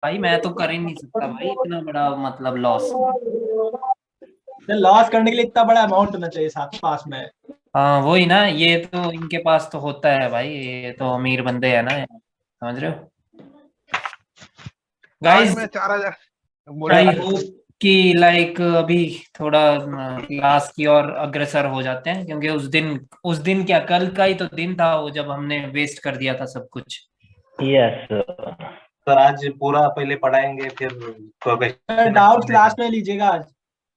भाई मैं तो कर ही नहीं सकता भाई इतना बड़ा मतलब लॉस। लॉस करने के लिए इतना बड़ा अमाउंट होना चाहिए साथ पास में। हाँ वही ना, ये तो इनके पास तो होता है भाई, ये तो अमीर बंदे हैं ना, समझ रहे हो आज गाइज। मैं 4,000 बोलिए आई बोलिए। होप कि लाइक अभी थोड़ा क्लास की ओर अग्रसर हो जाते हैं, क्योंकि उस दिन क्या, कल का ही तो दिन था वो जब हमने वेस्ट कर दिया था सब कुछ। यस। सर आज पूरा पहले पढ़ाएंगे फिर क्वेश्चन डाउट्स आंसर क्लास देंगे। में लीजिएगा आज।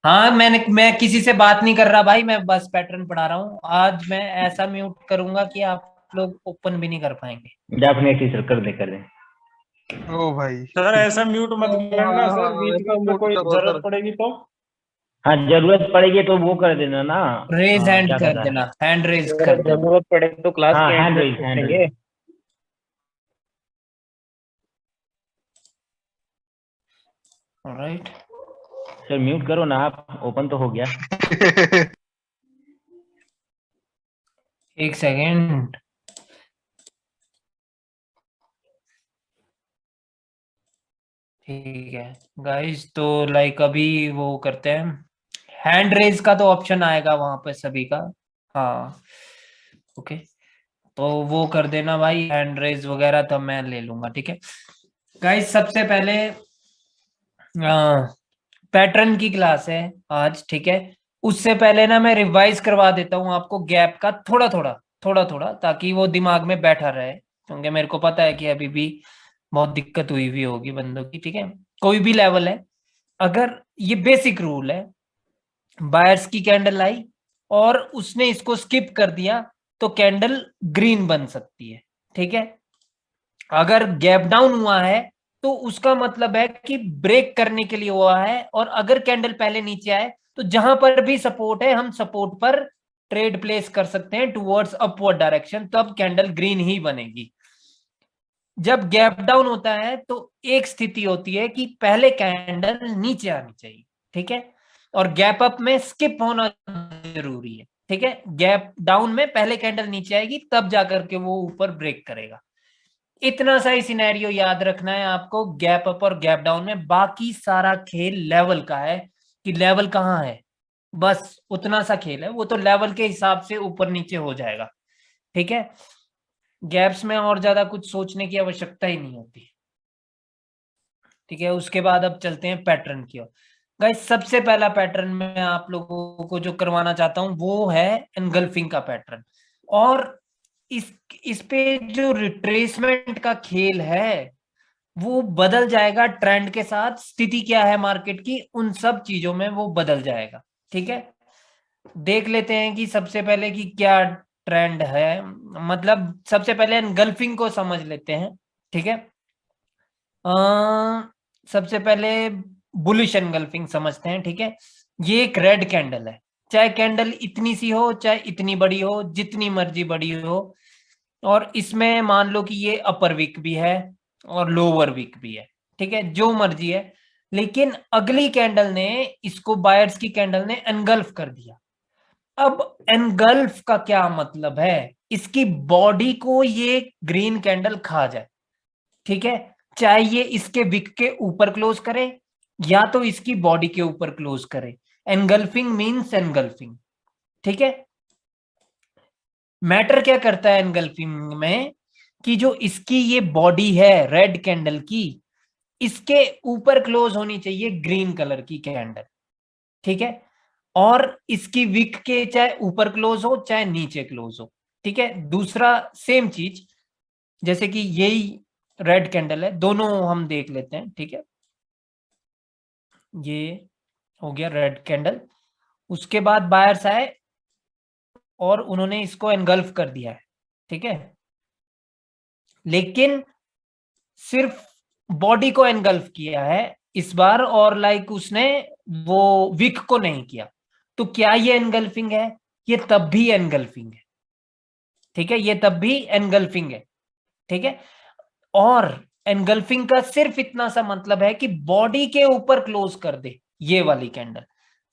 हाँ मैं किसी से बात नहीं कर रहा भाई, मैं बस पैटर्न पढ़ा रहा हूँ। आज मैं ऐसा म्यूट करूंगा कि आप लोग ओपन भी नहीं कर पाएंगे। डेफिनेटली सर, कर दे कर दे। ओ भाई। सर ऐसा म्यूट मत करना हाँ सर, हाँ, बीच ऐसा में मूड कोई करो जरूरत सर। पड़ेगी तो। हाँ, जरूरत पड़ेगी तो वो कर देना ना। रेज हैंड क्या कर कहता है? देना, हैंड रेज कर अगर देना। जरूरत पड़े तो क्लास हाँ, के एंड हैंड में रेज, हैंड रेज। पूछेंगे। ऑलराइट, सर म्यूट करो ना आप, ओपन तो हो गया। एक सेकेंड। ठीक है गाइस, तो लाइक अभी वो करते हैं, हैंड रेज का तो ऑप्शन आएगा वहां पे सभी का। हाँ ओके, तो वो कर देना भाई, हैंड रेज वगैरह तो मैं ले लूंगा, ठीक है गाइस। सबसे पहले पैटर्न की क्लास है आज, ठीक है। उससे पहले ना मैं रिवाइज करवा देता हूँ आपको गैप का थोड़ा थोड़ा, ताकि वो दिमाग में बैठा रहे, क्योंकि मेरे को पता है कि अभी भी बहुत दिक्कत हुई हुई होगी बंदों की, ठीक है। कोई भी लेवल है, अगर ये बेसिक रूल है, बायर्स की कैंडल आई और उसने इसको स्किप कर दिया तो कैंडल ग्रीन बन सकती है, ठीक है। अगर गैप डाउन हुआ है तो उसका मतलब है कि ब्रेक करने के लिए हुआ है, और अगर कैंडल पहले नीचे आए तो जहां पर भी सपोर्ट है हम सपोर्ट पर ट्रेड प्लेस कर सकते हैं टुवर्ड्स अपवर्ड डायरेक्शन, तब कैंडल ग्रीन ही बनेगी। जब गैप डाउन होता है तो एक स्थिति होती है कि पहले कैंडल नीचे आनी चाहिए, ठीक है, और गैप अप में स्किप होना जरूरी है, ठीक है। गैप डाउन में पहले कैंडल नीचे आएगी तब जाकर के वो ऊपर ब्रेक करेगा। इतना सा ही सिनेरियो याद रखना है आपको गैप अप और गैप डाउन में। बाकी सारा खेल लेवल का है, कि लेवल कहाँ है, बस उतना सा खेल है, वो तो लेवल के हिसाब से ऊपर नीचे हो जाएगा, ठीक है। गैप्स में और ज्यादा कुछ सोचने की आवश्यकता ही नहीं होती, ठीक है। उसके बाद अब चलते हैं पैटर्न की ओर। गाइस सबसे पहला पैटर्न मैं आप लोगों को जो करवाना चाहता हूं वो है एनगल्फिंग का पैटर्न। और इस पे जो रिट्रेसमेंट का खेल है वो बदल जाएगा ट्रेंड के साथ, स्थिति क्या है मार्केट की उन सब चीजों में वो बदल जाएगा, ठीक है। देख लेते हैं कि सबसे पहले कि क्या ट्रेंड है, मतलब सबसे पहले एनगल्फिंग को समझ लेते हैं, ठीक है। सबसे पहले बुलिश एनगल्फिंग समझते हैं, ठीक है। ये एक रेड कैंडल है, चाहे कैंडल इतनी सी हो चाहे इतनी बड़ी हो, जितनी मर्जी बड़ी हो, और इसमें मान लो कि ये अपर वीक भी है और लोअर वीक भी है, ठीक है, जो मर्जी है। लेकिन अगली कैंडल ने इसको, बायर्स की कैंडल ने एनगल्फ कर दिया। अब एनगल्फ का क्या मतलब है, इसकी बॉडी को ये ग्रीन कैंडल खा जाए, ठीक है। चाहे ये इसके विक के ऊपर क्लोज करे या तो इसकी बॉडी के ऊपर क्लोज करे, एनगल्फिंग मींस एनगल्फिंग, ठीक है। मैटर क्या करता है एनगल्फिंग में, कि जो इसकी ये बॉडी है रेड कैंडल की, इसके ऊपर क्लोज होनी चाहिए ग्रीन कलर की कैंडल, ठीक है। और इसकी विक के चाहे ऊपर क्लोज हो चाहे नीचे क्लोज हो, ठीक है। दूसरा सेम चीज, जैसे कि यही रेड कैंडल है, दोनों हम देख लेते हैं, ठीक है। ये हो गया रेड कैंडल, उसके बाद बायर्स आए और उन्होंने इसको एनगल्फ कर दिया है, ठीक है। लेकिन सिर्फ बॉडी को एनगल्फ किया है इस बार, और लाइक उसने वो विक को नहीं किया। तो क्या ये एनगल्फिंग है? ये तब भी एनगल्फिंग है, ठीक है, ये तब भी एनगल्फिंग है, ठीक है। और एनगल्फिंग का सिर्फ इतना सा मतलब है कि बॉडी के ऊपर क्लोज कर दे ये वाली कैंडल,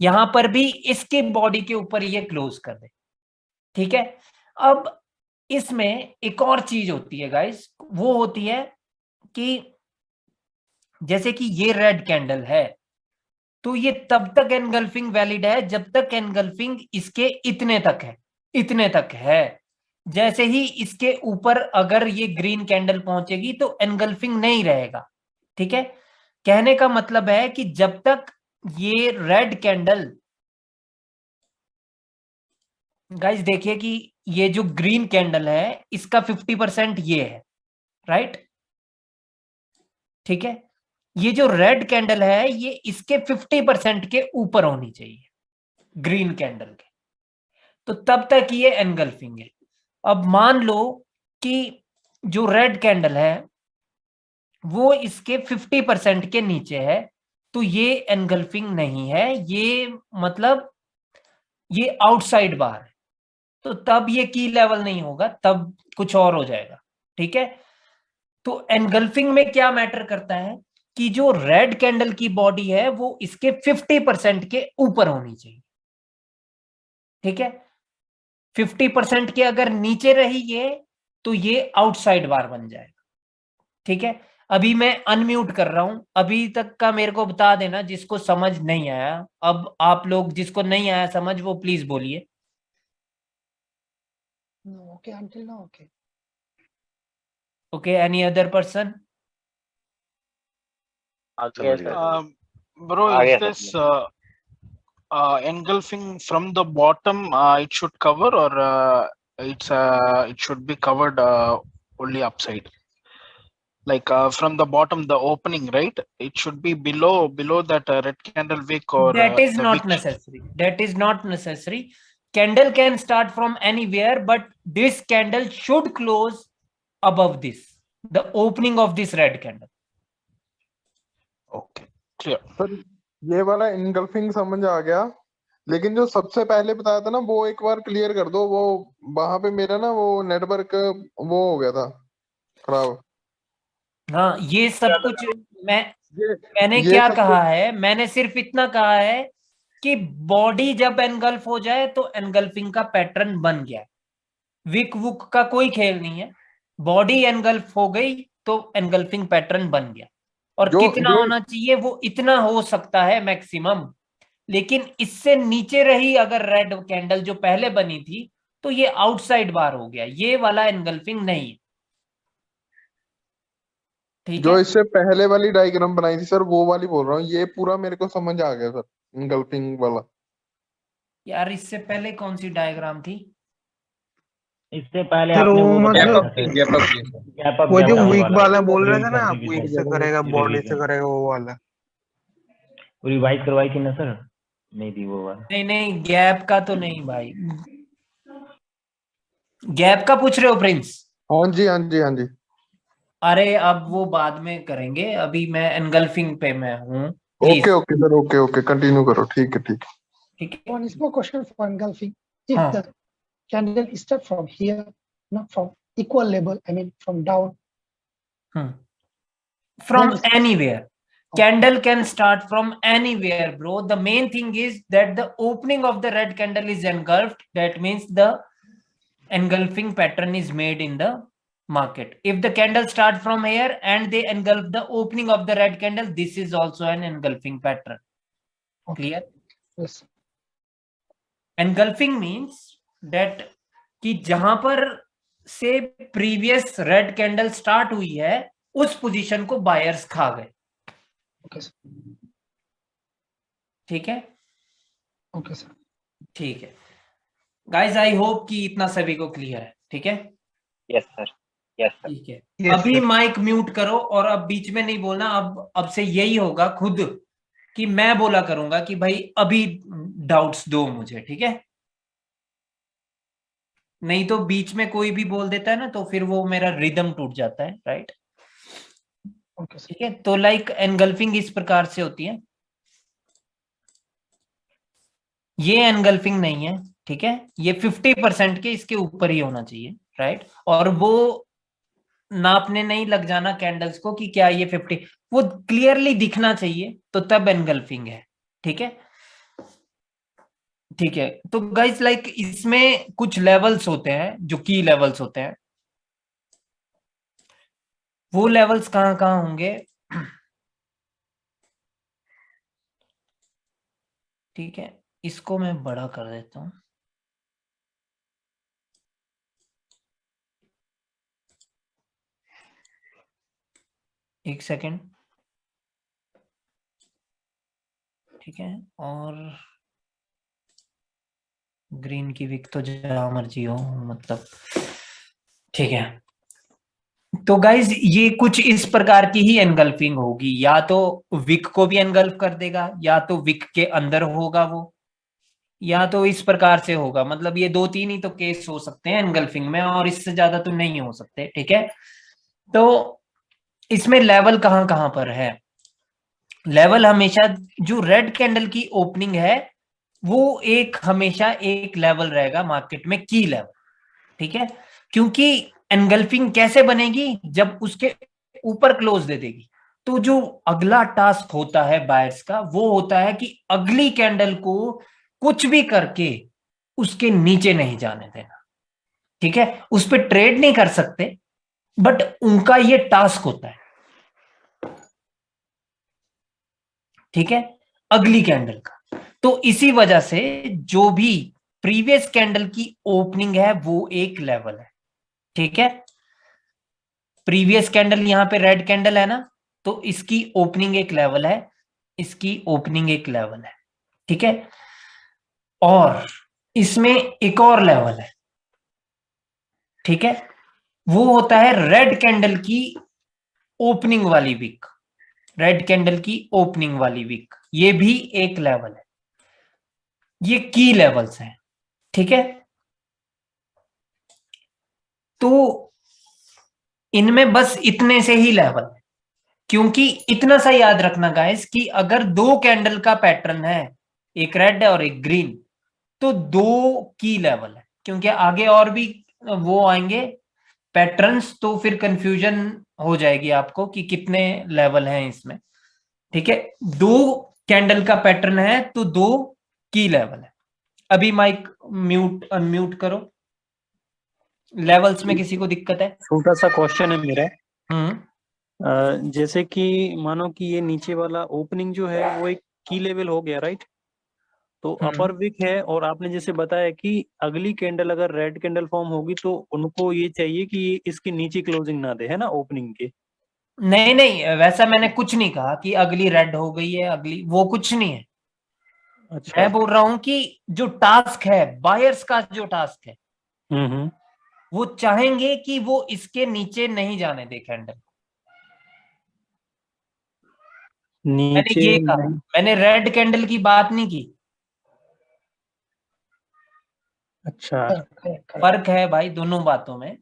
यहां पर भी इसके बॉडी के ऊपर ये क्लोज कर दे, ठीक है। अब इसमें एक और चीज होती है गाइस, वो होती है कि जैसे कि ये रेड कैंडल है, तो ये तब तक एनगल्फिंग वैलिड है जब तक एनगल्फिंग इसके इतने तक है, इतने तक है। जैसे ही इसके ऊपर अगर ये ग्रीन कैंडल पहुंचेगी तो एनगल्फिंग नहीं रहेगा, ठीक है। कहने का मतलब है कि जब तक ये रेड कैंडल, गाइस देखिए कि ये जो ग्रीन कैंडल है इसका 50% ये है, राइट, ठीक है। ये जो रेड कैंडल है ये इसके 50% के ऊपर होनी चाहिए ग्रीन कैंडल के, तो तब तक ये एनगल्फिंग है। अब मान लो कि जो रेड कैंडल है वो इसके 50% के नीचे है, तो ये एनगल्फिंग नहीं है, ये मतलब ये आउटसाइड बार है, तो तब ये की लेवल नहीं होगा, तब कुछ और हो जाएगा, ठीक है। तो एनगल्फिंग में क्या मैटर करता है कि जो रेड कैंडल की बॉडी है वो इसके 50% के ऊपर होनी चाहिए, ठीक है। 50% के अगर नीचे रही ये, तो ये आउटसाइड बार बन जाएगा, ठीक है। अभी मैं अनम्यूट कर रहा हूं, अभी तक का मेरे को बता देना जिसको समझ नहीं आया। अब आप लोग जिसको नहीं आया समझ वो प्लीज बोलिए। Okay, until now, okay. Okay, any other person? Bro, आगे is this engulfing from the bottom? It should cover, or it should be covered only upside. Like from the bottom, the opening, right? It should be below that red candle wick, or That is the not wick. necessary. That is not necessary. Candle can start from anywhere, but this candle should close above this, the opening of this red candle. Okay, clear. Sir ये वाला engulfing समझ आ गया, लेकिन जो सबसे पहले बताया था ना वो एक बार क्लियर कर दो। वो वहां पे मेरा ना वो नेटवर्क वो हो गया था खराब। हाँ, ये सब कुछ मैंने ये क्या सब कहा है, मैंने सिर्फ इतना कहा है कि बॉडी जब एनगल्फ हो जाए तो एनगल्फिंग का पैटर्न बन गया। विक वुक का कोई खेल नहीं है, बॉडी एनगल्फ हो गई तो एनगल्फिंग पैटर्न बन गया। और कितना होना चाहिए वो इतना हो सकता है मैक्सिमम, लेकिन इससे नीचे रही अगर रेड कैंडल जो पहले बनी थी तो ये आउटसाइड बार हो गया, ये वाला एनगल्फिंग नहीं है, ठीक जो है। इससे पहले वाली डायग्राम बनाई थी सर वो वाली बोल रहा हूँ, ये पूरा मेरे को समझ आ गया सर इनगल्फिंग वाला। यार इससे पहले कौन सी डायग्राम थी? इससे पहले सर आपने वो वो मतलब गैप अप वो जो गैप वीक वाला वाला बोल रहे ग्रीन थे ना आप, सर्टिफिकेशन वीक से करेगा बॉडी से करेगा वो वाला। रिवाइज करवाई थी ना सर? नहीं थी वो वाला। नहीं नहीं, गैप का तो नहीं भाई। गैप का पूछ रहे हो प्रिंस? हाँ जी हाँ जी हाँ जी। अरे अब वो बाद में करेंगे, अभी मैं एनगल्फिंग पे मैं हूँ, please. Okay okay sir, okay okay continue करो, ठीक है ठीक है। ठीक है, One small question for engulfing. If हाँ। the candle start from here, not from equal level, I mean from down. From anywhere. Candle can start from anywhere, bro. The main thing is that the opening of the red candle is engulfed. That means the engulfing pattern is made in the market. If the candle start from here and they engulf the opening of the red candle, this is also an engulfing pattern. Clear? Yes. Engulfing means that कि जहां पर से previous red candle start हुई है उस position को buyers खा गए। Okay, sir. ठीक है, Okay, sir. ठीक है गाइस, आई होप कि इतना सभी को क्लियर है, ठीक है। Yes sir, yes sir. ठीक है, Yes, अभी sir. माइक म्यूट करो और अब बीच में नहीं बोलना। अब से यही होगा खुद कि मैं बोला करूंगा कि भाई अभी डाउट्स दो मुझे, ठीक है। नहीं तो बीच में कोई भी बोल देता है ना तो फिर वो मेरा रिदम टूट जाता है, राइट। Okay, sir. ठीक है, तो लाइक एनगल्फिंग इस प्रकार से होती है, ये एनगल्फिंग नहीं है, ठीक है। ये 50% के इसके ऊपर ही होना चाहिए, राइट। और वो नापने नहीं लग जाना कैंडल्स को कि क्या ये 50, वो क्लियरली दिखना चाहिए तो तब एनगल्फिंग है, ठीक है। ठीक है, तो गाइस लाइक इसमें कुछ लेवल्स होते हैं जो की लेवल्स होते हैं। वो लेवल्स कहाँ कहाँ होंगे? ठीक है, इसको मैं बड़ा कर देता हूं। एक सेकेंड, ठीक है, और ग्रीन की विक तो जहां मर्जी हो, मतलब ठीक है। तो गाइज ये कुछ इस प्रकार की ही एनगल्फिंग होगी, या तो विक को भी एनगल्फ कर देगा, या तो विक के अंदर होगा वो, या तो इस प्रकार से होगा। मतलब ये 2-3 ही तो केस हो सकते हैं एनगल्फिंग में, और इससे ज्यादा तो नहीं हो सकते। ठीक है, तो इसमें लेवल कहां कहां पर है? लेवल हमेशा जो रेड कैंडल की ओपनिंग है वो एक हमेशा एक लेवल रहेगा मार्केट में, की लेवल। ठीक है, क्योंकि एनगल्फिंग कैसे बनेगी? जब उसके ऊपर क्लोज दे देगी। तो जो अगला टास्क होता है बायर्स का, वो होता है कि अगली कैंडल को कुछ भी करके उसके नीचे नहीं जाने देना। ठीक है, उस पर ट्रेड नहीं कर सकते, बट उनका ये टास्क होता है। ठीक है, अगली कैंडल का। तो इसी वजह से जो भी प्रीवियस कैंडल की ओपनिंग है वो एक लेवल है। ठीक है, प्रीवियस कैंडल यहां पे रेड कैंडल है ना, तो इसकी ओपनिंग एक लेवल है, इसकी ओपनिंग एक लेवल है। ठीक है, और इसमें एक और लेवल है। ठीक है, वो होता है रेड कैंडल की ओपनिंग वाली वीक, रेड कैंडल की ओपनिंग वाली वीक, ये भी एक लेवल है। ये की लेवल्स हैं। ठीक है, तो इनमें बस इतने से ही लेवल है, क्योंकि इतना सा याद रखना गाइस कि अगर 2 कैंडल का पैटर्न है, एक रेड है और एक ग्रीन, तो 2 की लेवल है। क्योंकि आगे और भी वो आएंगे पैटर्न्स, तो फिर कंफ्यूजन हो जाएगी आपको कि कितने लेवल हैं इसमें। ठीक है, 2 कैंडल का पैटर्न है तो 2 की लेवल है। अभी माइक म्यूट अनम्यूट करो। लेवल्स में किसी को दिक्कत है? छोटा सा क्वेश्चन है मेरा। हम्म, जैसे कि मानो कि ये नीचे वाला ओपनिंग जो है वो एक की लेवल हो गया, राइट? तो अपर विक है, और आपने जैसे बताया कि अगली कैंडल अगर रेड कैंडल फॉर्म होगी तो उनको ये चाहिए कि ये इसके नीचे क्लोजिंग ना दे, है ना, ओपनिंग के। नहीं नहीं, वैसा मैंने कुछ नहीं कहा कि अगली रेड हो गई है, अगली, वो कुछ नहीं है। अच्छा। मैं बोल रहा हूं कि जो टास्क है बायर्स का, जो टास्क है, हम्म। वो चाहेंगे कि वो इसके नीचे नहीं जाने दे कैंडल। मैंने नीचे ये कहा, मैंने रेड कैंडल की बात नहीं की। अच्छा। फर्क है भाई दोनों बातों में।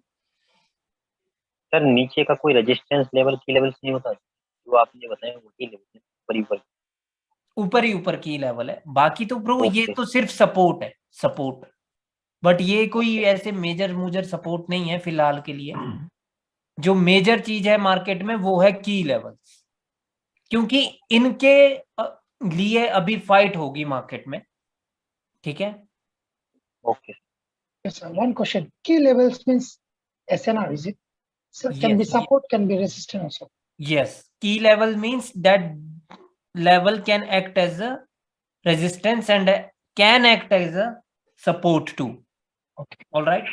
सर नीचे का कोई रेजिस्टेंस लेवल की लेवल नहीं होता जो आपने बताया, वो की लेवल ऊपर ऊपर ही ऊपर की लेवल है, बाकी तो ब्रो ये ओके। तो सिर्फ सपोर्ट है, सपोर्ट। बट ये कोई ऐसे मेजर मुजर सपोर्ट नहीं है फिलहाल के लिए। जो मेजर चीज है मार्केट में वो है की लेवल्स, क्योंकि इनके लिए अभी फाइट होगी मार्केट में। ठीक है, okay. Yes, sir. One question. Key levels means SNR, is it? So can be Yes. support, can be resistance also. yes, key level means that level can act as a resistance and can act as a support too. Okay. All right,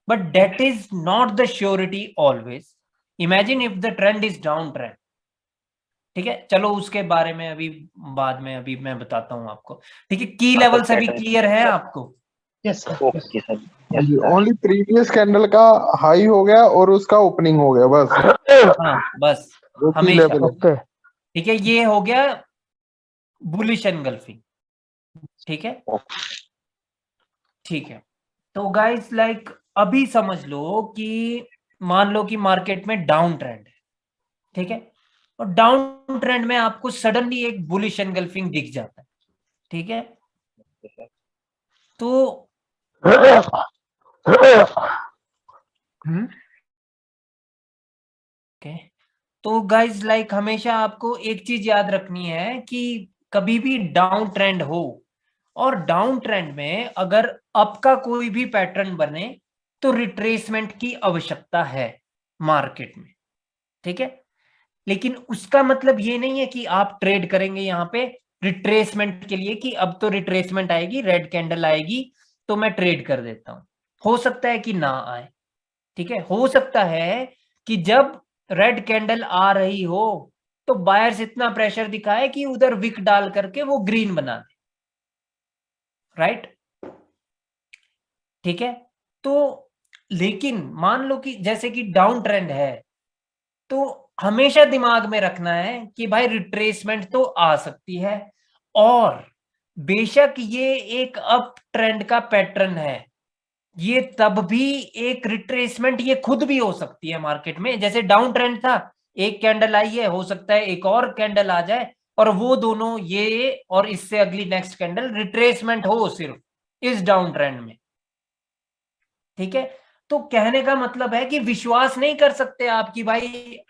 but that is not the surety always. Imagine if the trend is downtrend. ठीक है, चलो उसके बारे में अभी बाद में, अभी मैं बताता हूं आपको। ठीक है, की लेवल सभी क्लियर है आपको? Yes, sir. Yes. Okay sir. Only previous candle का हाई हो गया और उसका ओपनिंग हो गया, बस। हाँ बस, वो की हमेशा। लेवल है। ठीक है, ये हो गया बुलिश एनगल्फिंग। ठीक है, ठीक है। तो गाइस लाइक अभी समझ लो कि मान लो कि मार्केट में डाउन ट्रेंड है। ठीक है, और डाउन ट्रेंड में आपको सडनली एक बुलिश एनगल्फिंग दिख जाता है। ठीक है, तो ओके, तो गाइज लाइक हमेशा आपको एक चीज याद रखनी है कि कभी भी डाउन ट्रेंड हो, और डाउन ट्रेंड में अगर अप का कोई भी पैटर्न बने, तो रिट्रेसमेंट की आवश्यकता है मार्केट में। ठीक है, लेकिन उसका मतलब ये नहीं है कि आप ट्रेड करेंगे यहाँ पे रिट्रेसमेंट के लिए कि अब तो रिट्रेसमेंट आएगी, रेड कैंडल आएगी तो मैं ट्रेड कर देता हूं। हो सकता है कि ना आए, ठीक है, हो सकता है कि जब रेड कैंडल आ रही हो तो बायर्स इतना प्रेशर दिखाए कि उधर विक डाल करके वो ग्रीन बना दे, राइट, ठीक है। तो लेकिन मान लो कि जैसे कि डाउन ट्रेंड है तो हमेशा दिमाग में रखना है कि भाई रिट्रेसमेंट तो आ सकती है, और बेशक ये एक अप ट्रेंड का पैटर्न है, ये तब भी एक रिट्रेसमेंट ये खुद भी हो सकती है मार्केट में। जैसे डाउन ट्रेंड था, एक कैंडल आई है, हो सकता है एक और कैंडल आ जाए और वो दोनों, ये और इससे अगली नेक्स्ट कैंडल रिट्रेसमेंट हो सिर्फ इस डाउन ट्रेंड में, ठीक है। तो कहने का मतलब है कि विश्वास नहीं कर सकते आप कि भाई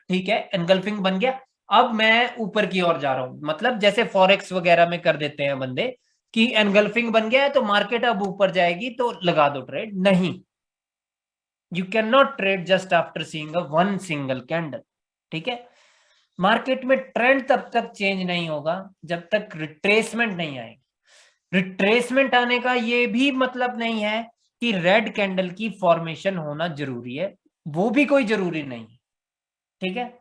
ठीक है एनगल्फिंग बन गया, अब मैं ऊपर की ओर जा रहा हूं, मतलब जैसे फॉरेक्स वगैरह में कर देते हैं बंदे कि एनगल्फिंग बन गया है तो मार्केट अब ऊपर जाएगी तो लगा दो ट्रेड। नहीं, you can not trade just after seeing a one single candle, ठीक है। मार्केट में ट्रेंड तब तक चेंज नहीं होगा जब तक रिट्रेसमेंट नहीं आएगी। रिट्रेसमेंट आने का ये भी मतलब नहीं है कि रेड कैंडल की फॉर्मेशन होना जरूरी है, वो भी कोई जरूरी नहीं, ठीक है।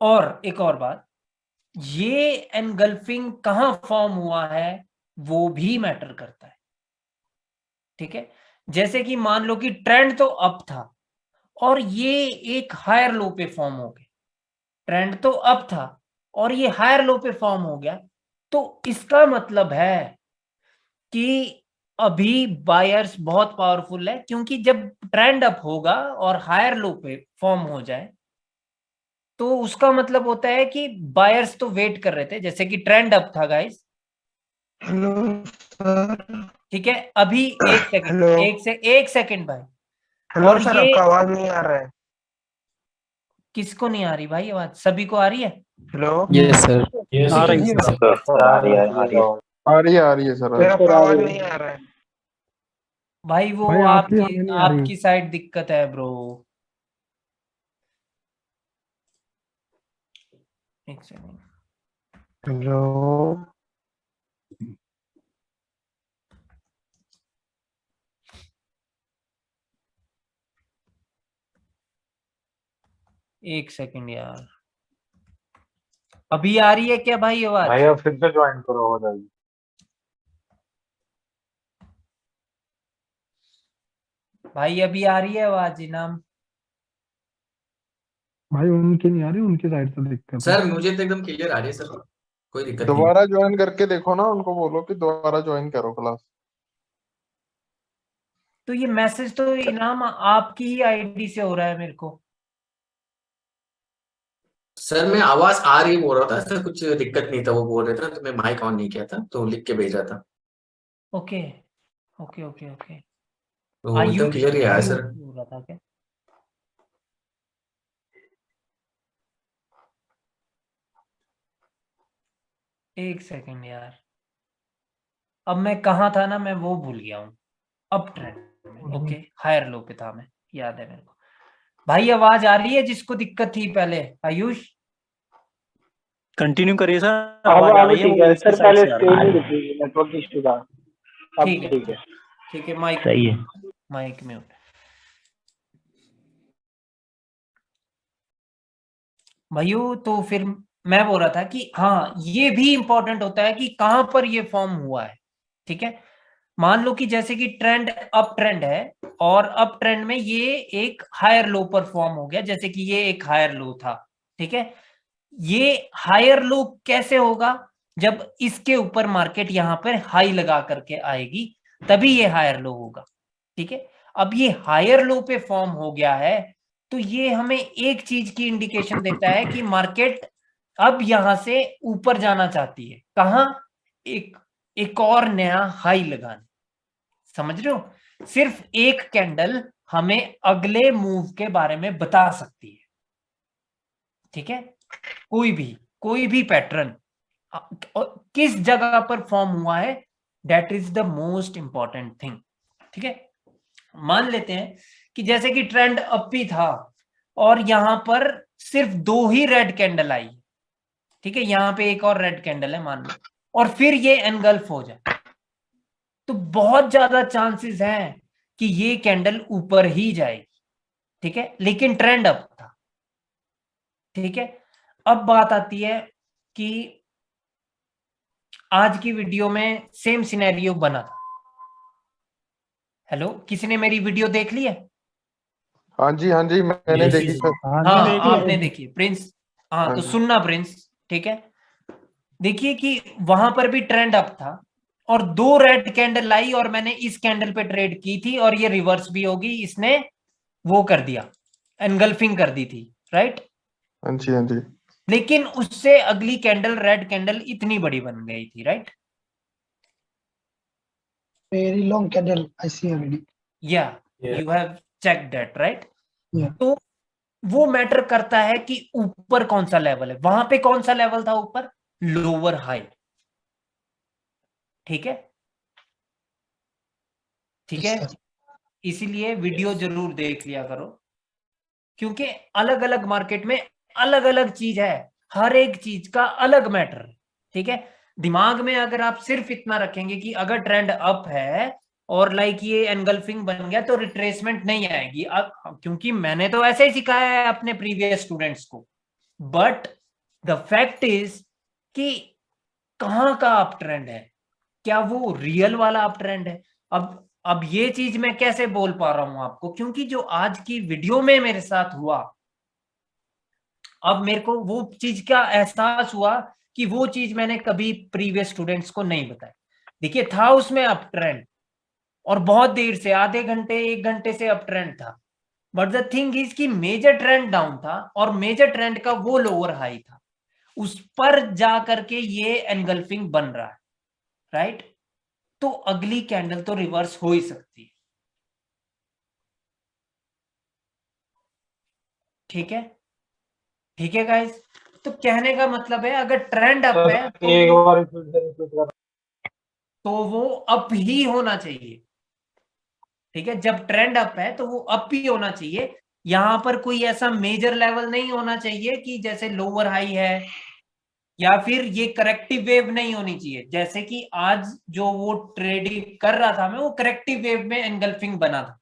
और एक और बात, ये एनगल्फिंग कहां फॉर्म हुआ है वो भी मैटर करता है, ठीक है। जैसे कि मान लो कि ट्रेंड तो अप था और ये एक हायर लो पे फॉर्म हो गया, ट्रेंड तो अप था और ये हायर लो पे फॉर्म हो गया, तो इसका मतलब है कि अभी बायर्स बहुत पावरफुल है, क्योंकि जब ट्रेंड अप होगा और हायर लो पे फॉर्म हो जाए तो उसका मतलब होता है कि बायर्स तो वेट कर रहे थे, जैसे कि ट्रेंड अप था गाइस, हेलो सर। ठीक है। अभी एक सेकंड, हेलो एक सेकंड भाई। हेलो और सर, ये आपका आवाज नहीं आ रहा है। किसको नहीं आ रही भाई आवाज? सभी को आ रही है? Hello yes sir. आ रही है सर। आ रही है, आ रही है। आ रही है सर। सर, आपका आवाज नहीं आ रहा है। भाई वो भाई आपकी आपकी आवाज नहीं आ रही। आपकी साइड दिक्कत है ब्रो। एक सेकंड, हेलो एक सेकंड यार, अभी आ रही है क्या भाई आवाज? भाई अब फिर से ज्वाइन करो, हो जाएगी। भाई अभी आ रही है आवाज इनाम? भाई उनकी नहीं आ रही, उनकी साइड से दिक्कत है। सर मुझे तो एकदम क्लियर आ रही है सर, कोई दिक्कत नहीं। दोबारा ज्वाइन करके देखो ना, उनको बोलो कि दोबारा ज्वाइन करो क्लास। तो ये मैसेज तो इनाम आपकी ही आईडी से हो रहा है मेरे को। सर मैं आवाज आ रही बोल रहा था, सर कुछ दिक्कत नहीं था वो बोल रहे थे ना, तो मैं माइक ऑन नहीं किया था तो लिख के भेज रहा था, ओके ओके ओके ओके। तो एकदम क्लियर ही आया आयुष सर। हो रहा था क्या? एक सेकंड यार, अब मैं कहाँ था ना, मैं वो भूल गया हूँ। अप ट्रेंड में, ओके, हायर लो पे था मैं, याद है मेरे को। भाई आवाज आ रही है जिसको दिक्कत थी पहले? आयुष कंटिन्यू करिए सर, आवाज आ रही है, वो इसकी साइड से आ रही है। नेटवर्क इशू था। ठीक है ठीक है। ठीक है, माइक सही है। Mic mute. भाइयों तो फिर मैं बोल रहा था कि हाँ ये भी इंपॉर्टेंट होता है कि कहां पर ये फॉर्म हुआ है, ठीक है। मान लो कि जैसे कि ट्रेंड अप ट्रेंड है और अप ट्रेंड में ये एक हायर लो पर फॉर्म हो गया, जैसे कि ये एक हायर लो था, ठीक है। ये हायर लो कैसे होगा? जब इसके ऊपर मार्केट यहां पर हाई लगा करके आएगी तभी ये हायर लो होगा, ठीक है। अब ये हायर लो पे फॉर्म हो गया है तो ये हमें एक चीज की इंडिकेशन देता है कि मार्केट अब यहां से ऊपर जाना चाहती है। कहां? एक और नया हाई लगाने, समझ रहे हो? सिर्फ एक कैंडल हमें अगले मूव के बारे में बता सकती है, ठीक है। कोई भी पैटर्न किस जगह पर फॉर्म हुआ है, that is the most important thing, ठीक है। मान लेते हैं कि जैसे कि ट्रेंड अप ही था और यहां पर सिर्फ 2 ही रेड कैंडल आई, ठीक है, यहाँ पे एक और रेड कैंडल है मान लो, और फिर ये एनगल्फ हो जाए, तो बहुत ज्यादा चांसेस हैं कि ये कैंडल ऊपर ही जाएगी। ठीक है, लेकिन ट्रेंड अप था। ठीक है, अब बात आती है कि आज की वीडियो में सेम सिनेरियो बना था। हेलो, किसी ने मेरी वीडियो देख ली है? हाँ जी मैंने देखी सर। हाँ, आपने देखी प्रिंस? हाँ, हाँ तो जी। सुनना प्रिंस, ठीक है, देखिए कि वहां पर भी ट्रेंड अप था और 2 रेड कैंडल आई और मैंने इस कैंडल पे ट्रेड की थी और ये रिवर्स भी होगी, इसने वो कर दिया, एनगल्फिंग कर दी थी, राइट? हाँ जी। लेकिन उससे अगली कैंडल, रेड कैंडल इतनी बड़ी बन गई थी, right? Very long candle, I see already. या you have check that, right? Yeah. तो वो मैटर करता है कि ऊपर कौन सा लेवल है। वहां पे कौन सा लेवल था ऊपर? Lower high. ठीक है, ठीक Yes, है, sir. इसीलिए वीडियो जरूर देख लिया करो, क्योंकि अलग अलग मार्केट में अलग अलग चीज है, हर एक चीज का अलग मैटर। ठीक है, दिमाग में अगर आप सिर्फ इतना रखेंगे कि अगर ट्रेंड अप है और लाइक ये एनगल्फिंग बन गया तो रिट्रेसमेंट नहीं आएगी, अब क्योंकि मैंने तो ऐसे ही सिखाया है अपने प्रीवियस स्टूडेंट्स को, बट द फैक्ट इज कि कहां का अप ट्रेंड है, क्या वो रियल वाला अप ट्रेंड है? अब ये चीज मैं कैसे बोल पा रहा हूं आपको, क्योंकि जो आज की वीडियो में मेरे साथ हुआ, अब मेरे को वो चीज का एहसास हुआ कि वो चीज मैंने कभी प्रीवियस स्टूडेंट्स को नहीं बताई। देखिए, था उसमें अप ट्रेंड और बहुत देर से, आधे घंटे 1 घंटे से अप ट्रेंड था, बट द थिंग इज कि मेजर ट्रेंड डाउन था और मेजर ट्रेंड का वो लोअर हाई था, उस पर जा करके ये एनगल्फिंग बन रहा है, राइट? तो अगली कैंडल तो रिवर्स हो ही सकती है। ठीक है, ठीक है गाइस, तो कहने का मतलब है अगर ट्रेंड अप है तो वो अप ही होना चाहिए। ठीक है, जब ट्रेंड अप है तो वो अप ही होना चाहिए, यहां पर कोई ऐसा मेजर लेवल नहीं होना चाहिए कि जैसे लोअर हाई है, या फिर ये करेक्टिव वेव नहीं होनी चाहिए, जैसे कि आज जो वो ट्रेडिंग कर रहा था मैं, वो करेक्टिव वेव में एनगल्फिंग बना था।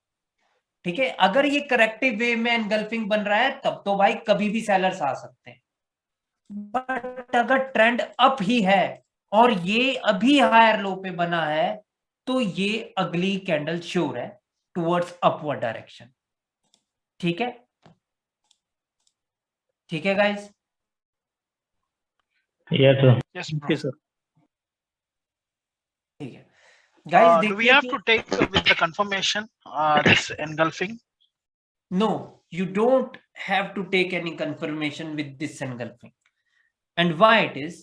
ठीक है, अगर ये करेक्टिव वेव में एनगल्फिंग बन रहा है तब तो भाई कभी भी सेलर्स आ सकते हैं, बट अगर ट्रेंड अप ही है और ये अभी हायर लो पे बना है तो ये अगली कैंडल श्योर है टुवर्ड्स अपवर्ड डायरेक्शन। ठीक है, ठीक है guys? Yes, sir. Yes, okay bro. Sir. ठीक है guys, Do we have to take with the confirmation this engulfing? No, you don't have to take any confirmation with this engulfing. And why it is?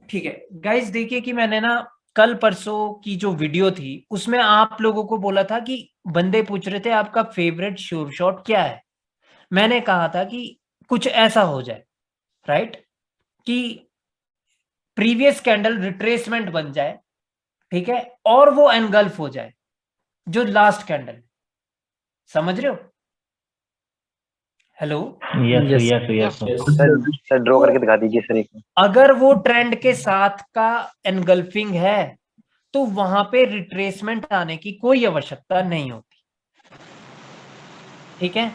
ठीक है guys, देखिए कि मैंने ना कल परसों की जो वीडियो थी उसमें आप लोगों को बोला था कि बंदे पूछ रहे थे आपका फेवरेट श्योर शॉट क्या है। मैंने कहा था कि कुछ ऐसा हो जाए, राइट, कि प्रीवियस कैंडल रिट्रेसमेंट बन जाए, ठीक है, और वो एनगल्फ हो जाए जो लास्ट कैंडल। समझ रहे हो? हेलो, Yes, सर ड्रॉ करके दिखा दीजिए सर एक। अगर वो ट्रेंड के साथ का एनगल्फिंग है तो वहां पे रिट्रेसमेंट आने की कोई आवश्यकता नहीं होती। ठीक है,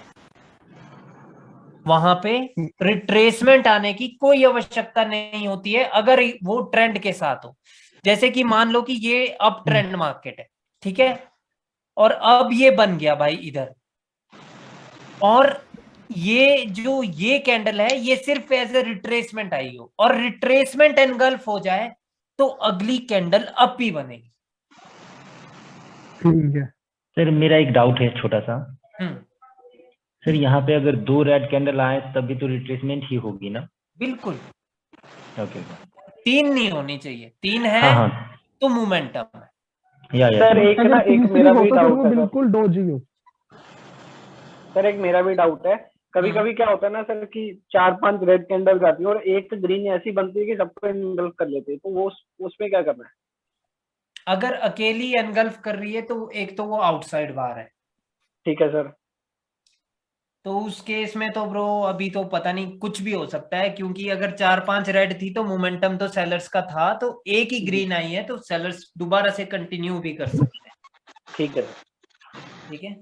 वहां पे रिट्रेसमेंट आने की कोई आवश्यकता नहीं होती है अगर वो ट्रेंड के साथ हो। जैसे कि मान लो कि ये अप ट्रेंड मार्केट है, ठीक है, और अब ये बन गया भाई इधर, और ये कैंडल है ये सिर्फ एज ए रिट्रेसमेंट आई हो और रिट्रेसमेंट एनगल्फ हो जाए तो अगली कैंडल अप ही बनेगी। ठीक है। सर मेरा एक डाउट है छोटा सा। हम्म, सर यहाँ पे अगर 2 रेड कैंडल आए तभी तो रिट्रेसमेंट ही होगी ना? बिल्कुल, ओके। 3 नहीं होनी चाहिए, 3 है हाँ हाँ तो मोमेंटम है। सर एक ना एक मेरा भी डाउट है बिल्कुल डोजी हो। सर एक मेरा भी डाउट है। कभी कभी क्या होता है ना सर कि 4-5 रेड कैंडल आती है और एक ग्रीन ऐसी बनती है कि सबको एनगल्फ कर लेते हैं, तो वो उसमें क्या करना है? अगर अकेली एनगल्फ कर रही है तो एक तो वो आउटसाइड बार है, ठीक है सर। तो उस केस में तो ब्रो अभी तो पता नहीं, कुछ भी हो सकता है, क्योंकि अगर 4-5 रेड थी तो मोमेंटम तो सेलर्स का था, तो एक ही ग्रीन आई है, तो सेलर्स दोबारा से कंटिन्यू भी कर सकते हैं। ठीक है ठीक है,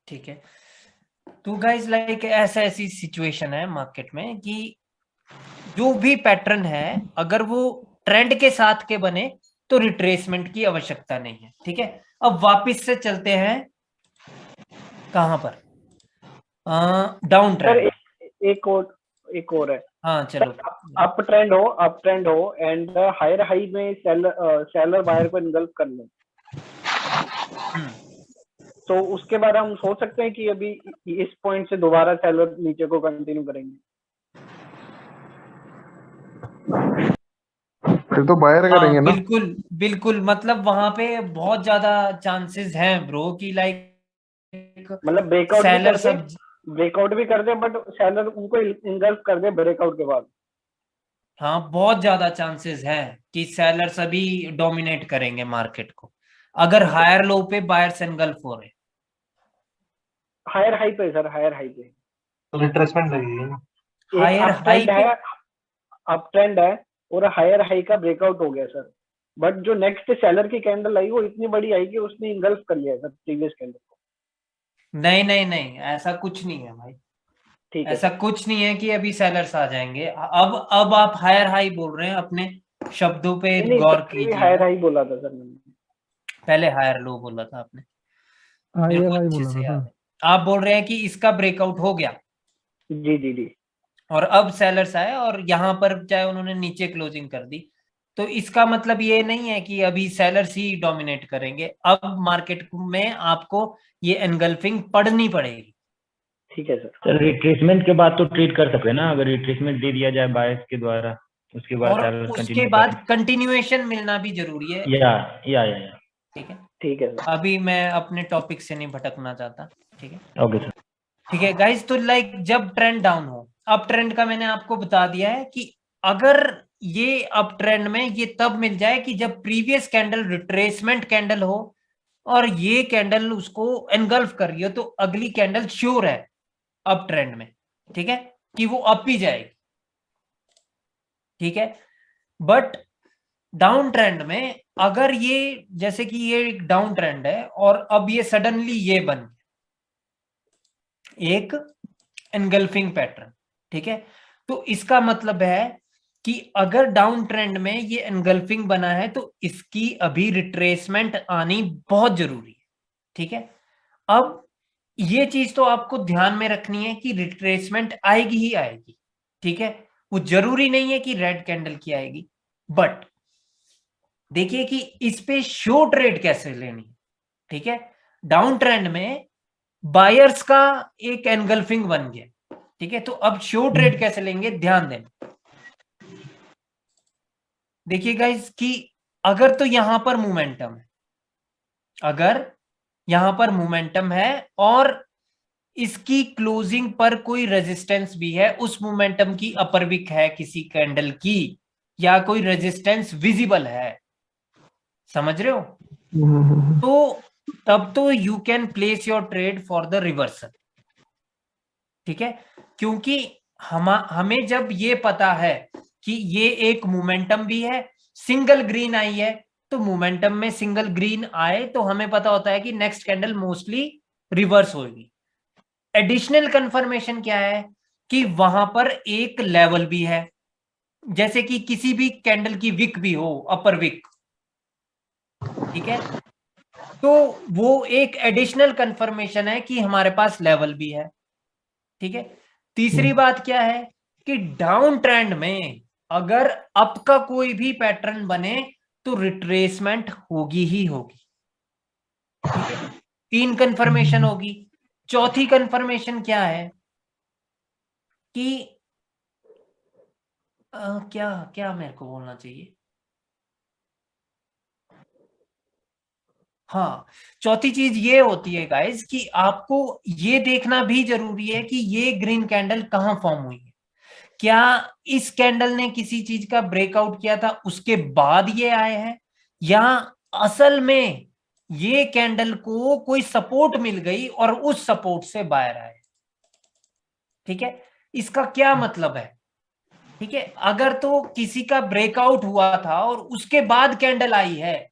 ठीक है। तो गाइस लाइक ऐसी सिचुएशन है मार्केट में कि जो भी पैटर्न है अगर वो ट्रेंड के साथ के बने तो रिट्रेसमेंट की आवश्यकता नहीं है। ठीक है, अब वापस से चलते हैं कहां पर, डाउन सर। ट्रेंड। एक और है। हाँ चलो। अप ट्रेंड हो एंड हायर हाई में सेलर बायर को इनगल्फ कर ले, तो उसके बाद हम सोच सकते हैं कि अभी इस पॉइंट से दोबारा सेलर नीचे को कंटिन्यू करेंगे। फिर तो बायर करेंगे ना। बिल्कुल बिल्कुल, मतलब वहां पे बहुत ज्यादा चांसेस हैं ब्रो कि लाइक मतलब ब्रेकआउट भी कर दे बट सेलर उनको इनगल्फ कर दे ब्रेकआउट के बाद। हाँ बहुत ज्यादा चांसेस हैं कि सेलर्स अभी डोमिनेट करेंगे मार्केट को, अगर हायर लो पे बायर्स एनगल्फ हो रहे। हायर हाई पे सर, हायर हाई पे तो रिट्रेसमेंट लगेगी ना। हायर हाई पे अप ट्रेंड है और हायर हाई का ब्रेकआउट हो गया सर, बट जो नेक्स्ट सेलर की कैंडल आई वो इतनी बड़ी आई कि उसने इनगल्फ कर लिया सर प्रीवियस कैंडल को। नहीं नहीं नहीं, ऐसा कुछ नहीं है भाई, ठीक है ऐसा कुछ नहीं है कि अभी सेलर्स आ जाएंगे। अब आप हायर हाई बोल रहे हैं, अपने शब्दों पे गौर कीजिए। हायर हाई बोला था सर मैंने, पहले हायर लो बोला था आपने, मेरे हायर को हाई अच्छे बोला से था। याद है। आप बोल रहे हैं कि इसका ब्रेकआउट हो गया जी जी जी, और अब सेलर्स आए और यहाँ पर चाहे उन्होंने नीचे क्लोजिंग कर दी, तो इसका मतलब ये नहीं है कि अभी सेलर्स ही डोमिनेट करेंगे। अब मार्केट में आपको ये एनगल्फिंग पढ़नी पड़ेगी। ठीक है सर रिट्रेसमेंट के बाद तो ट्रेड कर सकते हैं ना, अगर रिट्रेसमेंट दे दिया जाए बायर्स के द्वारा, उसके बाद और सेलर्स उसके कंटिन्यू बाद करें। कंटिन्यूएशन मिलना भी जरूरी है। या ठीक है अभी मैं अपने टॉपिक से नहीं भटकना चाहता। ठीक है ओके सर। ठीक है गाइस, तो लाइक जब ट्रेंड डाउन हो, अप ट्रेंड का मैंने आपको बता दिया है कि अगर ये अप ट्रेंड में ये तब मिल जाए कि जब प्रीवियस कैंडल रिट्रेसमेंट कैंडल हो और ये कैंडल उसको एनगल्फ कर रही हो, तो अगली कैंडल श्योर है अप ट्रेंड में, ठीक है, कि वो अप ही जाएगी। ठीक है, बट डाउन ट्रेंड में अगर ये, जैसे कि ये एक डाउन ट्रेंड है और अब ये सडनली ये बन एक एनगल्फिंग पैटर्न, ठीक है, तो इसका मतलब है कि अगर डाउन ट्रेंड में ये एनगल्फिंग बना है तो इसकी अभी रिट्रेसमेंट आनी बहुत जरूरी है। ठीक है, अब ये चीज तो आपको ध्यान में रखनी है कि रिट्रेसमेंट आएगी ही आएगी। ठीक है, वो जरूरी नहीं है कि रेड कैंडल की आएगी, बट देखिए कि इस पे शो ट्रेड कैसे लेनी है। ठीक है, डाउन ट्रेंड में बायर्स का एक एनगल्फिंग बन गया। ठीक है, तो अब शो ट्रेड कैसे लेंगे, ध्यान देना। देखिए गाइस कि अगर तो यहां पर मोमेंटम है, अगर यहां पर मोमेंटम है और इसकी क्लोजिंग पर कोई रेजिस्टेंस भी है, उस मोमेंटम की अपर विक है किसी कैंडल की, या कोई रेजिस्टेंस विजिबल है, समझ रहे हो, तो तब तो you can place your trade for the reversal. ठीक है, क्योंकि हमें जब ये पता है कि ये एक मोमेंटम भी है, सिंगल ग्रीन आई है, तो मोमेंटम में सिंगल ग्रीन आए तो हमें पता होता है कि नेक्स्ट कैंडल मोस्टली रिवर्स होगी। एडिशनल कंफर्मेशन क्या है कि वहां पर एक लेवल भी है, जैसे कि किसी भी कैंडल की विक भी हो, अपर विक, ठीक है, तो वो एक एडिशनल कंफर्मेशन है कि हमारे पास लेवल भी है। ठीक है, तीसरी बात क्या है कि डाउन ट्रेंड में अगर अप का कोई भी पैटर्न बने तो रिट्रेसमेंट होगी ही होगी। ठीक है, 3 कंफर्मेशन होगी। चौथी कंफर्मेशन क्या है कि क्या क्या मेरे को बोलना चाहिए, हाँ, चौथी चीज ये होती है गाइस कि आपको ये देखना भी जरूरी है कि ये ग्रीन कैंडल कहां फॉर्म हुई है। क्या इस कैंडल ने किसी चीज का ब्रेकआउट किया था उसके बाद ये आए हैं, या असल में ये कैंडल को कोई सपोर्ट मिल गई और उस सपोर्ट से बाहर आए। ठीक है, इसका क्या मतलब है? ठीक है, अगर तो किसी का ब्रेकआउट हुआ था और उसके बाद कैंडल आई है,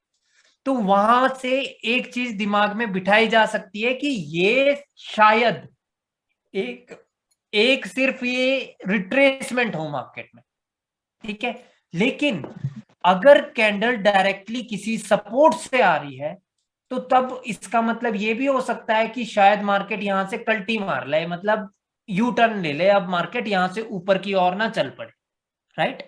तो वहां से एक चीज दिमाग में बिठाई जा सकती है कि ये शायद एक सिर्फ ये रिट्रेसमेंट हो मार्केट में। ठीक है, लेकिन अगर कैंडल डायरेक्टली किसी सपोर्ट से आ रही है, तो तब इसका मतलब ये भी हो सकता है कि शायद मार्केट यहां से कल्टी मार ले, मतलब यू टर्न ले ले, अब मार्केट यहां से ऊपर की ओर ना चल पड़े। राइट?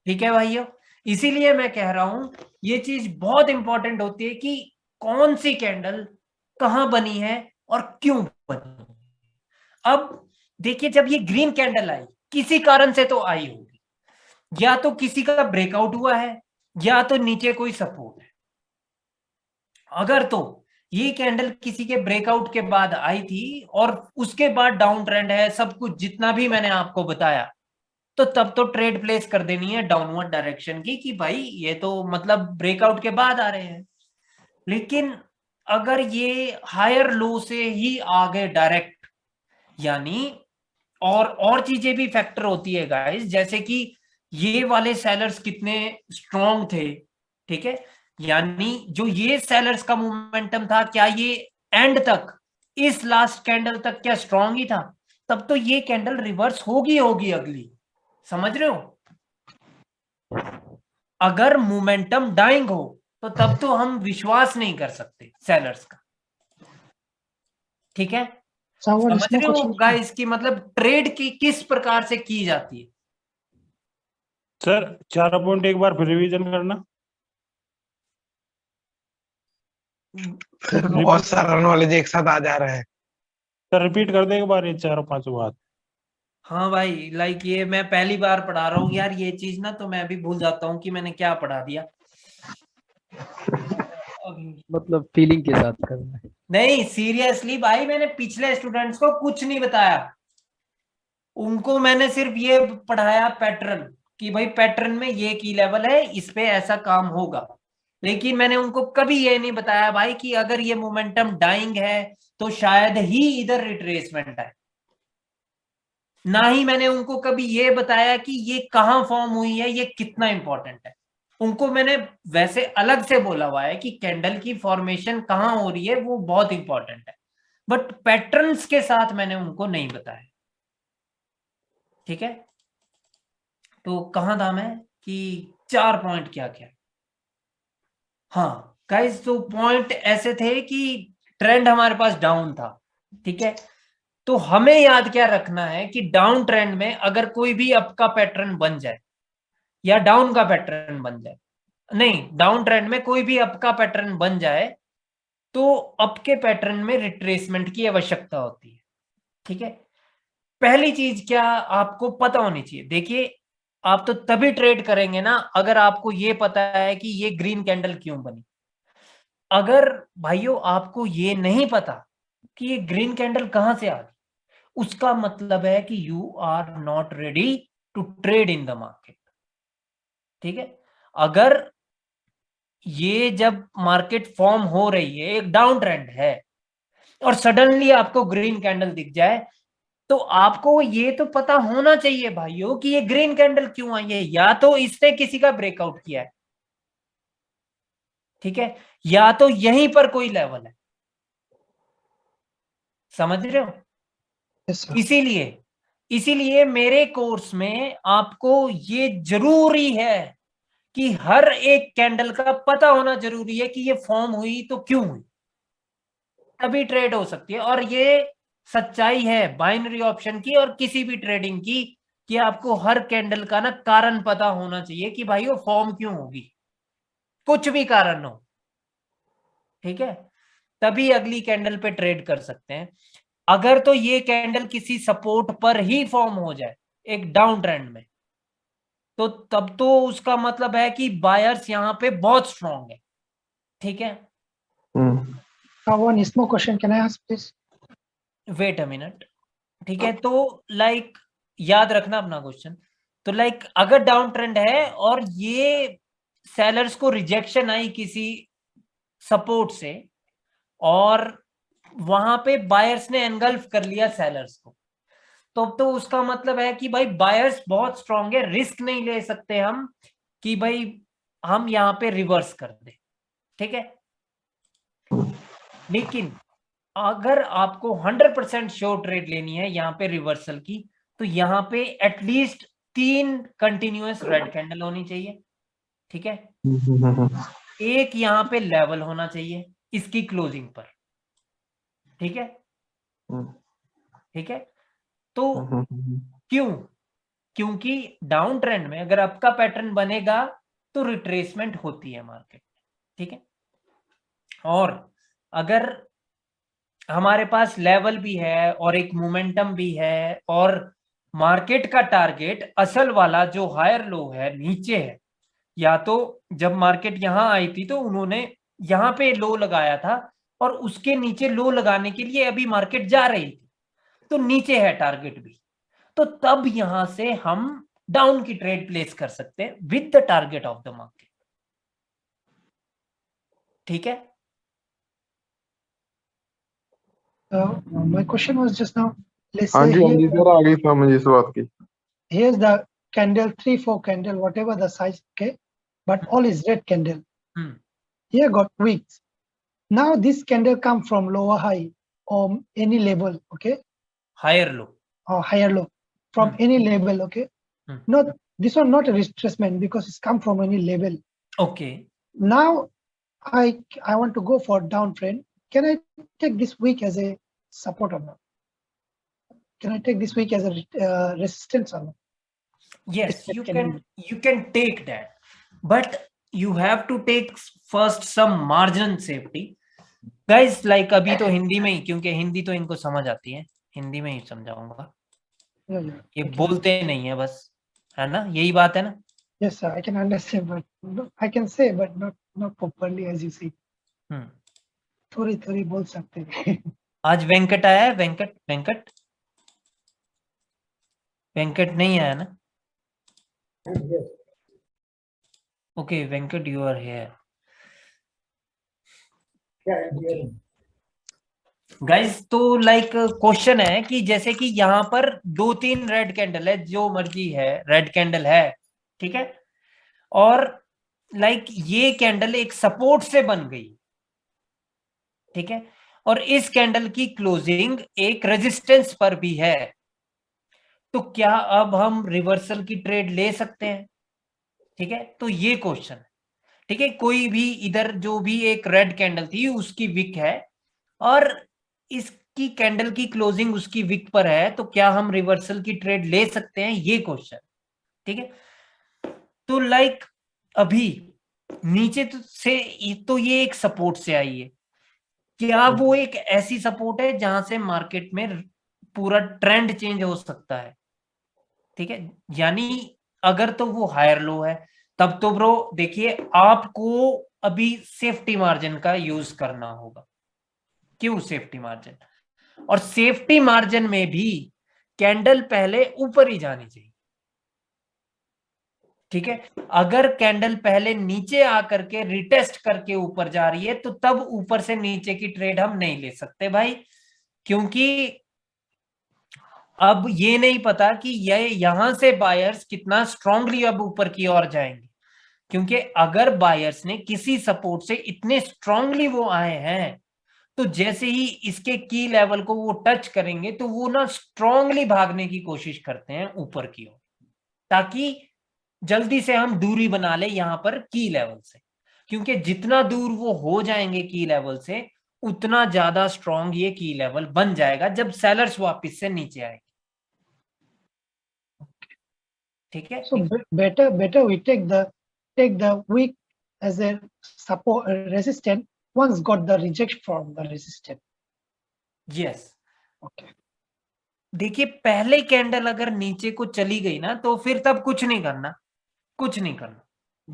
ठीक है भाइयों, इसीलिए मैं कह रहा हूं ये चीज बहुत इंपॉर्टेंट होती है कि कौन सी कैंडल कहां बनी है और क्यों बनी। अब देखिए, जब ये ग्रीन कैंडल आई, किसी कारण से तो आई होगी, या तो किसी का ब्रेकआउट हुआ है या तो नीचे कोई सपोर्ट है। अगर तो ये कैंडल किसी के ब्रेकआउट के बाद आई थी और उसके बाद डाउन ट्रेंड है, सब कुछ जितना भी मैंने आपको बताया, तो तब तो ट्रेड प्लेस कर देनी है डाउनवर्ड डायरेक्शन की, कि भाई ये तो मतलब ब्रेकआउट के बाद आ रहे हैं। लेकिन अगर ये हायर लो से ही आ गए डायरेक्ट, यानी और चीजें भी फैक्टर होती है गाइस, जैसे कि ये वाले सेलर्स कितने स्ट्रॉन्ग थे। ठीक है, यानी जो ये सेलर्स का मोमेंटम था, क्या ये एंड तक, इस लास्ट कैंडल तक क्या स्ट्रॉन्ग ही था? तब तो ये कैंडल रिवर्स होगी अगली। समझ रहे हो? अगर मोमेंटम डाइंग हो तो तब तो हम विश्वास नहीं कर सकते सेलर्स का। ठीक है, समझ रहे हो गाइस की मतलब ट्रेड की किस प्रकार से की जाती है। सर 4 पॉइंट एक बार फिर रिवीजन करना। फिर बहुत सारा नॉलेज एक साथ आ जा रहा है। सर रिपीट कर दे एक बार ये 4-5 बात। हाँ भाई, लाइक ये मैं पहली बार पढ़ा रहा हूँ यार, ये चीज ना तो मैं भी भूल जाता हूँ कि मैंने क्या पढ़ा दिया। मतलब फीलिंग के साथ करना है। नहीं सीरियसली भाई, मैंने पिछले स्टूडेंट्स को कुछ नहीं बताया, उनको मैंने सिर्फ ये पढ़ाया पैटर्न, कि भाई पैटर्न में ये की लेवल है, इस पे ऐसा काम होगा। लेकिन मैंने उनको कभी ये नहीं बताया भाई कि अगर ये मोमेंटम डाइंग है तो शायद ही इधर रिट्रेसमेंट है। ना ही मैंने उनको कभी ये बताया कि ये कहां फॉर्म हुई है, ये कितना इंपॉर्टेंट है। उनको मैंने वैसे अलग से बोला हुआ है कि कैंडल की फॉर्मेशन कहां हो रही है वो बहुत इंपॉर्टेंट है, बट पैटर्न्स के साथ मैंने उनको नहीं बताया। ठीक है, तो कहां था मैं कि 4 पॉइंट क्या क्या। हाँ गाइस, तो पॉइंट ऐसे थे कि ट्रेंड हमारे पास डाउन था। ठीक है, तो हमें याद क्या रखना है कि डाउन ट्रेंड में अगर कोई भी अप का पैटर्न बन जाए या डाउन का पैटर्न बन जाए, नहीं डाउन ट्रेंड में कोई भी अप का पैटर्न बन जाए, तो अप के पैटर्न में रिट्रेसमेंट की आवश्यकता होती है। ठीक है, पहली चीज क्या आपको पता होनी चाहिए, देखिए आप तो तभी ट्रेड करेंगे ना अगर आपको ये पता है कि ये ग्रीन कैंडल क्यों बनी। अगर भाइयों आपको ये नहीं पता कि ये ग्रीन कैंडल कहां से आ गई, उसका मतलब है कि you are not ready to trade in the market. ठीक है, अगर ये जब मार्केट फॉर्म हो रही है, एक डाउन ट्रेंड है, और सडनली आपको ग्रीन कैंडल दिख जाए, तो आपको ये तो पता होना चाहिए भाइयों कि ये ग्रीन कैंडल क्यों आई है, या तो इसने किसी का ब्रेकआउट किया है, ठीक है, या तो यहीं पर कोई लेवल है। समझ रहे हो? इसीलिए मेरे कोर्स में आपको ये जरूरी है कि हर एक कैंडल का पता होना जरूरी है कि ये फॉर्म हुई तो क्यों हुई, तभी ट्रेड हो सकती है। और ये सच्चाई है बाइनरी ऑप्शन की और किसी भी ट्रेडिंग की, कि आपको हर कैंडल का ना कारण पता होना चाहिए कि भाई वो फॉर्म क्यों होगी, कुछ भी कारण हो। ठीक है, तभी अगली कैंडल पे ट्रेड कर सकते हैं। अगर तो ये कैंडल किसी सपोर्ट पर ही फॉर्म हो जाए एक डाउन ट्रेंड में, तो तब तो उसका मतलब है कि बायर्स यहाँ पे बहुत स्ट्रॉन्ग है। ठीक है, one small question can I ask please? Wait a minute. ठीक है, तो लाइक याद रखना अपना क्वेश्चन। तो लाइक अगर डाउन ट्रेंड है और ये सेलर्स को रिजेक्शन आई किसी सपोर्ट से और वहां पे बायर्स ने एनगल्फ कर लिया सेलर्स को, तो उसका मतलब है कि भाई बायर्स बहुत स्ट्रांग है, रिस्क नहीं ले सकते हम कि भाई हम यहाँ पे रिवर्स कर दे, ठीक है। लेकिन अगर आपको 100% श्योर ट्रेड लेनी है यहाँ पे रिवर्सल की, तो यहाँ पे एटलीस्ट 3 कंटिन्यूअस रेड कैंडल होनी चाहिए, ठीक है। एक यहाँ पे लेवल होना चाहिए इसकी क्लोजिंग पर, ठीक है, ठीक है। तो क्योंकि डाउन ट्रेंड में अगर आपका पैटर्न बनेगा तो रिट्रेसमेंट होती है मार्केट, ठीक है। और अगर हमारे पास लेवल भी है और एक मोमेंटम भी है और मार्केट का टारगेट असल वाला जो हायर लो है नीचे है, या तो जब मार्केट यहां आई थी तो उन्होंने यहां पे लो लगाया था और उसके नीचे लो लगाने के लिए अभी मार्केट जा रही थी, तो नीचे है टारगेट भी, तो तब यहां से हम डाउन की ट्रेड प्लेस कर सकते हैं with the target of the market, ठीक है। My question was just now, let's हाँ say जी, हाँ जी here, सर, आ गई समझ इस बात की। here's the candle, 3-4 candle, whatever the size, okay, but all is red candle. Here got wicks. Now this candle come from lower high or any level, okay, higher low or higher low from any level, okay. Not this one, not a retracement because it's come from any level. Okay. Now I want to go for downtrend. Can I take this week as a support or not? Can I take this week as a resistance or not? Yes, you can take that, but you have to take first some margin safety, guys. Like अभी तो हिंदी में ही, क्योंकि हिंदी तो इनको समझ आती है, हिंदी में ही समझाऊंगा। ये बोलते नहीं है बस, है ना, यही बात है ना। Yes sir, I can understand, but I can say, but not properly as you see. थोड़ी बोल सकते हैं। आज वेंकट आया है, वेंकट नहीं आया ना। Okay Venkat, you are here. Guys, तो लाइक क्वेश्चन है कि जैसे कि यहाँ पर 2-3 रेड कैंडल है, जो मर्जी है रेड कैंडल है, ठीक है, और लाइक ये कैंडल एक सपोर्ट से बन गई, ठीक है, और इस कैंडल की क्लोजिंग एक रेजिस्टेंस पर भी है, तो क्या अब हम रिवर्सल की ट्रेड ले सकते हैं, ठीक है। तो ये क्वेश्चन है, ठीक है। कोई भी इधर जो भी एक रेड कैंडल थी उसकी विक है और इसकी कैंडल की क्लोजिंग उसकी विक पर है, तो क्या हम रिवर्सल की ट्रेड ले सकते हैं, ये क्वेश्चन, ठीक है। तो लाइक अभी नीचे तो ये एक सपोर्ट से आई है, क्या वो एक ऐसी सपोर्ट है जहां से मार्केट में पूरा ट्रेंड चेंज हो सकता है, ठीक है। यानी अगर तो वो हायर लो है, तब तो ब्रो देखिए आपको अभी सेफ्टी मार्जिन का यूज करना होगा। क्यों सेफ्टी मार्जिन? और सेफ्टी मार्जिन में भी कैंडल पहले ऊपर ही जानी चाहिए, ठीक है। अगर कैंडल पहले नीचे आकर के रिटेस्ट करके ऊपर जा रही है, तो तब ऊपर से नीचे की ट्रेड हम नहीं ले सकते भाई, क्योंकि अब ये नहीं पता कि ये यहां से बायर्स कितना स्ट्रांगली अब ऊपर की ओर जाएंगे, क्योंकि अगर बायर्स ने किसी सपोर्ट से इतने स्ट्रांगली वो आए हैं, तो जैसे ही इसके की लेवल को वो टच करेंगे तो वो ना स्ट्रांगली भागने की कोशिश करते हैं ऊपर की ओर, ताकि जल्दी से हम दूरी बना ले यहां पर की लेवल से, क्योंकि जितना दूर वो हो जाएंगे की लेवल से, उतना ज्यादा स्ट्रांग ये की लेवल बन जाएगा जब सेलर्स वापस से नीचे आएंगे, ठीक है। So better we take the weak as a support resistant once got the rejection from the resistant. Yes. Okay. देखिए पहले कैंडल अगर नीचे को चली गई ना, तो फिर तब कुछ नहीं करना,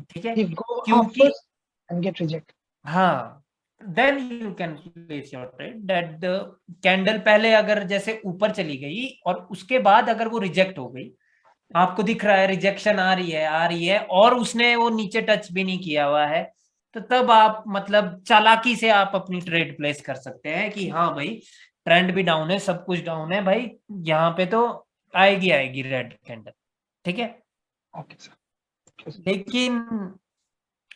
ठीक है, क्योंकि and get reject. हाँ, then you can place your trade that the candle पहले अगर जैसे ऊपर चली गई और उसके बाद अगर वो रिजेक्ट हो गई, आपको दिख रहा है रिजेक्शन आ रही है और उसने वो नीचे टच भी नहीं किया हुआ है, तो तब आप मतलब चालाकी से आप अपनी ट्रेड प्लेस कर सकते हैं कि हाँ भाई ट्रेंड भी डाउन है, सब कुछ डाउन है भाई, यहाँ पे तो आएगी रेड कैंडल, ठीक है। Okay sir. लेकिन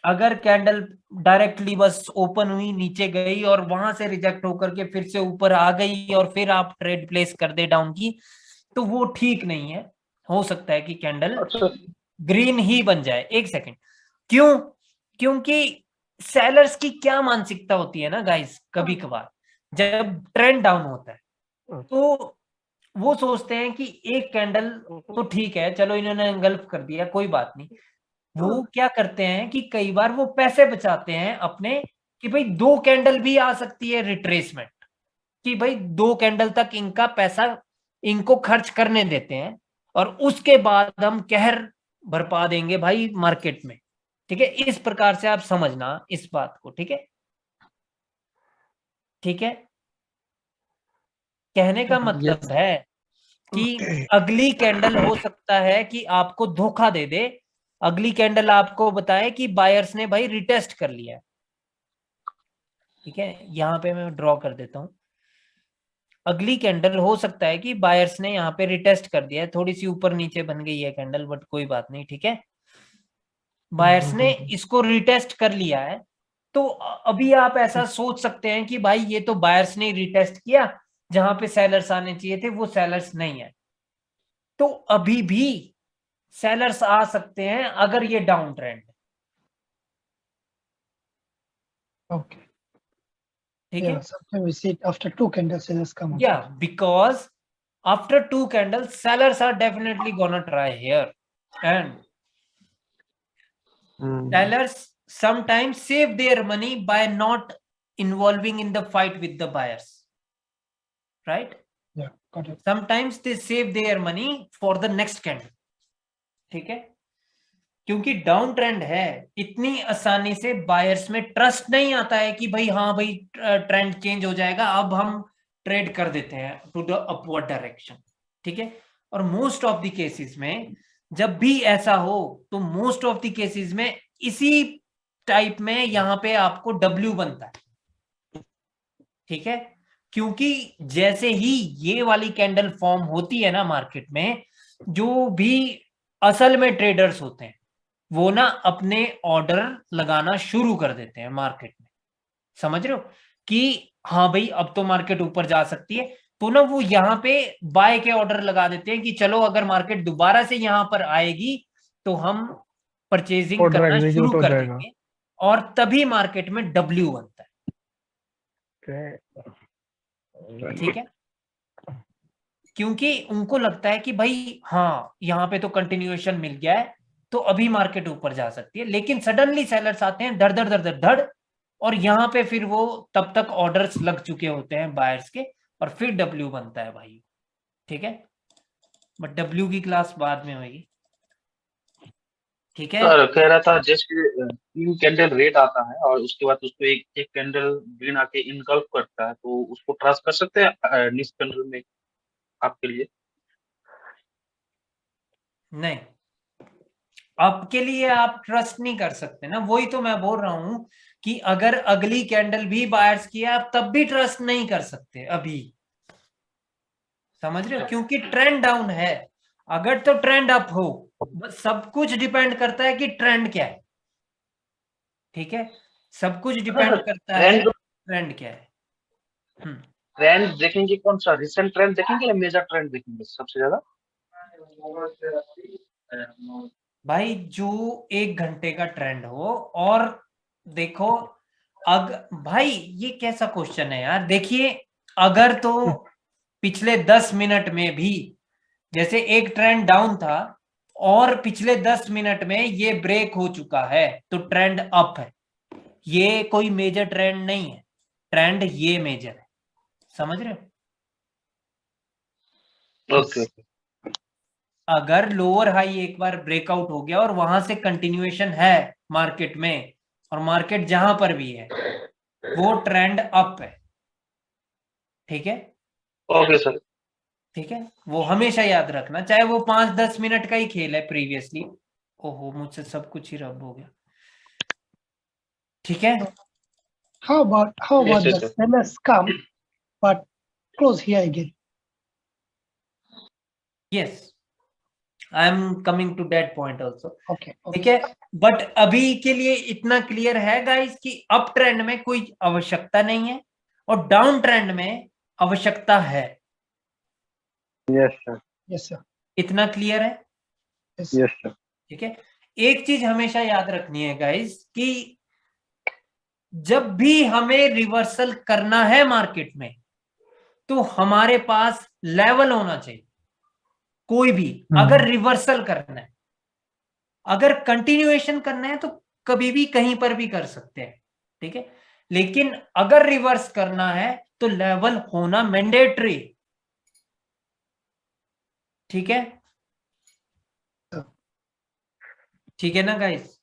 अगर कैंडल डायरेक्टली बस ओपन हुई, नीचे गई और वहां से रिजेक्ट होकर के फिर से ऊपर आ गई और फिर आप ट्रेड प्लेस कर दे डाउन की, तो वो ठीक नहीं है। हो सकता है कि कैंडल ग्रीन ही बन जाए। एक सेकंड, क्यों? क्योंकि सेलर्स की क्या मानसिकता होती है ना गाइस, कभी कभार जब ट्रेंड डाउन होता है तो वो सोचते हैं कि एक कैंडल तो ठीक है, चलो इन्होंने एंगल्फ कर दिया, कोई बात नहीं। वो क्या करते हैं कि कई बार वो पैसे बचाते हैं अपने, कि भाई 2 कैंडल भी आ सकती है रिट्रेसमेंट, कि भाई 2 कैंडल तक इनका पैसा इनको खर्च करने देते हैं और उसके बाद हम कहर बरपा देंगे भाई मार्केट में, ठीक है। इस प्रकार से आप समझना इस बात को, ठीक है, ठीक है। कहने का मतलब है कि अगली कैंडल हो सकता है कि आपको धोखा दे दे, अगली कैंडल आपको बताए कि बायर्स ने भाई रिटेस्ट कर लिया, ठीक है। यहां पे मैं ड्रॉ कर देता हूं, अगली कैंडल हो सकता है कि बायर्स ने यहाँ पे रिटेस्ट कर दिया है, थोड़ी सी ऊपर नीचे बन गई है कैंडल, बट कोई बात नहीं, ठीक है। बायर्स ने इसको रिटेस्ट कर लिया है, तो अभी आप ऐसा सोच सकते हैं कि भाई ये तो बायर्स ने रिटेस्ट किया, जहां पे सेलर्स आने चाहिए थे वो सेलर्स नहीं है, तो अभी भी सेलर्स आ सकते हैं अगर ये डाउन ट्रेंड है, Okay. ठीक है। Yeah, sometimes we see it after 2 candles sellers come out. Yeah, because after 2 candles sellers are definitely gonna try here, and sellers sometimes save their money by not involving in the fight with the buyers, right? Yeah, got it. Sometimes they save their money for the next candle, ठीक है। क्योंकि down trend है, इतनी आसानी से buyers में trust नहीं आता है कि भाई हाँ भाई ट्रेंड चेंज हो जाएगा, अब हम ट्रेड कर देते हैं टू द अपवर्ड डायरेक्शन, ठीक है। और मोस्ट ऑफ द केसेस में जब भी ऐसा हो तो मोस्ट ऑफ द केसेस में इसी टाइप में यहाँ पे आपको डब्ल्यू बनता है, ठीक है। क्योंकि जैसे ही ये वाली कैंडल फॉर्म होती है ना मार्केट में, जो भी असल में ट्रेडर्स होते हैं वो ना अपने ऑर्डर लगाना शुरू कर देते हैं मार्केट में, समझ रहे हो कि हाँ भाई अब तो मार्केट ऊपर जा सकती है, तो ना वो यहाँ पे बाय के ऑर्डर लगा देते हैं कि चलो अगर मार्केट दोबारा से यहाँ पर आएगी तो हम परचेजिंग करना शुरू कर देंगे, और तभी मार्केट में डब्ल्यू बनता है, ठीक है। क्योंकि उनको लगता है कि भाई हाँ यहाँ पे तो कंटिन्यूएशन मिल गया है तो अभी मार्केट ऊपर जा सकती है, लेकिन सडनली सेलर्स आते हैं धड़ धड़ धड़ धड़ धड़, और यहाँ पे फिर वो तब तक ऑर्डर्स लग चुके होते हैं बायर्स के, और फिर डब्ल्यू बनता है भाई, ठीक है। बट डब्ल्यू की क्लास बाद में होगी, ठीक है। सर कह रहा था जैसे 3 कैंडल रेड आता है और उसके बाद उसको एक कैंडल ग्रीन आके इनकल्फ करता है, तो उसको ट्रस्ट कर सकते हैं नेक्स्ट कैंडल में आपके लिए? नहीं, आपके लिए आप ट्रस्ट नहीं कर सकते ना, वही तो मैं बोल रहा हूं कि अगर अगली कैंडल भी बायर्स की आप तब भी ट्रस्ट नहीं कर सकते अभी, समझ रहे हो, क्योंकि ट्रेंड डाउन है। अगर तो ट्रेंड अप हो, सब कुछ डिपेंड करता है कि ट्रेंड क्या है, ठीक है। सब कुछ डिपेंड करता है ट्रेंड क्या है। ट्रेंड देखेंगे कौन सा, रिसेंट ट्रेंड देखेंगे या मेजर ट्रेंड देखेंगे सबसे ज्यादा? भाई जो 1 घंटे का ट्रेंड हो, और देखो भाई ये कैसा क्वेश्चन है यार, देखिए अगर तो पिछले 10 मिनट में भी जैसे एक ट्रेंड डाउन था और पिछले 10 मिनट में ये ब्रेक हो चुका है तो ट्रेंड अप है, ये कोई मेजर ट्रेंड नहीं है, ट्रेंड ये मेजर है, समझ रहे हो। ओके। अगर लोअर हाई एक बार ब्रेकआउट हो गया और वहां से कंटिन्यूएशन है मार्केट में, और मार्केट जहां पर भी है वो ट्रेंड अप है, ठीक है। Okay sir. ठीक है, वो हमेशा याद रखना, चाहे वो 5-10 मिनट का ही खेल है प्रीवियसली। ओहो, मुझसे सब कुछ ही रब हो गया। ठीक है, How about Yes, the yes, sir. sellers come but close here again? Yes, I am coming to that point also. Okay. ठीक है, बट अभी के लिए इतना क्लियर है गाइस कि अप ट्रेंड में कोई आवश्यकता नहीं है और डाउन ट्रेंड में आवश्यकता है। Yes sir. Yes, sir. इतना क्लियर है? Yes. Yes sir. ठीक है, एक चीज हमेशा याद रखनी है गाइस कि जब भी हमें रिवर्सल करना है मार्केट में तो हमारे पास लेवल होना चाहिए। कोई भी अगर रिवर्सल करना है, अगर कंटिन्यूएशन करना है तो कभी भी कहीं पर भी कर सकते हैं। ठीक है, लेकिन अगर रिवर्स करना है तो लेवल होना मैंडेटरी। ठीक है, ठीक है ना गाइस?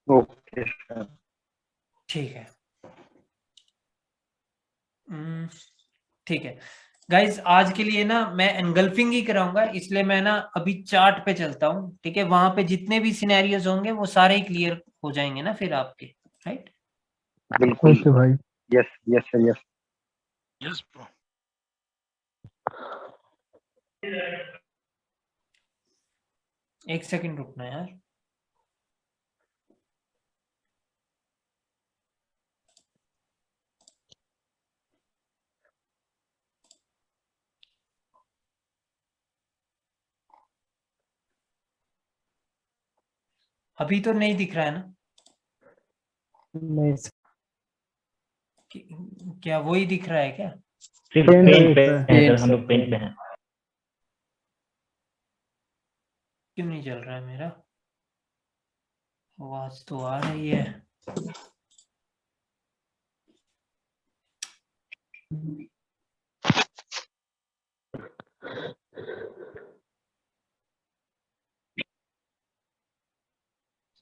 Okay sir. ठीक है, ठीक है गाइस, आज के लिए ना मैं एनगल्फिंग ही कराऊंगा, इसलिए मैं ना अभी चार्ट पे चलता हूँ। ठीक है, वहां पे जितने भी सिनेरियोज होंगे वो सारे ही क्लियर हो जाएंगे ना फिर आपके, राइट? बिल्कुल। ओके भाई। Yes yes sir yes. Yes, bro. एक सेकंड रुकना यार। अभी तो नहीं दिख रहा है ना? नहीं सर। क्या वही दिख रहा है क्या? सिर्फ पेन पेन पे पे है सर, हम लोग पेन पे हैं। क्यों नहीं चल रहा है मेरा? आवाज तो आ रही है।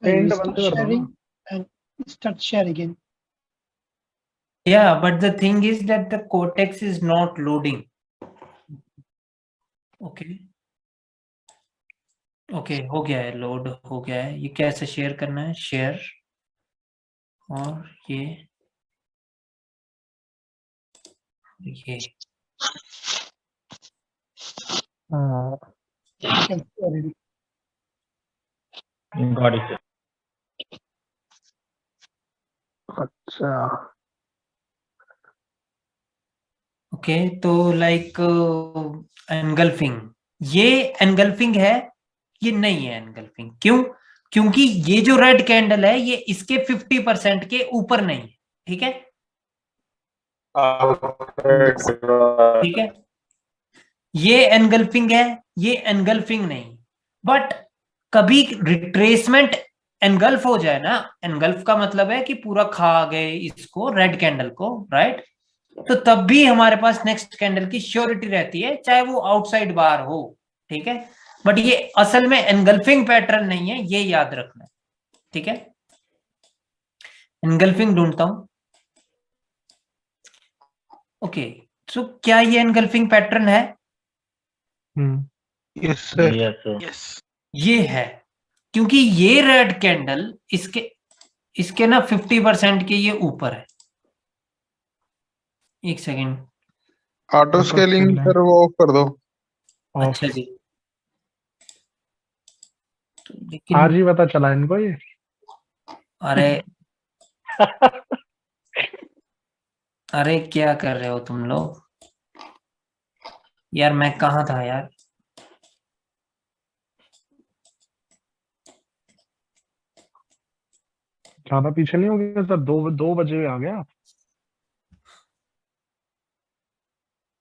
So you पेंट start बंद कर दो sharing ना। and start share again. Yeah, but the thing is that the cortex is not loading. Okay. Okay, हो गया है, लोड हो गया है। ये कैसे शेयर करना है? शेयर, और ये हाँ You can share it. Got it sir. अच्छा ओके, तो लाइक एनगल्फिंग, ये एनगल्फिंग है, ये नहीं है एनगल्फिंग। क्यों? क्योंकि ये जो रेड कैंडल है ये इसके 50% के ऊपर नहीं है। ठीक है, ठीक है, ये एनगल्फिंग है, ये एनगल्फिंग नहीं। बट कभी रिट्रेसमेंट एनगल्फ हो जाए ना, एनगल्फ का मतलब है कि पूरा खा गए इसको, रेड कैंडल को, राइट? तो तब भी हमारे पास नेक्स्ट कैंडल की श्योरिटी रहती है, चाहे वो आउटसाइड बार हो। ठीक है, बट ये असल में एनगल्फिंग पैटर्न नहीं है, ये याद रखना है। ठीक है, एनगल्फिंग ढूंढता हूं। ओके, सो क्या ये एनगल्फिंग पैटर्न है? Yes sir. Yes sir. Yes. ये है, क्योंकि ये रेड कैंडल इसके ना 50% के ये ऊपर है। एक सेकेंड, ऑटो स्केलिंग सर वो ऑफ कर दो। अच्छा जी। तो आज लेकिन ही पता चला इनको ये। अरे अरे क्या कर रहे हो तुम लोग यार? मैं कहाँ था यार? ज्यादा पीछे नहीं हो गया सर, 2 बजे आ गया।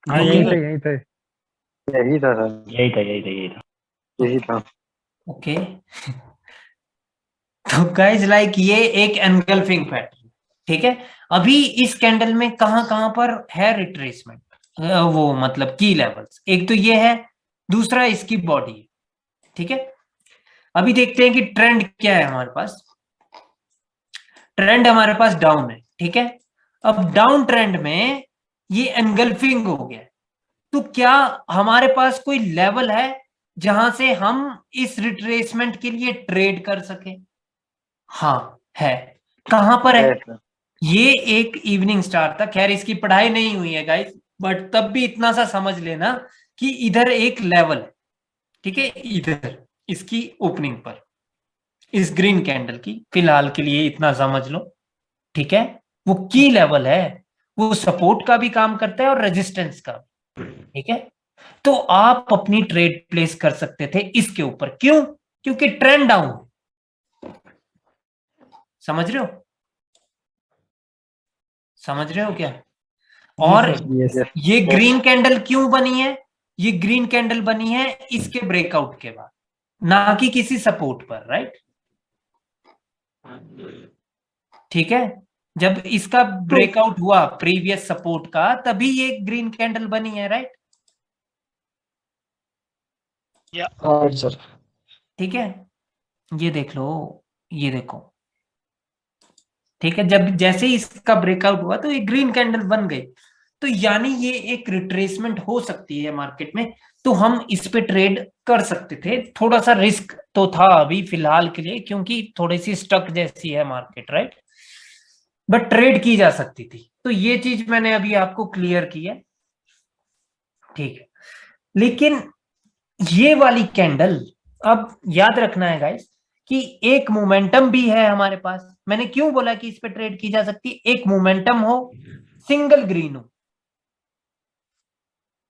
हाँ दो यहीं बजे? थे यहीं थे। यही था सर। यही था यही था यही था। यही था। ओके, तो गाइस लाइक ये एक एनगल्फिंग पैटर्न। ठीक है, अभी इस कैंडल में कहां पर है रिट्रेसमेंट, वो मतलब की लेवल्स। एक तो ये है, दूसरा इसकी बॉडी है। ठीक है, अभी देखते हैं कि ट्रेंड क्या है हमारे पास। ट्रेंड हमारे पास डाउन है। ठीक है, अब डाउन ट्रेंड में ये एनगल्फिंग हो गया। तो क्या हमारे पास कोई लेवल है जहां से हम इस रिट्रेसमेंट के लिए ट्रेड कर सके? हाँ है। कहां पर है? ये एक इवनिंग स्टार था। खैर इसकी पढ़ाई नहीं हुई है गाइस, बट तब भी इतना सा समझ लेना कि इधर एक लेवल है, ठीक है, इधर इसकी ओपनिंग पर, इस ग्रीन कैंडल की, फिलहाल के लिए इतना समझ लो, ठीक है। वो की लेवल है, वो सपोर्ट का भी काम करता है और रेजिस्टेंस का, ठीक है। तो आप अपनी ट्रेड प्लेस कर सकते थे इसके ऊपर। क्यों? क्योंकि ट्रेंड डाउन। समझ रहे हो? समझ रहे हो क्या? और ये ग्रीन कैंडल क्यों बनी है? ये ग्रीन कैंडल बनी है इसके ब्रेकआउट के बाद, ना कि किसी सपोर्ट पर, राइट? ठीक है, जब इसका ब्रेकआउट हुआ प्रीवियस सपोर्ट का, तभी ये ग्रीन कैंडल बनी है, राइट? सर ठीक है, ये देख लो, ये देखो, ठीक है। जब जैसे ही इसका ब्रेकआउट हुआ तो ये ग्रीन कैंडल बन गई। तो यानी ये एक रिट्रेसमेंट हो सकती है मार्केट में, तो हम इस पे ट्रेड कर सकते थे। थोड़ा सा रिस्क तो था अभी फिलहाल के लिए, क्योंकि थोड़ी सी स्टक जैसी है मार्केट, राइट? बट ट्रेड की जा सकती थी। तो ये चीज मैंने अभी आपको क्लियर की है, ठीक है। लेकिन ये वाली कैंडल, अब याद रखना है गाइस कि एक मोमेंटम भी है हमारे पास। मैंने क्यों बोला कि इस पे ट्रेड की जा सकती है? एक मोमेंटम हो, सिंगल ग्रीन हो,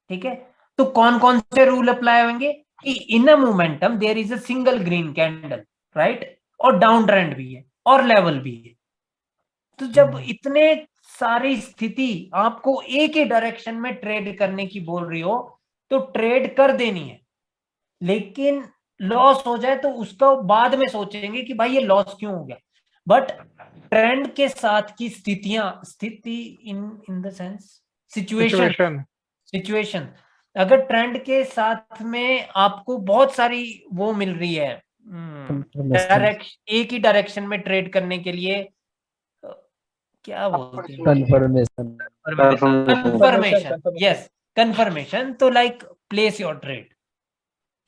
ठीक है। तो कौन कौन से रूल अप्लाई होंगे कि in a momentum there is a single green candle, right? और डाउन ट्रेंड भी है और लेवल भी है। तो जब इतने सारी स्थिति आपको एक ही डायरेक्शन में ट्रेड करने की बोल रही हो, तो ट्रेड कर देनी है। लेकिन लॉस हो जाए तो उसका बाद में सोचेंगे कि भाई ये लॉस क्यों हो गया। बट ट्रेंड के साथ की स्थिति इन द सेंस सिचुएशन, अगर ट्रेंड के साथ में आपको बहुत सारी वो मिल रही है, एक ही डायरेक्शन में ट्रेड करने के लिए, क्या बोलते हैं, कंफर्मेशन, यस, कंफर्मेशन। तो लाइक प्लेस योर ट्रेड,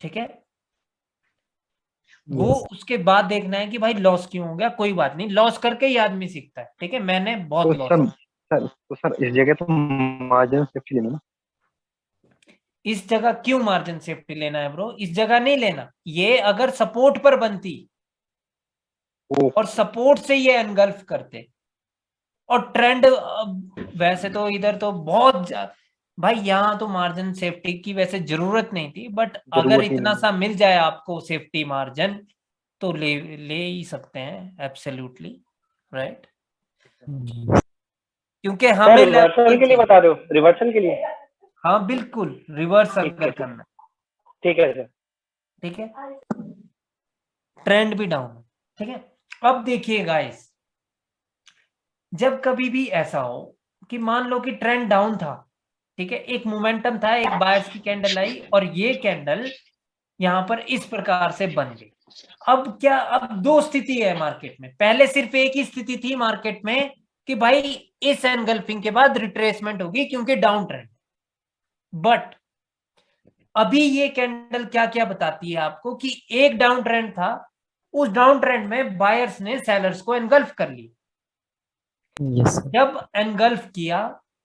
ठीक है। वो उसके बाद देखना है कि भाई लॉस क्यों हो गया। कोई बात नहीं, लॉस करके ही आदमी सीखता है, ठीक है। मैंने बहुत लॉस सर इस जगह तो मार्जिन सेफ्टी लेना ना। इस जगह क्यों मार्जिन सेफ्टी लेना है ब्रो? इस जगह नहीं लेना। ये अगर सपोर्ट पर बनती और सपोर्ट से ये एनगल्फ करते और ट्रेंड, वैसे तो इधर तो बहुत भाई, यहाँ तो मार्जिन सेफ्टी की वैसे जरूरत नहीं थी, बट अगर इतना सा मिल जाए आपको सेफ्टी मार्जिन, तो ले ही सकते हैं, एब्सोल्युटली, राइट? क्योंकि हमें रिवर्सल के लिए बता रहे हो? रिवर्सल के लिए? हाँ बिल्कुल, रिवर्स अगर करना, ठीक है सर, ठीक है। ट्रेंड भी डाउन, ठीक है। अब देखिए गाइस, जब कभी भी ऐसा हो कि मान लो कि ट्रेंड डाउन था, ठीक है, एक मोमेंटम था, एक बायर्स की कैंडल आई और ये कैंडल यहां पर इस प्रकार से बन गई। अब क्या, अब दो स्थिति है मार्केट में। पहले सिर्फ एक ही स्थिति थी मार्केट में कि भाई इस एनगल्फिंग के बाद रिट्रेसमेंट होगी क्योंकि डाउन ट्रेंड। बट अभी ये कैंडल क्या क्या बताती है आपको कि एक डाउन ट्रेंड था, उस डाउन ट्रेंड में बायर्स ने सेलर्स को एनगल्फ कर लिया। जब एनगल्फ किया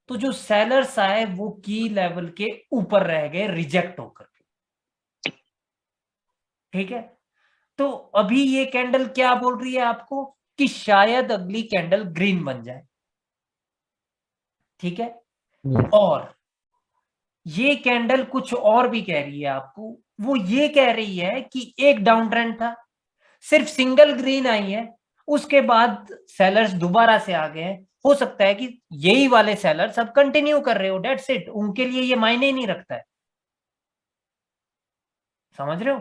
तो जो सेलर्स आए वो की लेवल के ऊपर रह गए, रिजेक्ट होकर, ठीक है। तो अभी ये कैंडल क्या बोल रही है आपको कि शायद अगली कैंडल ग्रीन बन जाए, ठीक है। और ये कैंडल कुछ और भी कह रही है आपको। वो ये कह रही है कि एक डाउन ट्रेंड था, सिर्फ सिंगल ग्रीन आई है, उसके बाद सेलर्स दोबारा से आ गए हैं। हो सकता है कि यही वाले सेलर्स अब कंटिन्यू कर रहे हो, डेट्स इट, उनके लिए ये मायने ही नहीं रखता है। समझ रहे हो?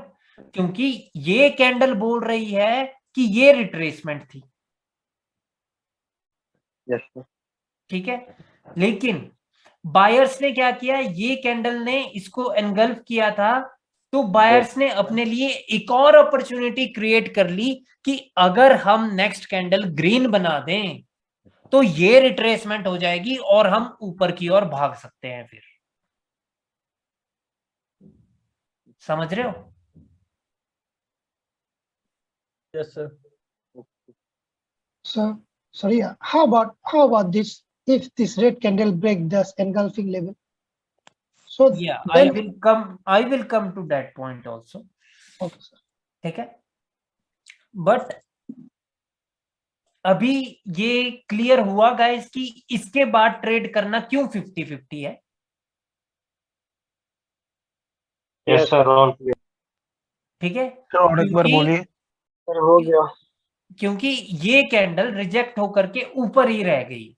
क्योंकि ये कैंडल बोल रही है कि ये रिट्रेसमेंट थी, ठीक है। लेकिन बायर्स ने क्या किया, ये कैंडल ने इसको एनगल्फ किया था, तो बायर्स ने अपने लिए एक और अपॉर्चुनिटी क्रिएट कर ली कि अगर हम नेक्स्ट कैंडल ग्रीन बना दें तो ये रिट्रेसमेंट हो जाएगी और हम ऊपर की ओर भाग सकते हैं फिर। समझ रहे हो? Yes sir. So sorry, how about this? If this red candle break this engulfing level, so Yeah, then I will come to that point also. okay sir. ठीक है, बट अभी ये क्लियर हुआ गाइस कि इसके बाद ट्रेड करना क्यों 50-50 है? Yes sir, all clear. ठीक है, और एक बार बोलिए। सर हो गया। क्योंकि ये कैंडल रिजेक्ट होकर के ऊपर ही रह गई।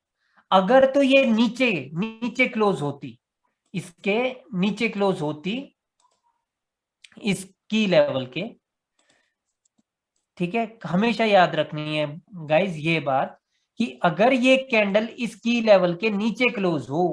अगर तो ये नीचे क्लोज होती, इसके नीचे क्लोज होती इस की लेवल के, ठीक है, हमेशा याद रखनी है गाइस ये बात कि अगर ये कैंडल इस की लेवल के नीचे क्लोज हो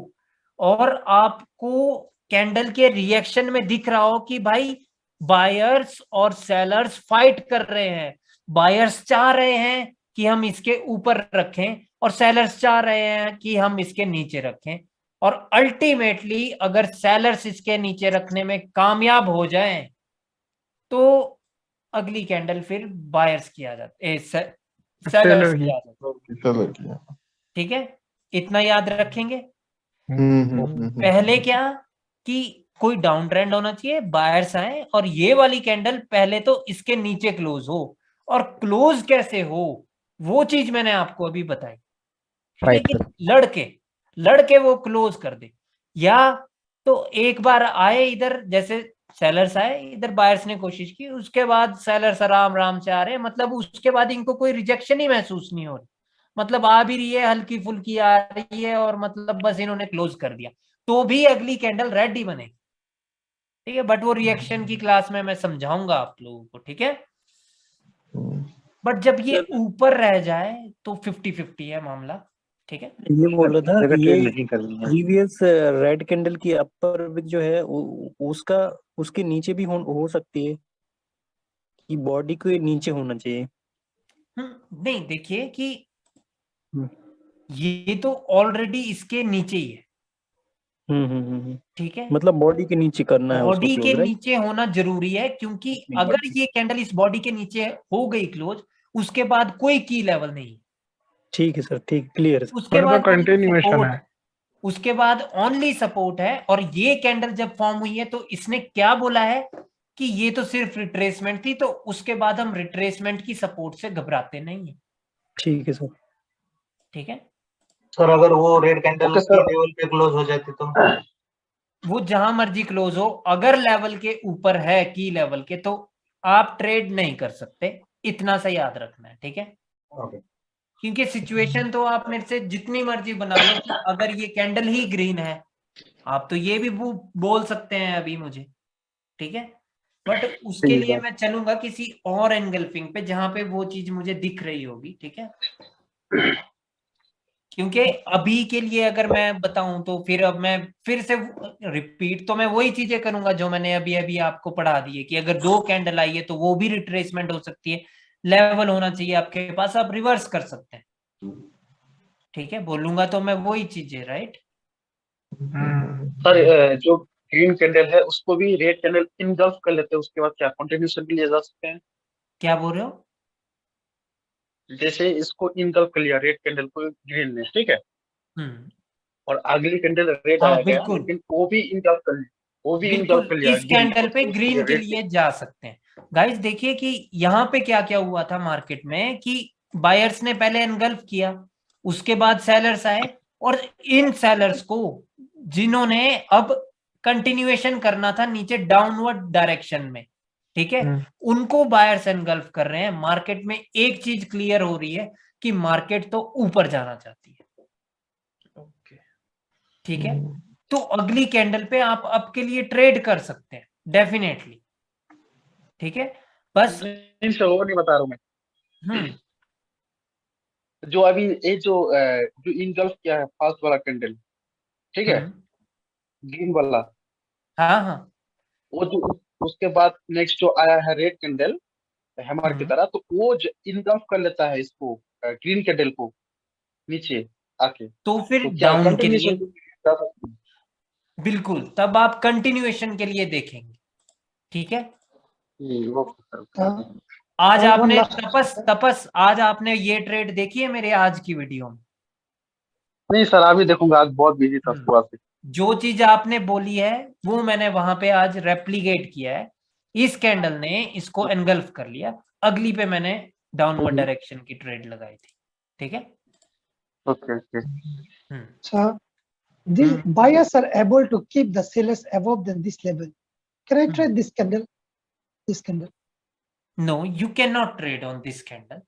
और आपको कैंडल के रिएक्शन में दिख रहा हो कि भाई बायर्स और सेलर्स फाइट कर रहे हैं, बायर्स चाह रहे हैं कि हम इसके ऊपर रखें और सेलर्स चाह रहे हैं कि हम इसके नीचे रखें, और अल्टीमेटली अगर सेलर्स इसके नीचे रखने में कामयाब हो जाएं तो अगली कैंडल फिर बायर्स किया जाता है, सेलर्स किया जाता है। ठीक है, इतना याद रखेंगे। पहले क्या कि कोई डाउन ट्रेंड होना चाहिए, बायर्स आए और ये वाली कैंडल पहले तो इसके नीचे क्लोज हो, और क्लोज कैसे हो वो चीज मैंने आपको अभी बताई। लड़के वो क्लोज कर दे, या तो एक बार आए इधर, जैसे सेलर्स आए इधर, बायर्स ने कोशिश की, उसके बाद सेलर्स आराम से आ रहे, मतलब उसके बाद इनको कोई रिजेक्शन ही महसूस नहीं हो रही, मतलब आ भी रही है, हल्की फुल्की आ रही है, और मतलब बस इन्होंने क्लोज कर दिया, तो भी अगली कैंडल रेड ही बनेगी। ठीक है, बट वो रिएक्शन की क्लास में मैं समझाऊंगा आप लोगों को। ठीक है, बट जब ये ऊपर रह जाए तो 50-50 है मामला। ठीक है, ये बोल रहा था ये नहीं करनी है। प्रीवियस रेड कैंडल की अपर विक जो है उसका उसके नीचे भी हो सकती है कि बॉडी के नीचे होना चाहिए। नहीं, देखिए कि ये तो ऑलरेडी इसके नीचे ही है। ठीक है, मतलब बॉडी के नीचे करना है उसको बॉडी क्लोज, के राइट? नीचे होना जरूरी है, क्योंकि अगर ये कैंडल इस बॉडी के नीचे हो गई क्लोज, उसके बाद कोई की लेवल नहीं। ठीक है सर, ठीक, क्लियर। उसके बाद कंटिन्यूएशन है, उसके बाद ओनली सपोर्ट है, और ये कैंडल जब फॉर्म हुई है तो इसने क्या बोला है कि ये तो सिर्फ रिट्रेसमेंट थी, तो उसके बाद हम रिट्रेसमेंट की सपोर्ट से घबराते नहीं है। ठीक है सर। ठीक है सर, अगर वो रेड कैंडल की लेवल पे क्लोज हो जाती तो वो जहां मर्जी क्लोज हो, अगर लेवल के ऊपर है की लेवल के, तो आप ट्रेड नहीं कर सकते, इतना सा याद रखना है। ठीक है, क्योंकि सिचुएशन तो आप मेरे से जितनी मर्जी बना लो कि अगर ये कैंडल ही ग्रीन है, आप तो ये भी बोल सकते हैं अभी मुझे। ठीक है, बट उसके लिए मैं चलूंगा किसी और एंगल्फिंग पे जहां पे वो चीज मुझे दिख रही होगी। ठीक है, क्योंकि अभी के लिए अगर मैं बताऊं तो फिर अब मैं फिर से रिपीट तो मैं वही चीजें करूंगा जो मैंने अभी अभी आपको पढ़ा दी है कि अगर दो कैंडल आई है तो वो भी रिट्रेसमेंट हो सकती है, लेवल होना चाहिए आपके पास, आप रिवर्स कर सकते हैं। ठीक है, बोलूंगा तो मैं वही चीजें, राइट? सर, जो ग्रीन कैंडल है उसको भी रेड कैंडल इनगल्फ कर लेते हैं, उसके बाद क्या कंटिन्यूएशन के लिए जा सकते हैं? क्या बोल रहे हो? जैसे इसको इनगल्फ कर लिया रेड कैंडल को ग्रीन ने, ठीक है, और अगली कैंडल रेड हाँ, आ गया, बिल्कुल लेकिन वो भी इनगल्फ कर लिया, वो भी इनगल्फ कर लिया इस कैंडल पे तो ग्रीन के red लिए जा सकते हैं। गाइस देखिए कि यहाँ पे क्या क्या हुआ था मार्केट में कि बायर्स ने पहले एनगल्फ किया, उसके बाद सेलर्स आए, और इन सेलर्स को जिन्होंने अब कंटिन्यूएशन करना था नीचे डाउनवर्ड डायरेक्शन में, ठीक है, उनको बायर्स एनगल्फ कर रहे हैं। मार्केट में एक चीज क्लियर हो रही है कि मार्केट तो ऊपर जाना चाहती है। ठीक है, तो अगली कैंडल पे आप आपके लिए ट्रेड कर सकते हैं डेफिनेटली। ठीक है, बस वो नहीं बता रहा हूं मैं। जो अभी ये जो इनगल्फ किया है फर्स्ट वाला कैंडल, ठीक है, ग्रीन वाला, हाँ, वो जो उसके बाद नेक्स्ट जो आया है रेड कैंडल हैमर की तरह, तो वो इनगल्फ कर लेता है इसको ग्रीन कैंडल को नीचे आके, तो फिर क्या डाउन के लिए कंटिन्यूएशन बिल्कुल, तब आप कंटिन्यूएशन के लिए देखेंगे। ठीक है। हाँ, आज और one आपने last- तपस आज आपने ये ट्रेड देखी है मेरे आज की वीडियो में? नहीं सर, अभी देखूंगा, आज बहुत बिजी था सुबह से। जो चीज आपने बोली है वो मैंने वहां पे आज रेप्लिकेट किया है। इस कैंडल ने इसको एनगल्फ कर लिया, अगली पे मैंने डाउनवर्ड डायरेक्शन की ट्रेड लगाई थी। ठीक है। Okay okay. So the buyers are able to keep the sellers above than this level. Can I trade this candle? This candle? No, you cannot trade on this candle.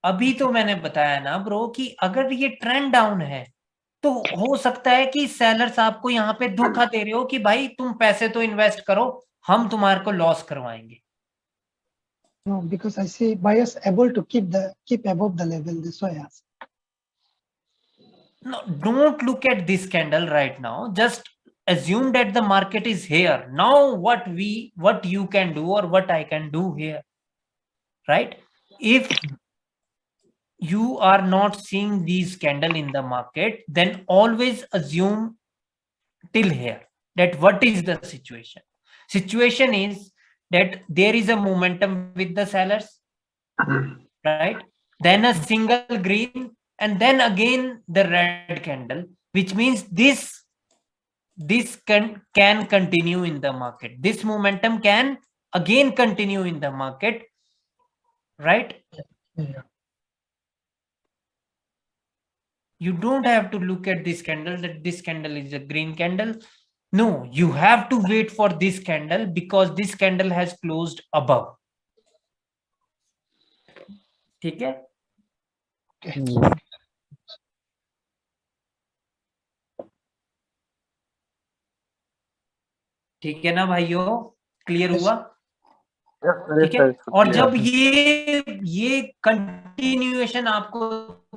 अभी तो मैंने बताया ना ब्रो कि अगर ये ट्रेंड डाउन है तो हो सकता है कि सेलर्स आपको यहाँ पे धोखा दे रहे हो कि भाई तुम पैसे तो इन्वेस्ट करो, हम तुम्हारे को लॉस करवाएंगे। No, because I see buyers able to keep above the level. That's why I asked. No, don't look at this candle right now. Just assume that the market is here. Now what you can do or what I can do here, right? If you are not seeing these candle in the market, then always assume till here that what is the situation. Situation is that there is a momentum with the sellers, right? Then a single green and then again the red candle, which means this can continue in the market. This momentum can again continue in the market, right? Yeah. You don't have to look at this candle that this candle is a green candle. No, you have to wait for this candle because this candle has closed above. ठीक है। ठीक है ना भाइयों, clear हुआ? ठीक है। और जब ये कंटिन्यूएशन आपको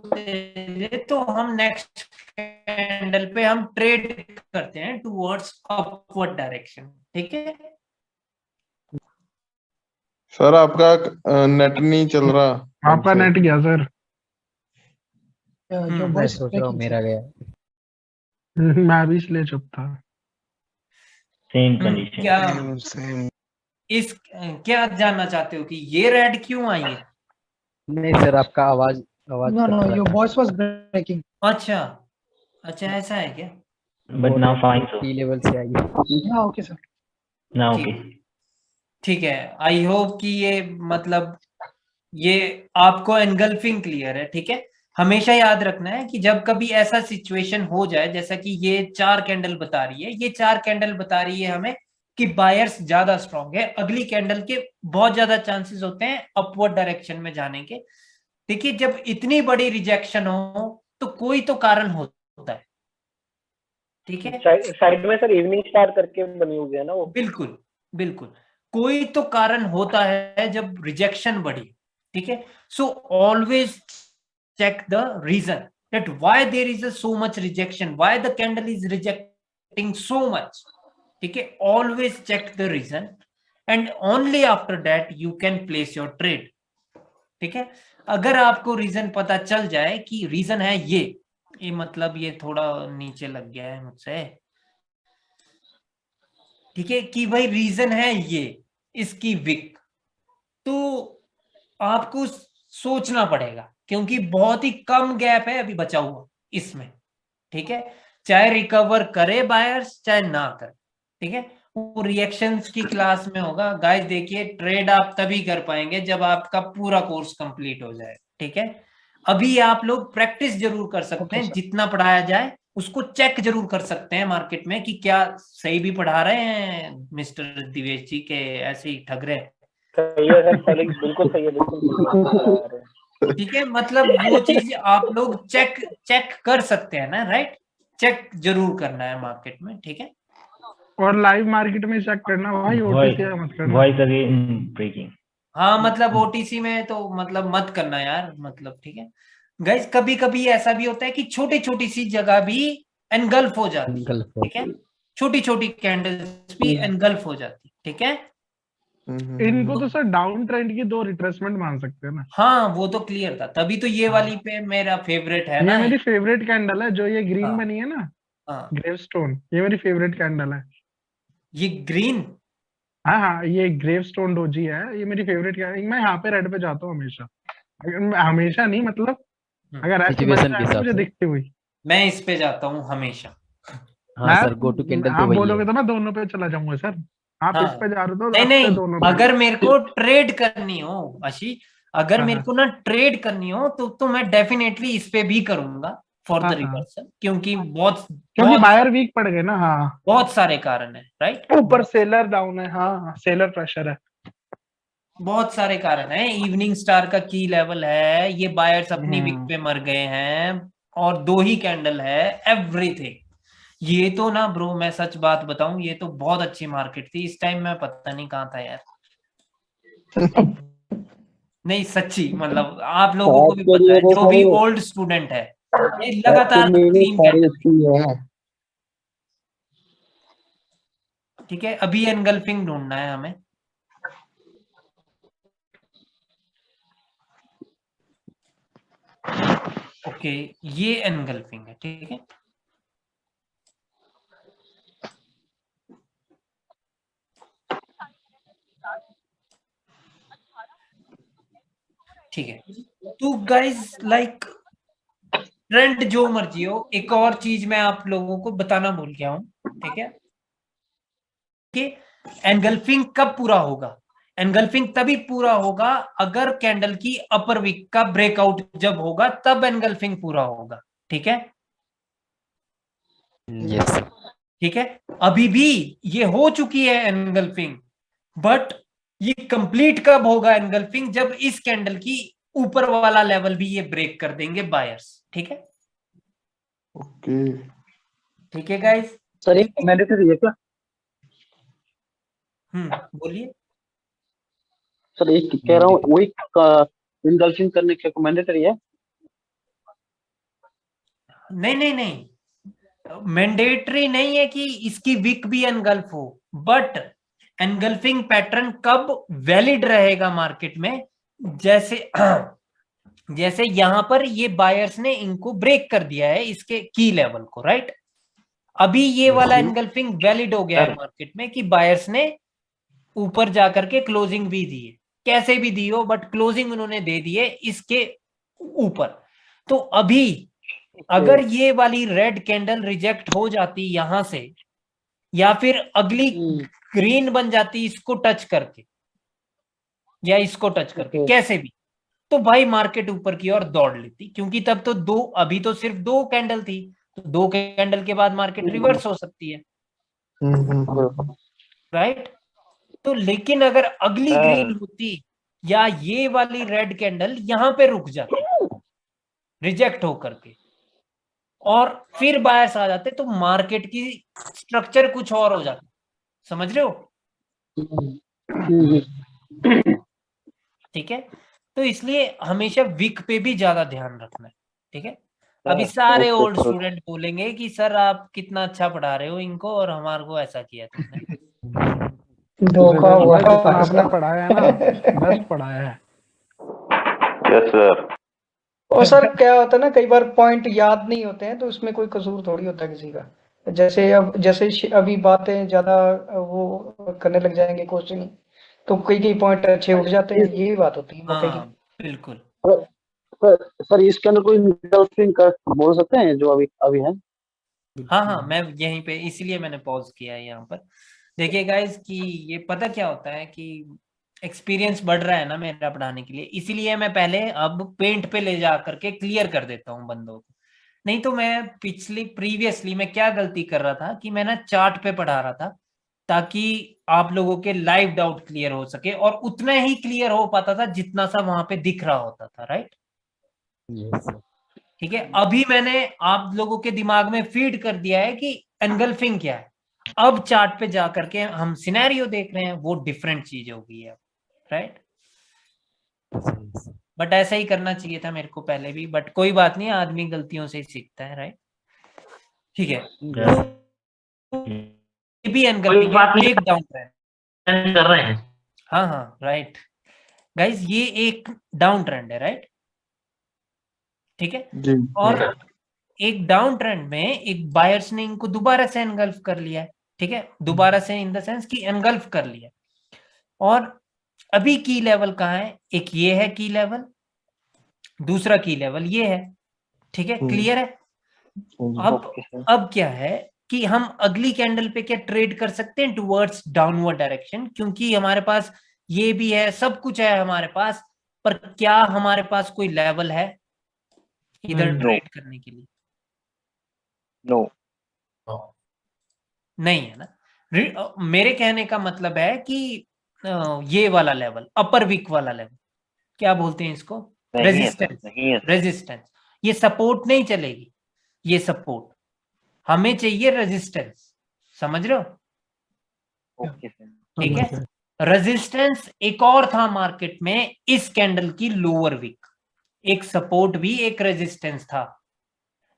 दे तो हम नेक्स्ट कैंडल पे हम ट्रेड करते हैं टुवर्ड्स अपवर्ड डायरेक्शन। ठीक है सर आपका नेट नहीं चल रहा। आपका नेट गया सर। मैं सोच रहा हूँ मेरा गया। मैं भी इसलिए चुप था। Same condition. क्या क्या जानना चाहते हो कि ये रेड क्यों आई है? नहीं सर, आपका आवाज No, your voice was breaking. अच्छा ऐसा है क्या? But now fine sir. T level से आई है। हाँ, okay sir. Now okay. ठीक है। आई होप कि ये मतलब ये आपको एनगल्फिंग क्लियर है। ठीक है। हमेशा याद रखना है कि जब कभी ऐसा सिचुएशन हो जाए जैसा कि ये 4 कैंडल बता रही है, ये 4 कैंडल बता रही है हमें कि बायर्स ज्यादा स्ट्रांग है, अगली कैंडल के बहुत ज्यादा चांसेस होते हैं अपवर्ड डायरेक्शन में जाने के। देखिए जब इतनी बड़ी रिजेक्शन हो तो कोई तो कारण होता है। ठीक है। साइड में सर इवनिंग स्टार करके बनी हुई है ना वो। बिल्कुल बिल्कुल, कोई तो कारण होता है जब रिजेक्शन बढ़ी। ठीक है। So always check the reason that why there is a so much rejection, why the candle is rejecting so much. ठीक है। always check the reason and only after that you can place your trade. ठीक है। अगर आपको reason पता चल जाए कि रीजन है ये मतलब ये थोड़ा नीचे लग गया है मुझसे, ठीक है, कि भाई रीजन है ये इसकी विक, तो आपको सोचना पड़ेगा क्योंकि बहुत ही कम गैप है अभी बचा हुआ इसमें। ठीक है। चाहे रिकवर करे बायर्स चाहे ना करे। ठीक है। वो रिएक्शंस की क्लास में होगा गाइस। देखिए ट्रेड आप तभी कर पाएंगे जब आपका पूरा कोर्स कंप्लीट हो जाए। ठीक है। अभी आप लोग प्रैक्टिस जरूर कर सकते हैं, जितना पढ़ाया जाए उसको चेक जरूर कर सकते हैं मार्केट में कि क्या सही भी पढ़ा रहे हैं मिस्टर दिवेश जी के ऐसे ही ठग रहे हैं। सही है सर, बिल्कुल सही है, बिल्कुल। ठीक है। मतलब वो चीज आप लोग चेक कर सकते हैं ना, राइट? चेक जरूर करना है मार्केट में। ठीक है। और लाइव मार्केट में चेक करना भाई, ओटीसी मत करना। Voice again breaking. हाँ मतलब ओटीसी में तो मतलब मत करना यार, मतलब। ठीक है गाइस, कभी कभी ऐसा भी होता है कि छोटी छोटी सी जगह भी एनगल्फ हो जाती है। ठीक है। छोटी छोटी कैंडल्स भी एनगल्फ हो जाती। ठीक है। इनको तो सर डाउन ट्रेंड की 2 रिट्रेसमेंट मान सकते हैं ना। हाँ वो तो क्लियर था, तभी तो ये वाली पे मेरा फेवरेट है ना। ये मेरी फेवरेट कैंडल है जो ये ग्रीन बनी है ना, ग्रेवस्टोन, ये मेरी फेवरेट कैंडल है। ये ग्रीन, हाँ हाँ, ये ग्रेवस्टोन डोजी है, ये मेरी फेवरेट क्या है। मैं यहाँ पे रेड पे जाता हूँ हमेशा, हमेशा नहीं मतलब अगर ऐसी बन सिचुएशन जाए के ना हिसाब मुझे से। दिखती हुई। मैं इस पे जाता हूँ हमेशा। हाँ सर, गो टू कैंडल तो आप वही बोलोगे है। तो मैं दोनों पे चला जाऊंगा सर। आप इस हाँ पे जा रहे हो तो नहीं आपसे नहीं, दोनों पे। अगर मेरे को ट्रेड करनी हो आशी, अगर हाँ मेरे हाँ को ना ट्रेड करनी हो तो मैं डेफिनेटली इस पे भी करूंगा फॉर द हाँ हाँ, रिवर्सल, क्योंकि बहुत क्योंकि बहुत बायर वीक पड़ गए ना। हाँ, बहुत सारे कारण है, राइट। ऊपर सेलर डाउन है। हाँ हाँ, सेलर प्रेशर है। बहुत सारे कारण है। इवनिंग स्टार का की लेवल है, ये बायर्स अपनी विक हम्म, पे मर गए हैं, और 2 ही कैंडल है, एवरीथिंग। ये तो ना ब्रो, मैं सच बात बताऊं, ये तो बहुत अच्छी मार्केट थी इस टाइम, मैं पता नहीं कहाँ था यार। नहीं सच्ची, मतलब आप लोगों को आज भी के पता लिए है, तो जो भी सारे ओल्ड स्टूडेंट है, ये आज के लगातार लिए भी क्लीन सारी कैंडल। अच्छी है। ठीक है, अभी एनगल्फिंग ढूंढना है हमें। ओके, ये एनगल्फिंग है, ठीक है। ठीक है, तो गाइस लाइक ट्रेंड जो मर्जी हो, एक और चीज मैं आप लोगों को बताना भूल गया हूं, ठीक है, कि एनगल्फिंग कब पूरा होगा। एनगल्फिंग तभी पूरा होगा अगर कैंडल की अपर विक का ब्रेकआउट जब होगा, तब एनगल्फिंग पूरा होगा, ठीक है। यस। ठीक है, अभी भी ये हो चुकी है एनगल्फिंग, बट ये कंप्लीट कब होगा एनगल्फिंग, जब इस कैंडल की ऊपर वाला लेवल भी ये ब्रेक कर देंगे बायर्स, ठीक है। ओके। ठीक है गाइस। सर एक मैंडेटरी है क्या? बोलिए। सर एक कह रहा हूँ वीक का इंडल्फिंग करने के मैंडेटरी है? नहीं नहीं नहीं, मैंडेटरी नहीं है कि इसकी विक भी एनगल्फ हो, बट एनगल्फिंग पैटर्न कब वैलिड रहेगा मार्केट में, जैसे जैसे यहां पर ये बायर्स ने इनको ब्रेक कर दिया है, इसके की लेवल को, राइट। अभी ये वाला एनगल्फिंग वैलिड हो गया है मार्केट में कि बायर्स ने ऊपर जाकर के क्लोजिंग भी दी है, कैसे भी दी हो, बट क्लोजिंग उन्होंने दे दी है इसके ऊपर। तो अभी अगर ये वाली रेड कैंडल रिजेक्ट हो जाती यहां से, या फिर अगली ग्रीन बन जाती इसको टच करके, या इसको टच करके, कैसे भी, तो भाई मार्केट ऊपर की ओर दौड़ लेती, क्योंकि तब तो दो, अभी तो सिर्फ 2 कैंडल थी, तो 2 कैंडल के बाद मार्केट रिवर्स हो सकती है, राइट। तो लेकिन अगर अगली ग्रीन होती, या ये वाली रेड कैंडल यहां पे रुक जाती रिजेक्ट होकर के, और फिर बायर्स आ जाते, तो मार्केट की स्ट्रक्चर कुछ और हो जाता, समझ रहे हो। ठीक है, तो इसलिए हमेशा विक पे भी ज्यादा ध्यान रखना है, ठीक है। अभी सारे ओल्ड स्टूडेंट बोलेंगे कि सर आप कितना अच्छा पढ़ा रहे हो इनको, और हमारे को ऐसा किया तुमने। धोखा हुआ जितना आपने पढ़ाया है ना, बेस्ट पढ़ाया है। Yes sir. और सर क्या होता है ना, कई बार पॉइंट याद नहीं होते हैं, तो उसमें कोई कसूर थोड़ी होता है किसी का। जैसे अभी बातें ज्यादा वो करने लग जाएंगे क्वेश्चन, तो कई पॉइंट अच्छे उठ जाते हैं, यही बात होती है मौके की। बिल्कुल। सर इसके अंदर कोई इंडल्फिंग का बोल सकते हैं जो अभी है? हाँ, मैं यहीं पे, इसीलिए मैंने पॉज किया है यहाँ पर। देखिए गाइस कि ये पता क्या होता है कि एक्सपीरियंस बढ़ रहा है ना मेरा पढ़ाने के लिए, इसीलिए मैं पहले अब पेंट पे ले जा करके क्लियर कर देता हूँ बंदों को। नहीं तो मैं प्रीवियसली मैं क्या गलती कर रहा था कि मैं ना चार्ट पे पढ़ा रहा था, ताकि आप लोगों के लाइव डाउट क्लियर हो सके, और उतना ही क्लियर हो पाता था जितना सा वहां पे दिख रहा होता था, राइट। ठीक है, अभी मैंने आप लोगों के दिमाग में फीड कर दिया है कि एनगल्फिंग क्या है। अब चार्ट पे जा करके हम सिनेरियो देख रहे हैं, वो डिफरेंट चीज हो गई है, राइट। बट ऐसा ही करना चाहिए था मेरे को पहले भी, बट कोई बात नहीं, आदमी गलतियों से ही सीखता है, राइट। ठीक है, ये भी एनगल्फिंग है, एक डाउन ट्रेंड कर रहे हैं। हाँ राइट गाइस, ये एक डाउन ट्रेंड है, राइट। ठीक है, और एक डाउन ट्रेंड में एक बायर्स ने इनको दोबारा से एनगल्फ कर लिया है, ठीक है, दोबारा से इन द सेंस कि एनगल्फ कर लिया। और अभी की लेवल कहाँ है, एक ये है की लेवल, दूसरा की लेवल ये है, ठीक है, क्लियर है। अब क्या है कि हम अगली कैंडल पे क्या ट्रेड कर सकते हैं टुवर्ड्स डाउनवर्ड डायरेक्शन, क्योंकि हमारे पास ये भी है, सब कुछ है हमारे पास, पर क्या हमारे पास कोई लेवल है इधर ट्रेड करने के लिए? नो, नहीं है ना। मेरे कहने का मतलब है कि ये वाला लेवल, अपर वीक वाला लेवल, क्या बोलते हैं इसको, रेजिस्टेंस, रेजिस्टेंस, ये सपोर्ट नहीं चलेगी, ये सपोर्ट हमें चाहिए, रेजिस्टेंस, समझ रहे हो? ठीक है, रेजिस्टेंस एक और था मार्केट में इस कैंडल की लोअर वीक, एक सपोर्ट भी एक रेजिस्टेंस था,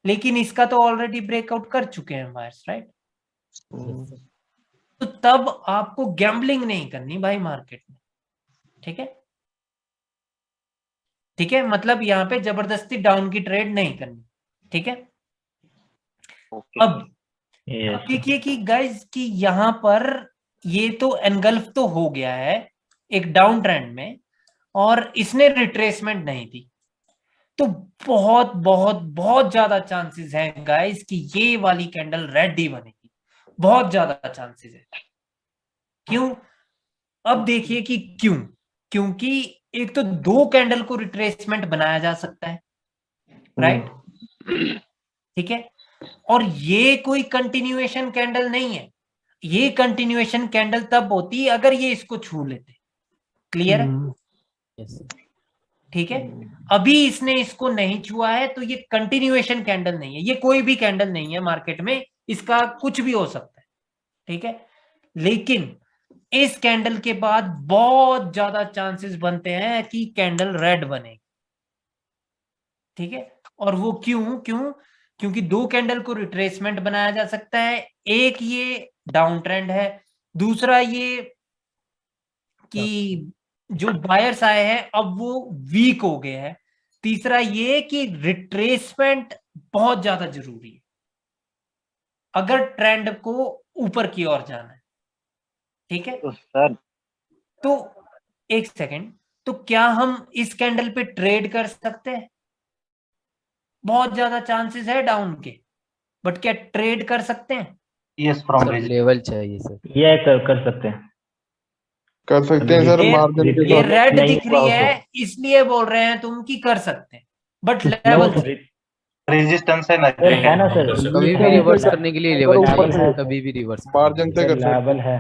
लेकिन इसका तो ऑलरेडी ब्रेकआउट कर चुके हैं बायर्स, राइट? तो तब आपको गैम्बलिंग नहीं करनी भाई मार्केट में, ठीक है, ठीक है, मतलब यहां पे जबरदस्ती डाउन की ट्रेड नहीं करनी, ठीक है। अब देखिए कि गाइस कि यहां पर ये तो एनगल्फ तो हो गया है एक डाउन ट्रेंड में, और इसने रिट्रेसमेंट नहीं दी, तो बहुत बहुत बहुत ज्यादा चांसेस हैं गाइस कि ये वाली कैंडल रेड ही बनेगी, बहुत ज्यादा चांसेस है। क्यों? अब देखिए कि क्यों, क्योंकि एक तो दो कैंडल को रिट्रेसमेंट बनाया जा सकता है, राइट, ठीक है, और ये कोई कंटिन्यूएशन कैंडल नहीं है, ये कंटिन्यूएशन कैंडल तब होती है अगर ये इसको छू लेते, क्लियर है? ठीक है, अभी इसने इसको नहीं छुआ है, तो ये कंटिन्यूएशन कैंडल नहीं है, ये कोई भी कैंडल नहीं है मार्केट में, इसका कुछ भी हो सकता है, ठीक है, लेकिन इस कैंडल के बाद बहुत ज्यादा चांसेस बनते हैं कि कैंडल रेड बनेगी, ठीक है, और वो क्यों क्यों क्योंकि दो कैंडल को रिट्रेसमेंट बनाया जा सकता है, एक ये डाउन ट्रेंड है, दूसरा ये कि जो बायर्स आए हैं अब वो वीक हो गए हैं, तीसरा ये कि रिट्रेसमेंट बहुत ज्यादा जरूरी है अगर ट्रेंड को ऊपर की ओर जाना है, ठीक है। तो सर, तो एक सेकंड, तो क्या हम इस कैंडल पे ट्रेड कर सकते हैं? बहुत ज्यादा चांसेस है डाउन के, बट क्या ट्रेड कर सकते हैं? यस, फ्रॉम लेवल चाहिए सर। ये कर सकते हैं, कर सकते हैं सर, मार्जिन के ये साथ। रेड दिख रही है इसलिए बोल रहे हैं तुम कि कर सकते हैं, बट लेवल रेजिस्टेंस है ना, है ना सर, कभी भी रिवर्स करने के लिए लेवल चाहिए, कभी भी रिवर्स मार्जिन से कर सकते लेवल है।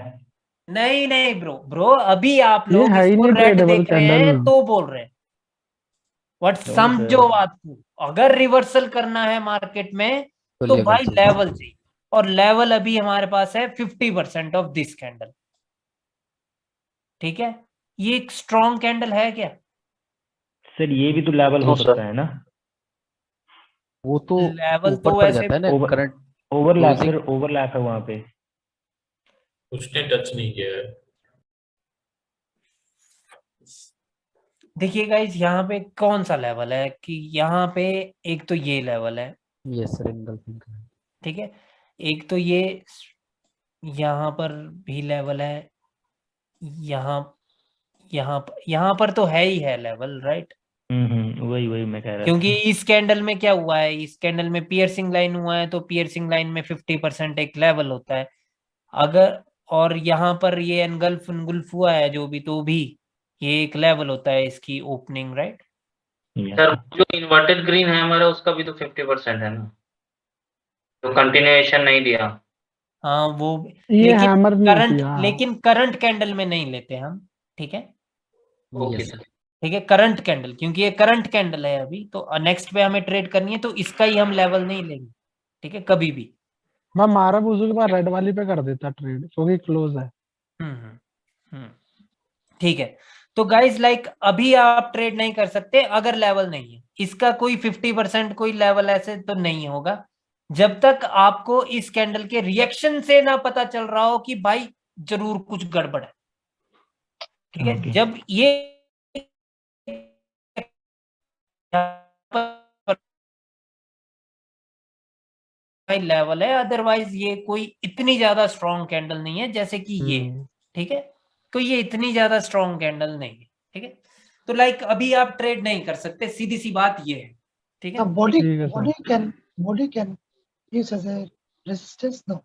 नहीं नहीं ब्रो अभी आप ये लोग है ही इसको नहीं रेड ट्रेडेबल देख रहे हैं कैंडल। तो बोल रहे हैं, बट समझो बात को, अगर रिवर्सल करना है मार्केट में तो भाई लेवल चाहिए, और लेवल अभी हमारे पास है 50% ऑफ दिस कैंडल, ठीक है। ये एक स्ट्रॉन्ग कैंडल है क्या सर? ये भी तो लेवल हो सकता है ना, वो तो लेवल ऊपर तो पड़ वैसे जाता है ना, करंट ओवरलैप सर, ओवरलैप है वहां पे, उसने टच नहीं किया है। देखिए गाइस यहाँ पे कौन सा लेवल है कि यहाँ पे एक तो ये लेवल है, यस सर, एंगल्फिंग, ठीक है, एक तो ये यहाँ पर भी लेवल है, यहाँ यहाँ पर तो है ही है लेवल, राइट। वही मैं कह रहा था, क्योंकि इस कैंडल में क्या हुआ है, इस कैंडल में पियर्सिंग लाइन हुआ है, तो पियर्सिंग लाइन में 50% एक लेवल होता है अगर, और यहाँ पर ये एनगल्फ हुआ है जो भी, तो भी ये एक लेवल होता है इसकी ओपनिंग, राइट। सर जो इन्वर्टेड ग्रीन है हमारा, उसका भी तो 50% है ना, तो कंटिन्यूएशन नहीं दिया। हाँ वो ये हैमर नहीं करंट, किया। लेकिन करंट कैंडल में नहीं लेते हम, ठीक है, ओके सर, ठीक है, करंट कैंडल, क्योंकि ये करंट कैंडल है अभी, तो नेक्स्ट पे हमें ट्रेड करनी है, तो इसका ही हम लेवल नहीं लेंगे, ठीक है, कभी भी। मैं मारा बुजू के बाद रेड वाली पे कर देता ट्रेड, क्योंकि क्लोज है। ठीक है, तो गाइस लाइक अभी आप ट्रेड नहीं कर सकते अगर लेवल नहीं है, इसका कोई 50% कोई लेवल ऐसे तो नहीं होगा जब तक आपको इस कैंडल के रिएक्शन से ना पता चल रहा हो कि भाई जरूर कुछ गड़बड़ है, ठीक है। जब ये लेवल है, अदरवाइज ये कोई इतनी ज्यादा स्ट्रॉन्ग कैंडल नहीं है जैसे कि ये, ठीक है। तो ये इतनी ज्यादा स्ट्रॉन्ग कैंडल नहीं है, ठीक है। तो लाइक अभी आप ट्रेड नहीं कर सकते, सीधी सी बात ये है, ठीक है। body can use as a resistance, no?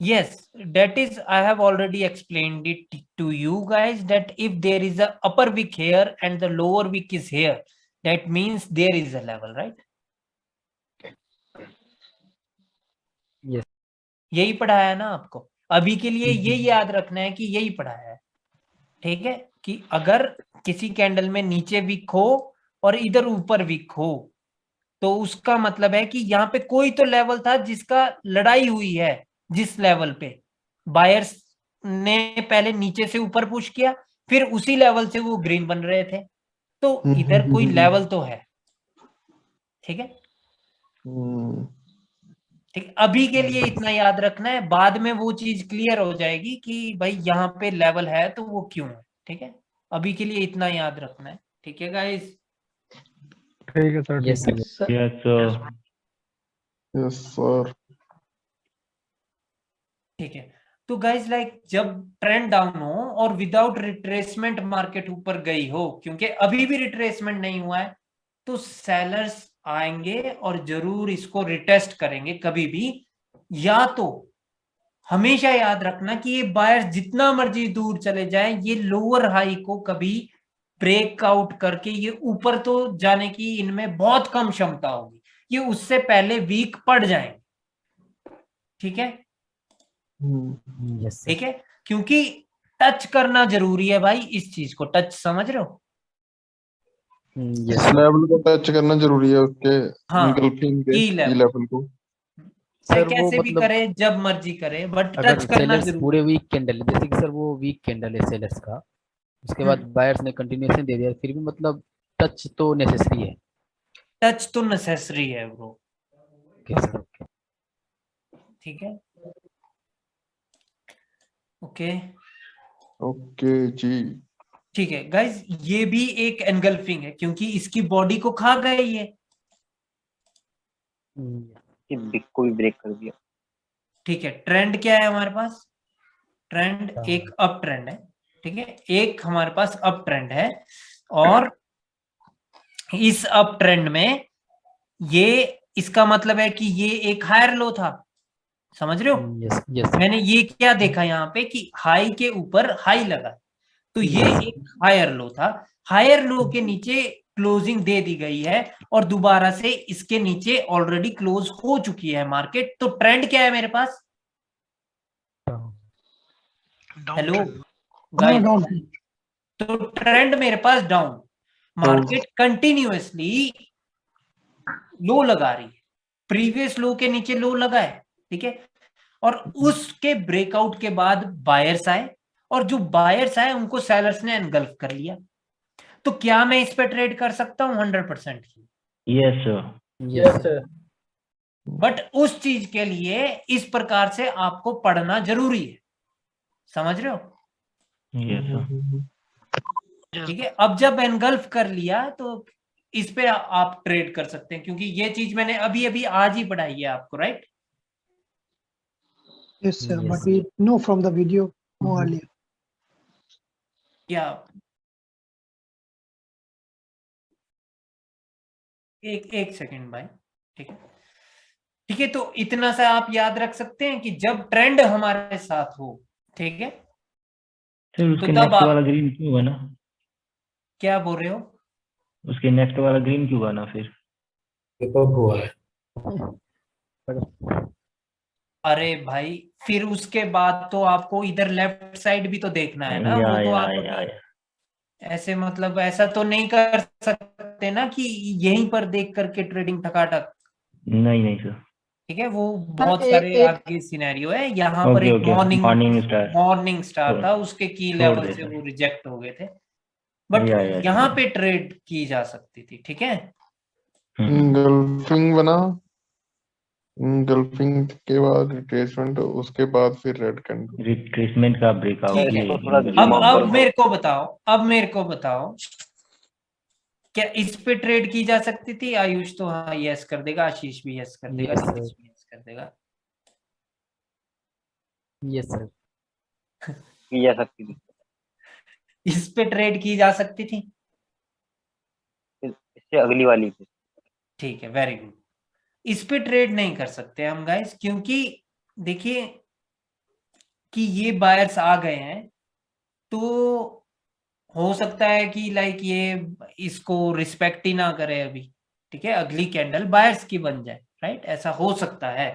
Yes, that is, I have already explained it to you guys, that if there is a upper wick here and the lower wick is here, that means there is a level, right? Yes. यही पढ़ाया ना आपको, अभी के लिए ये याद रखना है कि यही पढ़ाया है, ठीक है। कि अगर किसी कैंडल में नीचे विक हो और इधर ऊपर विक हो, तो उसका मतलब है कि यहाँ पे कोई तो लेवल था जिसका लड़ाई हुई है, जिस लेवल पे बायर्स ने पहले नीचे से ऊपर पुश किया, फिर उसी लेवल से वो ग्रीन बन रहे थे, तो इधर कोई लेवल तो है, ठीक है। ठीक, अभी के लिए इतना याद रखना है, बाद में वो चीज क्लियर हो जाएगी कि भाई यहाँ पे लेवल है तो वो क्यों है, ठीक है। अभी के लिए इतना याद रखना है, ठीक है गाइस। ठीक है sir. Yes sir. Yes sir. ठीक है, तो गाइस लाइक जब ट्रेंड डाउन हो और विदाउट रिट्रेसमेंट मार्केट ऊपर गई हो, क्योंकि अभी भी रिट्रेसमेंट नहीं हुआ है, तो सेलर्स आएंगे और जरूर इसको रिटेस्ट करेंगे कभी भी। या तो हमेशा याद रखना कि ये बायर्स जितना मर्जी दूर चले जाएं, ये लोअर हाई को कभी ब्रेकआउट करके ये ऊपर तो जाने की इनमें बहुत कम क्षमता होगी, ये उससे पहले वीक पड़ जाएंगे, ठीक है। ठीक है, क्योंकि टच करना जरूरी है भाई, इस चीज को टच, समझ रहे हो। इस लेवल को टच करना जरूरी है, उसके इंगल्फिंग के की लेवल को सर कैसे भी करे, जब मर्जी करे, बट टच करना जरूरी। पूरे वीक कैंडल जैसे कि सर वो वीक कैंडल है सेलर्स का, उसके बाद बायर्स ने कंटिन्यूएशन दे दिया, फिर भी मतलब टच तो नेसेसरी है। टच तो नेसेसरी है ब्रो। ओके सर, ओके ठीक है, ओके ओके जी। ठीक है गाइस, ये भी एक एनगल्फिंग है क्योंकि इसकी बॉडी को खा गए ये बिग को भी ब्रेक कर दिया। ठीक है, ट्रेंड क्या है हमारे पास, ट्रेंड एक अप ट्रेंड है, ठीक है, एक हमारे पास अप ट्रेंड है, और इस अप ट्रेंड में ये, इसका मतलब है कि ये एक हायर लो था, समझ रहे हो। yes. मैंने ये क्या देखा यहाँ पे कि हाई के ऊपर हाई लगा, तो ये एक हायर लो था, हायर लो के नीचे क्लोजिंग दे दी गई है और दोबारा से इसके नीचे ऑलरेडी क्लोज हो चुकी है मार्केट। तो ट्रेंड क्या है मेरे पास, हेलो गाइस, तो ट्रेंड मेरे पास डाउन, मार्केट कंटिन्यूअसली लो लगा रही है, प्रीवियस लो के नीचे लो लगा है, ठीक है, और उसके ब्रेकआउट के बाद बायर्स आए, और जो बायर्स आए उनको सेलर्स ने एनगल्फ कर लिया। तो क्या मैं इस पे ट्रेड कर सकता हूं 100%? Yes sir, yes sir. But उस चीज के लिए इस प्रकार से आपको पढ़ना जरूरी है, समझ रहे हो। Yes sir. ठीक है, अब जब एनगल्फ कर लिया तो इस पे आप ट्रेड कर सकते हैं, क्योंकि ये चीज मैंने अभी अभी आज ही पढ़ाई है आपको, right. Yes sir, but we know from the video more earlier. या एक सेकंड भाई, ठीक है, ठीक है, तो इतना सा आप याद रख सकते हैं कि जब ट्रेंड हमारे साथ हो, ठीक है, सर उसके नेक्स्ट वाला ग्रीन क्यों बना? क्या बोल रहे हो? उसके नेक्स्ट वाला ग्रीन क्यों बना फिर? हुआ है। अरे भाई, फिर उसके बाद तो आपको इधर लेफ्ट साइड भी तो देखना है ना, वो तो आप ऐसे मतलब ऐसा तो नहीं कर सकते ना कि यहीं पर देख करके ट्रेडिंग ठकाठक। नहीं सर, ठीक है, वो बहुत सारे आगे सिनेरियो है। यहाँ पर एक मॉर्निंग स्टार था, उसके की लेवल से वो रिजेक्ट हो गए थे, बट यहाँ पे ट्रेड की जा सकती थी, ठीक है। इंगल्फिंग बना, इंगल्फिंग के बाद रिट्रेसमेंट, उसके बाद फिर रेड कैंडल, रिट्रेसमेंट का ब्रेकआउट। अब मेरे को बताओ, क्या इस पे ट्रेड की जा सकती थी? आयुष तो हाँ यस कर देगा, आशीष भी यस कर देगा, Yes, sir. नीतीश भी यस कर देगा। Yes sir. की जा सकती थी, इस पे ट्रेड की जा सकती थी। इससे अगली वाली पे। ठीक है, वेरी गुड। इस पे ट्रेड नहीं कर सकते हम गाइस, क्योंकि देखिए कि ये बायर्स आ गए हैं, तो हो सकता है कि लाइक ये इसको रिस्पेक्ट ही ना करे अभी, ठीक है, अगली कैंडल बायर्स की बन जाए, राइट, ऐसा हो सकता है।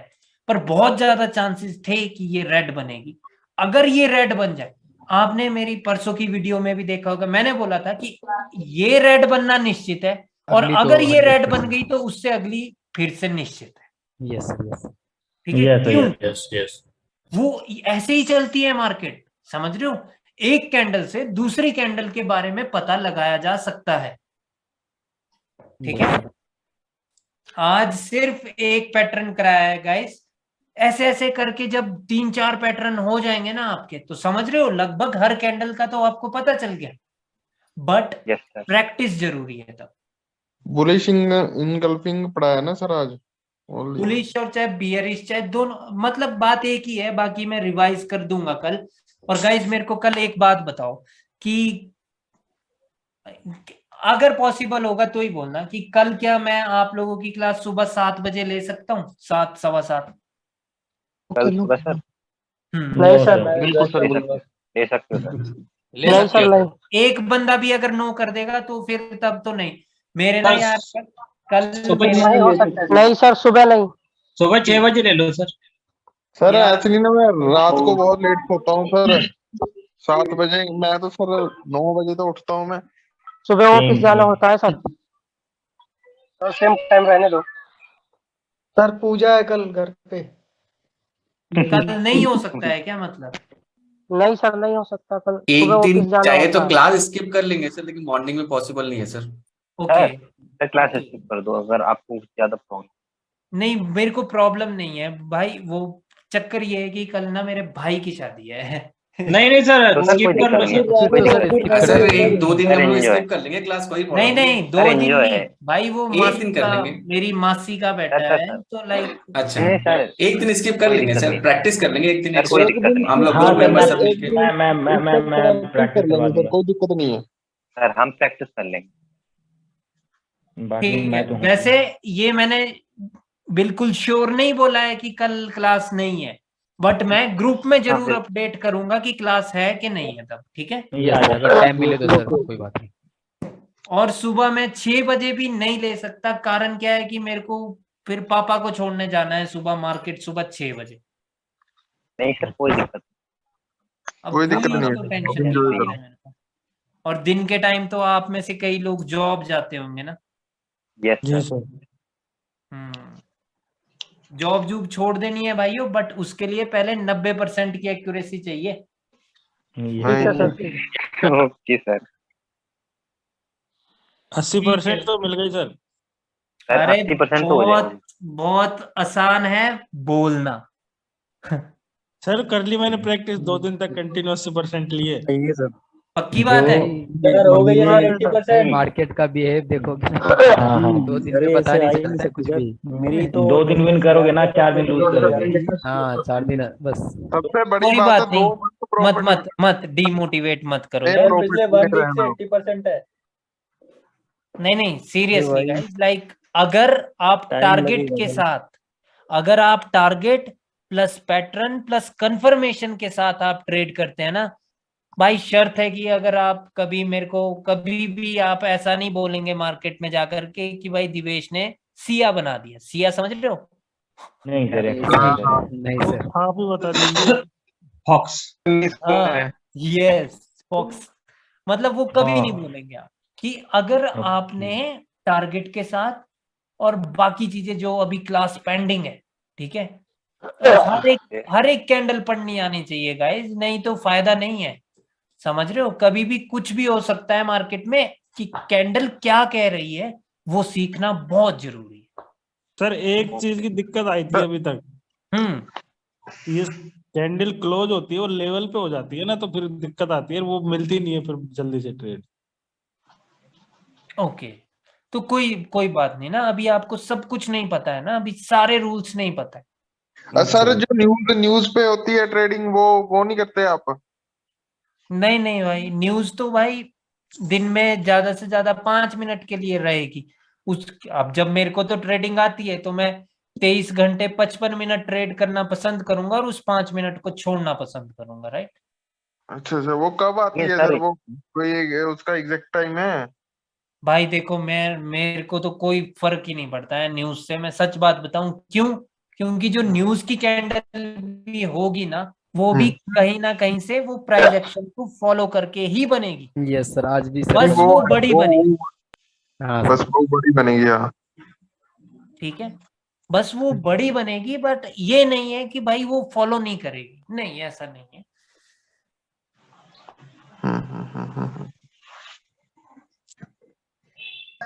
पर बहुत ज्यादा चांसेस थे कि ये रेड बनेगी। अगर ये रेड बन जाए, आपने मेरी परसों की वीडियो में भी देखा होगा, मैंने बोला था कि ये रेड बनना निश्चित है, और अगली तो अगर ये रेड 100%। बन गई तो उससे अगली फिर से निश्चित है। Yes sir, yes. ठीक है, यस क्यों? यस यस वो ऐसे ही चलती है मार्केट, समझ रहे हो? एक कैंडल से दूसरी कैंडल के बारे में पता लगाया जा सकता है, ठीक है। आज सिर्फ एक पैटर्न कराया है गाइस, ऐसे ऐसे करके जब 3-4 पैटर्न हो जाएंगे ना आपके, तो समझ रहे हो लगभग हर कैंडल का तो आपको पता चल गया। बट प्रैक्टिस जरूरी है तब। बुलिश इनगल्फिंग पढ़ाया ना सर आज? बुलिश और चाहे बियरिश, चाहे दोनों, मतलब बात एक ही है। बाकी मैं रिवाइज कर दूंगा कल। और गाइज मेरे को कल एक बात बताओ कि अगर पॉसिबल होगा तो ही बोलना कि कल क्या मैं आप लोगों की क्लास सुबह 7 बजे ले सकता हूँ? 7, 7:15? कल सुबह सर? नहीं सर, बिल्कुल सर, ले सकते हो सर। नहीं सर, नहीं। एक बंदा भी अगर नो कर देगा तो फिर तब तो नहीं। मेरे ना यार कल नहीं हो सकता। नहीं सर, सुबह नहीं। सुबह 6 बजे ले लो सर। सर एक्चुअली ना मैं रात को बहुत लेट सोता हूँ सर। 7 बजे, मैं तो सर 9 बजे तो उठता हूँ मैं। सुबह ऑफिस जाना होता है सर। तो सेम टाइम रहने दो सर। पूजा है कल घर पे। कल नहीं हो सकता है क्या मतलब? नहीं सर, नहीं हो सकता कल। एक सुबह दिन ऑफिस जाना चाहे होता तो है। क्लास स्किप कर लेंगे सर, लेकिन मॉर्निंग में पॉसिबल नहीं है sir. Okay, sir class skip कर दो अगर आपको ज्यादा प्रॉब्लम। नहीं मेरे को प्रॉब्लम नहीं है भाई। वो चक्कर ये है कि कल ना मेरे भाई की शादी है। नहीं नहीं सर, स्किप कर लो सर। सर 1-2 दिन हम लोग स्किप कर लेंगे क्लास, कोई नहीं प्रॉब्लम नहीं, 2 दिन नहीं भाई, वो एक मासी दिन कर का, लेंगे। मेरी मासी का बेटा है, तो लाइक अच्छा, एक दिन स्किप कर लेंगे सर, प्रैक्टिस कर लेंगे एक दिन कोई एक्स्ट्रा, दिक्कत नहीं। हम लोग हाँ ग्रुप सर, मेंबर सब मिलके। मैं प्रैक्टिस करवा दूंगा। कोई दिक्कत नहीं है सर, हम प्रैक्टिस कर लेंगे। बाकी ठीक मैं है। तो हूँ। वैसे ये मैंने बिल्कुल श्योर नहीं बोला है कि कल क्लास नहीं है, बट मैं ग्रुप में जरूर अपडेट करूंगा कि क्लास है कि नहीं है तब, ठीक है। अगर टाइम मिले तो सर कोई बात नहीं। और सुबह मैं 6 बजे भी नहीं ले सकता, कारण क्या है कि मेरे को फिर पापा को छोड़ने जाना है सुबह मार्केट, सुबह 6 बजे। नहीं सर, कोई दिक्कत अब कोई दिक्कत तो नहीं टेंशन है। नहीं है मेरे को। और दिन के टाइम तो आप में से कई लोग जॉब जाते होंगे ना? जी सर। जॉब जूब छोड़ देनी है भाइयों, बट उसके लिए पहले 90% की एक्यूरेसी चाहिए। Okay sir. 80% तो मिल गई सर। अरे 80% तो हो बहुत जाएगा। बहुत आसान है बोलना। सर कर ली मैंने प्रैक्टिस 2 दिन तक कंटिन्यू 80% लिए। सर पक्की बात है। हो गई है 80%। मार्केट का बिहेव देखोगे ना, 2 दिन में पता नहीं चलता है कुछ भी। मेरी तो 2 दिन विन करोगे ना, 4 दिन लूज करोगे। हाँ 4 दिन बस। सबसे बड़ी कोई बात है, बात नहीं, मत मत मत डिमोटिवेट मत करो यार। पिछले 1 वीक से 80% है। नहीं नहीं, सीरियसली गाइस, लाइक अगर आप टारगेट के साथ, अगर आप target plus pattern plus confirmation के साथ आप ट्रेड करते हैं ना भाई, शर्त है कि अगर आप कभी मेरे को कभी भी आप ऐसा नहीं बोलेंगे मार्केट में जाकर के कि भाई दिवेश ने सिया बना दिया। सिया समझ रहे हो? नहीं सर, नहीं सर। आप ही बता दीजिए। फॉक्स। Yes, fox. मतलब वो कभी नहीं बोलेंगे आप कि अगर आपने टारगेट के साथ और बाकी चीजें जो अभी क्लास पेंडिंग है, ठीक है, हर एक कैंडल पढ़नी आनी चाहिए गाइस, नहीं तो फायदा नहीं है। समझ रहे हो? कभी भी कुछ भी हो सकता है मार्केट में, कि कैंडल क्या कह रही है वो सीखना बहुत जरूरी है। सर एक चीज की दिक्कत आई थी अभी तक, ये कैंडल क्लोज होती है और लेवल पे हो जाती है ना, तो फिर दिक्कत आती है, वो मिलती नहीं है फिर जल्दी से ट्रेड। ओके, तो कोई बात नहीं ना, अभी आपको सब कुछ नहीं पता है ना, अभी सारे रूल्स नहीं पता है। सर जो न्यूज पे होती है ट्रेडिंग, वो नहीं करते आप? नहीं नहीं भाई, न्यूज तो भाई दिन में ज्यादा से ज्यादा 5 मिनट के लिए रहेगी। उस अब जब मेरे को तो ट्रेडिंग आती है तो मैं 23 घंटे 55 मिनट ट्रेड करना पसंद करूंगा और उस 5 मिनट को छोड़ना पसंद करूंगा, राइट। अच्छा अच्छा, वो कब आती ये है सर सर? वो कोई उसका एग्जैक्ट टाइम है? भाई देखो, मेरे को तो कोई फर्क ही नहीं पड़ता है न्यूज से, मैं सच बात बताऊं क्यों। क्योंकि जो न्यूज की कैंडल भी होगी ना, वो भी कहीं ना कहीं से वो प्राइस एक्शन को फॉलो करके ही बनेगी। यस सर, आज भी सर बस वो बड़ी बनेगी। हाँ बस वो बड़ी बनेगी। हाँ ठीक है, बस वो बड़ी बनेगी, बट ये नहीं है कि भाई वो फॉलो नहीं करेगी, नहीं ऐसा नहीं है।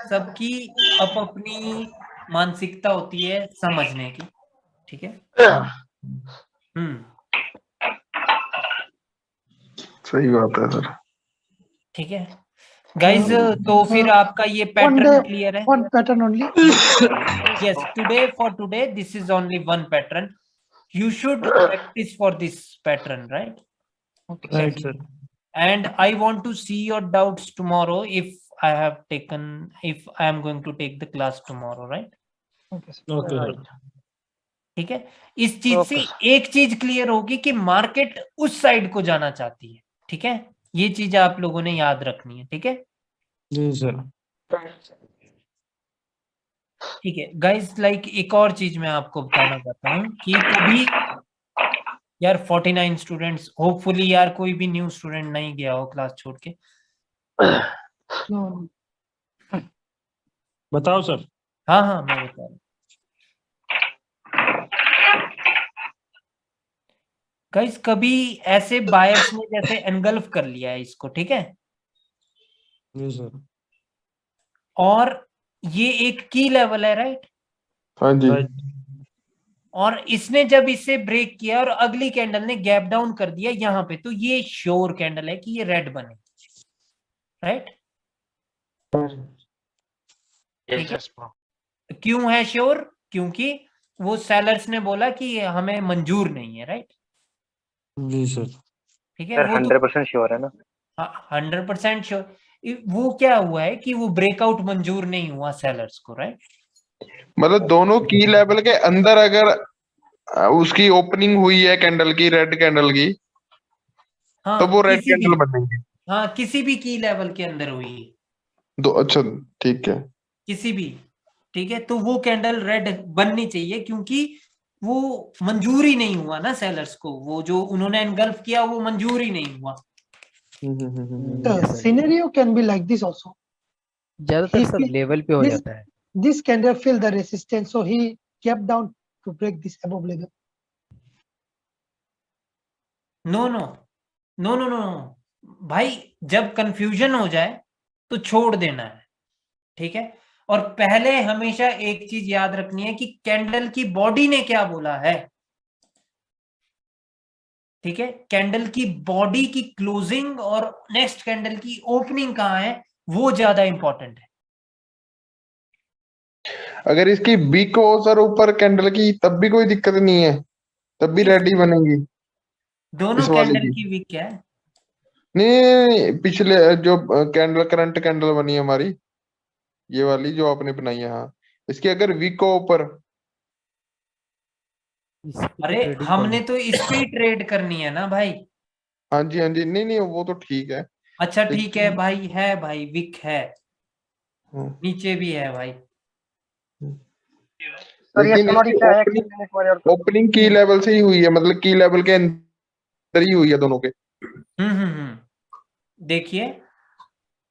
सबकी अपनी मानसिकता होती है समझने की, ठीक है। सही बात है सर। ठीक है गाइज, तो फिर आपका ये पैटर्न क्लियर है? one pattern only. Yes, for today this is only one pattern. You should practice for this pattern, right? Right, sir. And I want to see your doubts tomorrow if I am going to take the class tomorrow, right? Okay, sir. ठीक है, इस चीज से एक चीज clear होगी कि market उस साइड को जाना चाहती है, ठीक है। ये चीज आप लोगों ने याद रखनी है, ठीक है। जी सर। ठीक है गाइस, एक और चीज मैं आपको बताना चाहता हूँ कि कभी यार 49 स्टूडेंट्स, होपफुली यार कोई भी न्यू स्टूडेंट नहीं गया हो क्लास छोड़ के। बताओ सर। हाँ हाँ मैं बता रहा हूँ गाइस, कभी ऐसे बायर्स ने जैसे एनगल्फ कर लिया है इसको, ठीक है। जी सर। और ये एक की लेवल है, राइट। हाँ जी। और इसने जब इसे ब्रेक किया और अगली कैंडल ने गैप डाउन कर दिया यहाँ पे, तो ये श्योर कैंडल है कि ये रेड बने, राइट। क्यों है श्योर? क्योंकि वो सेलर्स ने बोला कि हमें मंजूर नहीं है, राइट। जी सर। ठीक है, वो 100% श्योर है ना? 100% श्योर। वो क्या हुआ है कि वो ब्रेकआउट मंजूर नहीं हुआ सेलर्स को, राइट। मतलब दोनों की लेवल के अंदर अगर उसकी ओपनिंग हुई है कैंडल की, रेड कैंडल की, हाँ, तो वो रेड किसी कैंडल भी, बनेगी। हाँ किसी भी की लेवल के अंदर हुई है, दो, अच्छा ठीक है। किसी भी, ठीक है, तो वो कैंडल रेड बननी चाहिए, क्योंकि वो मंजूर ही नहीं हुआ ना सेलर्स को, वो जो उन्होंने एनगल्फ किया वो मंजूर ही नहीं हुआ। The scenario can be like this also. ज्यादातर सब लेवल पे हो जाता है। This candle feel the resistance, so he kept down to break this above level. No भाई, जब कंफ्यूजन हो जाए तो छोड़ देना है, ठीक है। और पहले हमेशा एक चीज याद रखनी है कि कैंडल की बॉडी ने क्या बोला है, ठीक है। कैंडल की बॉडी की क्लोजिंग और नेक्स्ट कैंडल की ओपनिंग कहाँ है, वो ज्यादा इंपॉर्टेंट है। अगर इसकी वीक हो सर ऊपर कैंडल की, तब भी कोई दिक्कत नहीं है, तब भी रेडी बनेगी दोनों कैंडल की वीक क्या है? नहीं, पिछले जो कैंडल करंट कैंडल बनी है हमारी, ये वाली जो आपने बनाई है, हाँ, इसकी अगर वीक हो ऊपर। अरे हमने तो इस पे ही ट्रेड करनी है ना भाई। हाँ जी हाँ जी, नहीं वो तो ठीक है। अच्छा ठीक है भाई, है भाई वीक है, नीचे भी है भाई। ओपनिंग की लेवल से ही हुई है, मतलब की लेवल के अंदर ही हुई है दोनों के। देखिए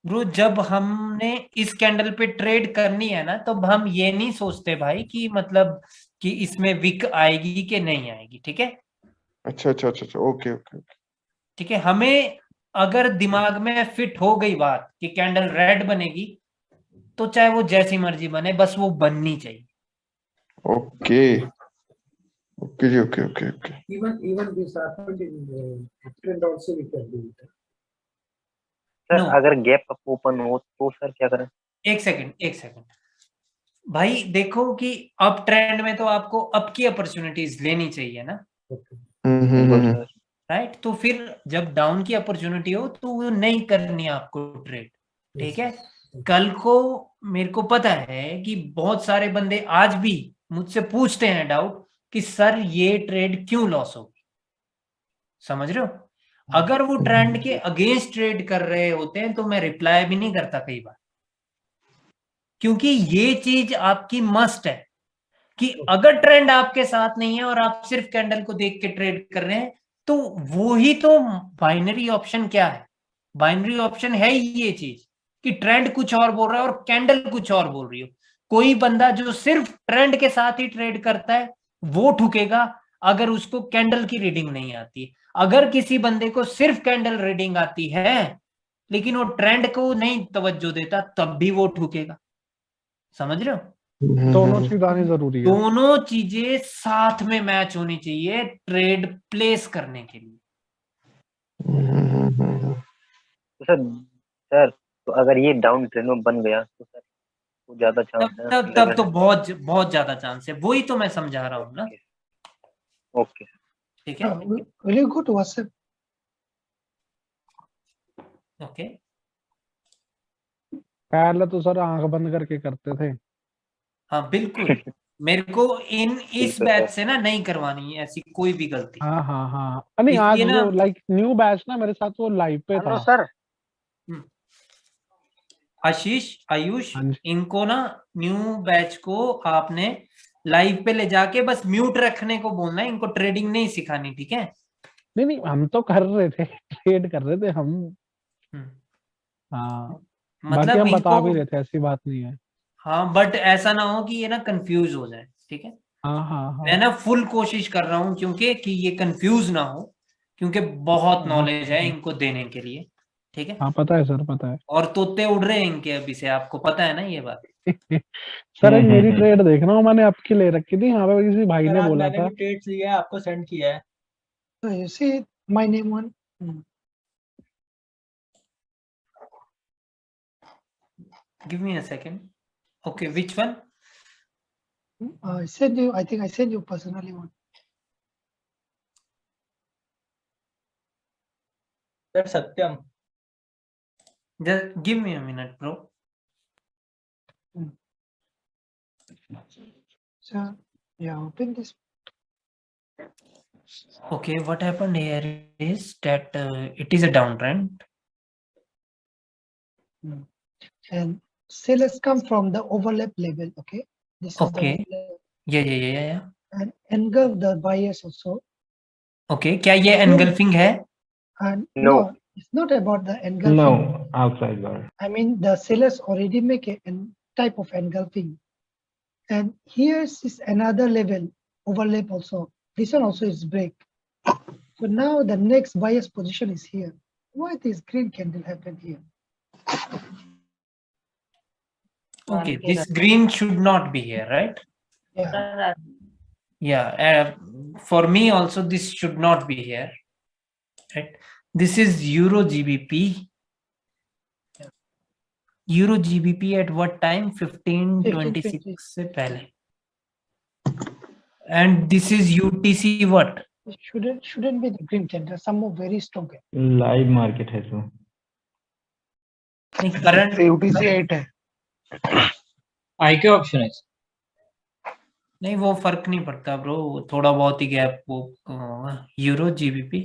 ब्रो, जब हमने इस कैंडल पे ट्रेड करनी है ना, तो हम ये नहीं सोचते भाई कि मतलब कि इसमें विक आएगी कि नहीं आएगी, ठीक है। अच्छा ओके। ठीक है, हमें अगर दिमाग में फिट हो गई बात कि कैंडल रेड बनेगी, तो चाहे वो जैसी मर्जी बने, बस वो बननी चाहिए। ओके जी, okay. Even this happened in trend also we can do it. Sir अगर गैप अप ओपन हो तो सर क्या करें? एक सेकंड भाई, देखो कि अप ट्रेंड में तो आपको अप की अपॉर्चुनिटीज लेनी चाहिए ना, राइट? तो फिर जब डाउन की अपॉर्चुनिटी हो तो वो नहीं करनी है आपको ट्रेड, ठीक है? कल को मेरे को पता है कि बहुत सारे बंदे आज भी मुझसे पूछते हैं डाउट कि सर ये ट्रेड क्यों लॉस होगी, समझ रहे हो? अगर वो ट्रेंड के अगेंस्ट ट्रेड कर रहे होते हैं तो मैं रिप्लाई भी नहीं करता कई बार, क्योंकि ये चीज आपकी मस्ट है कि अगर ट्रेंड आपके साथ नहीं है और आप सिर्फ कैंडल को देख के ट्रेड कर रहे हैं, तो वो ही तो बाइनरी ऑप्शन क्या है? बाइनरी ऑप्शन है ये चीज कि ट्रेंड कुछ और बोल रहा है और कैंडल कुछ और बोल रही हो। कोई बंदा जो सिर्फ ट्रेंड के साथ ही ट्रेड करता है वो ठुकेगा अगर उसको कैंडल की रीडिंग नहीं आती। अगर किसी बंदे को सिर्फ कैंडल रीडिंग आती है लेकिन वो ट्रेंड को नहीं तवज्जो देता, तब भी वो ठुकेगा, समझ रहे हो? दोनों चीज आनी जरूरी है। दोनों चीजें साथ में मैच होनी चाहिए ट्रेड प्लेस करने के लिए। तो सर तो अगर ये डाउन ट्रेंड में बन गया तो सर वो ज्यादा चांस है तब तो बहुत ज्यादा चांस है, वही तो मैं समझा रहा हूँ ना। ओके ठीक है, will you go to WhatsApp? Okay. पहले तो सर आंख बंद करके करते थे। हाँ बिल्कुल, मेरे को इस बैच से ना नहीं करवानी है ऐसी कोई भी गलती। हाँ नहीं, आज इसलिए ना जो लाइक न्यू बैच ना मेरे साथ वो लाइव पे था। सर आयुष इनको ना न्यू बैच को आपने लाइव पे ले जाके बस म्यूट रखने को बोलना है, इनको ट्रेडिंग नहीं सिखानी, ठीक है? नहीं हम तो कर रहे थे, ट्रेड कर रहे थे हम। हाँ मतलब बाकी हम बता इनको भी रहे थे, ऐसी बात नहीं है। हाँ बट ऐसा ना हो कि ये ना कंफ्यूज हो जाए, ठीक है? हाँ मैं ना फुल कोशिश कर रहा हूँ क्योंकि कि ये कंफ्यूज ना हो, क्योंकि बहुत नॉलेज है इनको देने के लिए, ठीक है? हाँ पता है सर, पता है। और तोते उड़ रहे हैं इनके अभी से, आपको पता है ना ये बात। सर एक मेरी ट्रेड देखना हो, मैंने आपकी ले रखी थी, यहाँ पे किसी भाई ने बोला मैंने था। भी ट्रेड्स लिया है, आपको सेंड किया है। So you see my name one. Give me a second. Okay, which one? I sent you. I think I sent you personally one. Sir Satyam. Just give me a minute, bro. So yeah, open this. Okay, what happened here is that it is a downtrend. And sellers come from the overlap level. Okay. This Okay. is the Yeah. and engulf the buyers also. Okay, क्या ये engulfing है? And no, it's not about the engulfing. No, outside bar. I mean the sellers already make a type of engulfing. And here's is another level overlap also. This one also is break. So now the next buyer's position is here. Why this green candle happened here? Okay, this green should not be here, right? Yeah. Yeah, for me also this should not be here, right? This is Euro GBP. Euro GBP at what time? 1526 से पहले. And this is UTC what? It shouldn't be the green candle. Some more very strong. Live market है तो नहीं, current UTC 8 है। आई के option है। नहीं वो फर्क नहीं पड़ता ब्रो, थोड़ा बहुत ही गैप वो यूरो जीबीपी।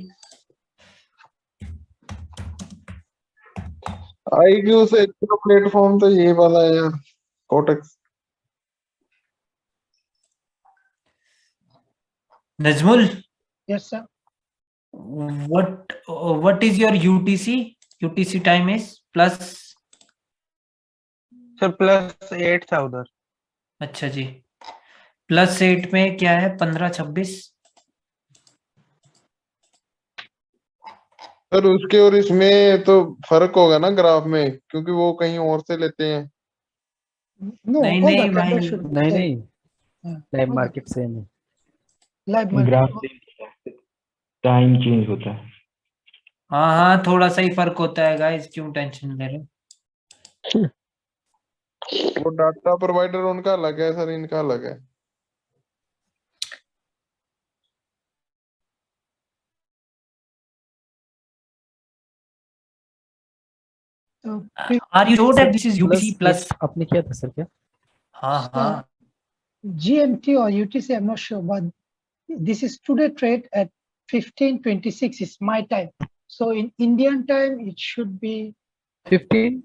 आईक्यू से अच्छा प्लेटफॉर्म तो ये वाला है यार, Quotex. Najmul, Yes sir. what is your UTC? UTC time is plus sir +8 था उधर। अच्छा जी, +8 में क्या है? 15-26। सर उसके और इसमें तो फर्क होगा ना ग्राफ में, क्योंकि वो कहीं और से लेते हैं। No, नहीं, all नहीं, the भाई, candles should be same. नहीं लाइव मार्केट सेम है। Live market. Graph time change होता है। हाँ थोड़ा सा ही फर्क होता है गाइस, क्यों टेंशन ले रहे हो? वो डाटा प्रोवाइडर उनका अलग है सर, इनका अलग है। Are you sure that this is UTC plus? आपने किया था सर क्या? हाँ हाँ GMT or UTC, I'm not sure, but this is today trade at 15:26 is my time. So in Indian time, it should be 15.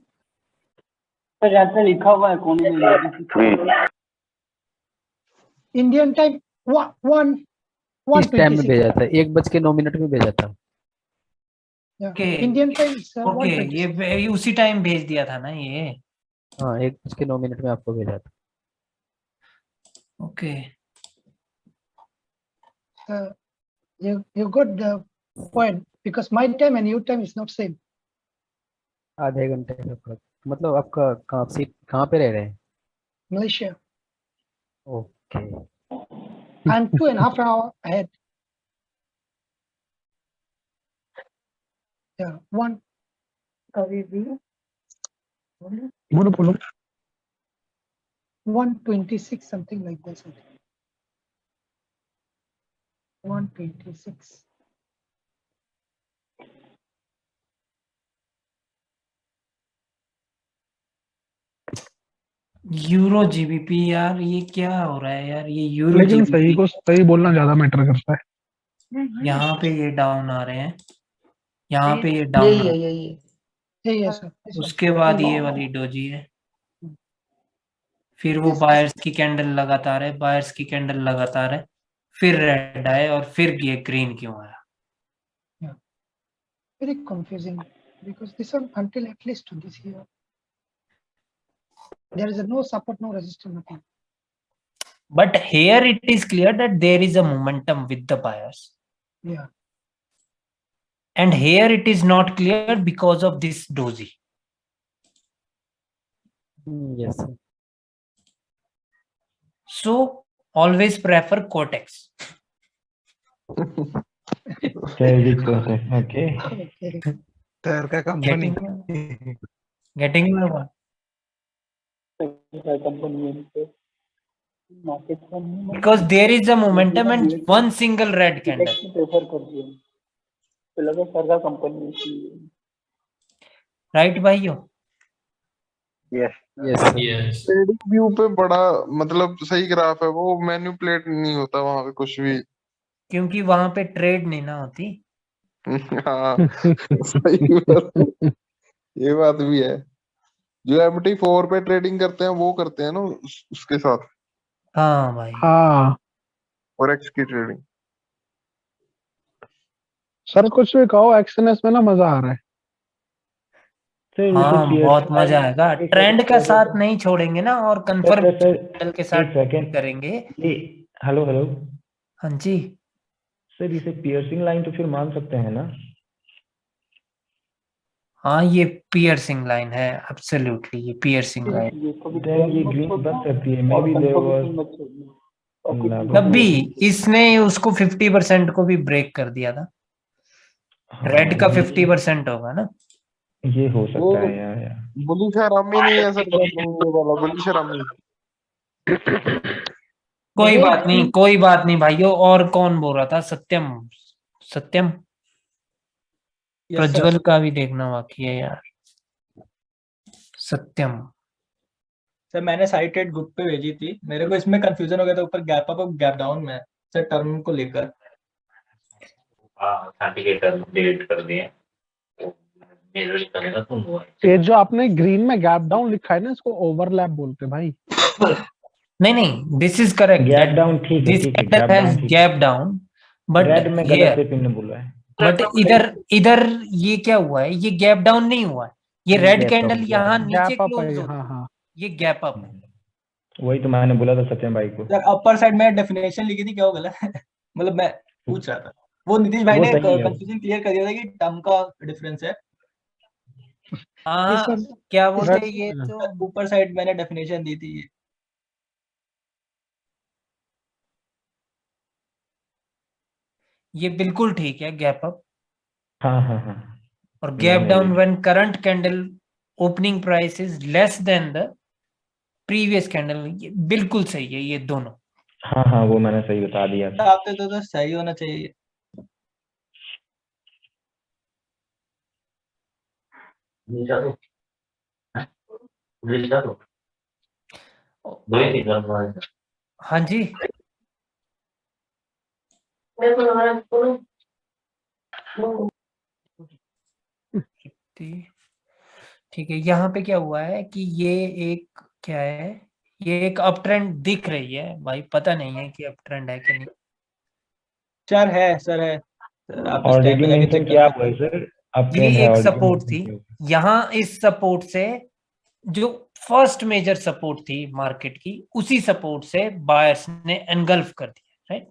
Sir यहाँ पे लिखा हुआ है कोने में Indian time one इस टाइम में भेजा था, 1:09 में भेजा था। Okay. Indian time is okay 1:26. ये उसी टाइम भेज दिया था ना ये। हाँ 1:09 में आपको भेजा था। Okay You got the point because my time and your time is not same. आधे घंटे का फर्क। मतलब आपका कहाँ पे रह रहे हैं? Malaysia. Okay. I'm 2.5 hours ahead. Yeah, one. बोलो 1:26 something like that. 1:26. Euro GBP यार, ये क्या हो रहा है यार, ये यूरो लेकिन सही जीबीपी। को सही बोलना ज्यादा मैटर करता है। यहाँ पे ये डाउन आ रहे हैं, यहाँ पे ये डाउन आ रहे हैं। Yes, sir. उसके बाद ये वाली डोजी है, फिर वो बायर्स की कैंडल लगातार है, बायर्स की कैंडल लगातार है, फिर रेड आए और फिर ये ग्रीन क्यों आया? Very confusing because this one until at least this here. There is no support, no resistance, nothing. But here it is clear that there is a momentum with the buyers. Yeah. And here it is not clear because of this doji. Yes, sir. So always prefer Cortex. Okay. Sir का company Getting my one. Because there is a momentum and one single red candle. Right भाइयों? Yes. Trading view पे बड़ा मतलब सही graph है, वो manipulate नहीं होता वहां पे कुछ भी। क्योंकि वहां पे ट्रेड नहीं ना होती। हाँ सही बात है। ये बात भी है, जो MT4 पे ट्रेडिंग करते हैं वो करते हैं ना उसके साथ। हाँ भाई। हाँ फॉरेक्स की ट्रेडिंग। सर कुछ भी कहो, एक्सएनएस में ना मजा आ रहा है। हाँ बहुत मजा आएगा, ट्रेंड का साथ नहीं छोड़ेंगे ना, और कंफर्म कैंडल के साथ करेंगे। हेलो हाँ जी सर, इसे पियर्सिंग लाइन तो फिर मान सकते हैं ना? हाँ ये पियर्सिंग लाइन है, एब्सोल्युटली ये पियर्सिंग लाइन। ये ग्रीन बन सकती है, मे बी देयर वाज तभी इसने उसको 50% को भी ब्रेक कर दिया था। रेड का 50% होगा ना, ये हो सकता है यार। बुलिश हरामी नहीं है सर, बुलिश हरामी। कोई बात नहीं भाइयों। और कौन बोल रहा था? सत्यम प्रज्वल का भी देखना बाकी है यार। सत्यम सर मैंने साइट रेट ग्रुप पे भेजी थी, मेरे को इसमें कंफ्यूजन हो गया था, ऊपर गैप अप और गैप डाउन में सर टर्म को लेकर। ऑथेंटिकेटर डिलीट कर दिए। ये जो आपने ग्रीन में गैप डाउन लिखा है ना, इसको ओवरलैप बोलते हैं भाई। नहीं, this is correct. Gap down ठीक है, this candle has gap down, but red में गलत से पिन बोला है। बट इधर ये क्या हुआ है? ये गैप डाउन नहीं हुआ है, ये रेड कैंडल यहाँ नीचे क्लोज होता है, ये गैप अप है। वही तो मैंने बोला था सत्यम भाई को। अपर साइड में डेफिनेशन लिखी थी, क्या हो गलत है? मतलब मैं पूछ रहा था, वो नीतीश भाई ने कंफ्यूजन क्लियर कर दिया था कि टर्म का डिफरेंस है। हाँ क्या बोलते हैं ये, तो ऊपर साइड मैंने डेफिनेशन दी थी। ये बिल्कुल ठीक है, गैप अप। हाँ और gap down when current candle opening price is less than the previous candle, ये बिल्कुल सही है ये दोनों। हाँ हाँ, वो मैंने सही बता दिया था। आपके तो सही होना चाहिए। हाँ जी, ठीक है। यहाँ पे क्या हुआ है कि ये एक क्या है, ये एक अप ट्रेंड दिख रही है भाई, पता नहीं है कि अप ट्रेंड है कि नहीं। सर है, सर है सर, आप इस टाइम ऑलरेडी पे जाके मेंशन चेक किया कर हुआ है सकते सर, अप ये ट्रेंड है एक ऑलरेडी सपोर्ट मेंशन थी, किया हुआ यहाँ इस सपोर्ट से जो फर्स्ट मेजर सपोर्ट थी मार्केट की, उसी सपोर्ट से बायर्स ने एनगल्फ कर दिया, राइट।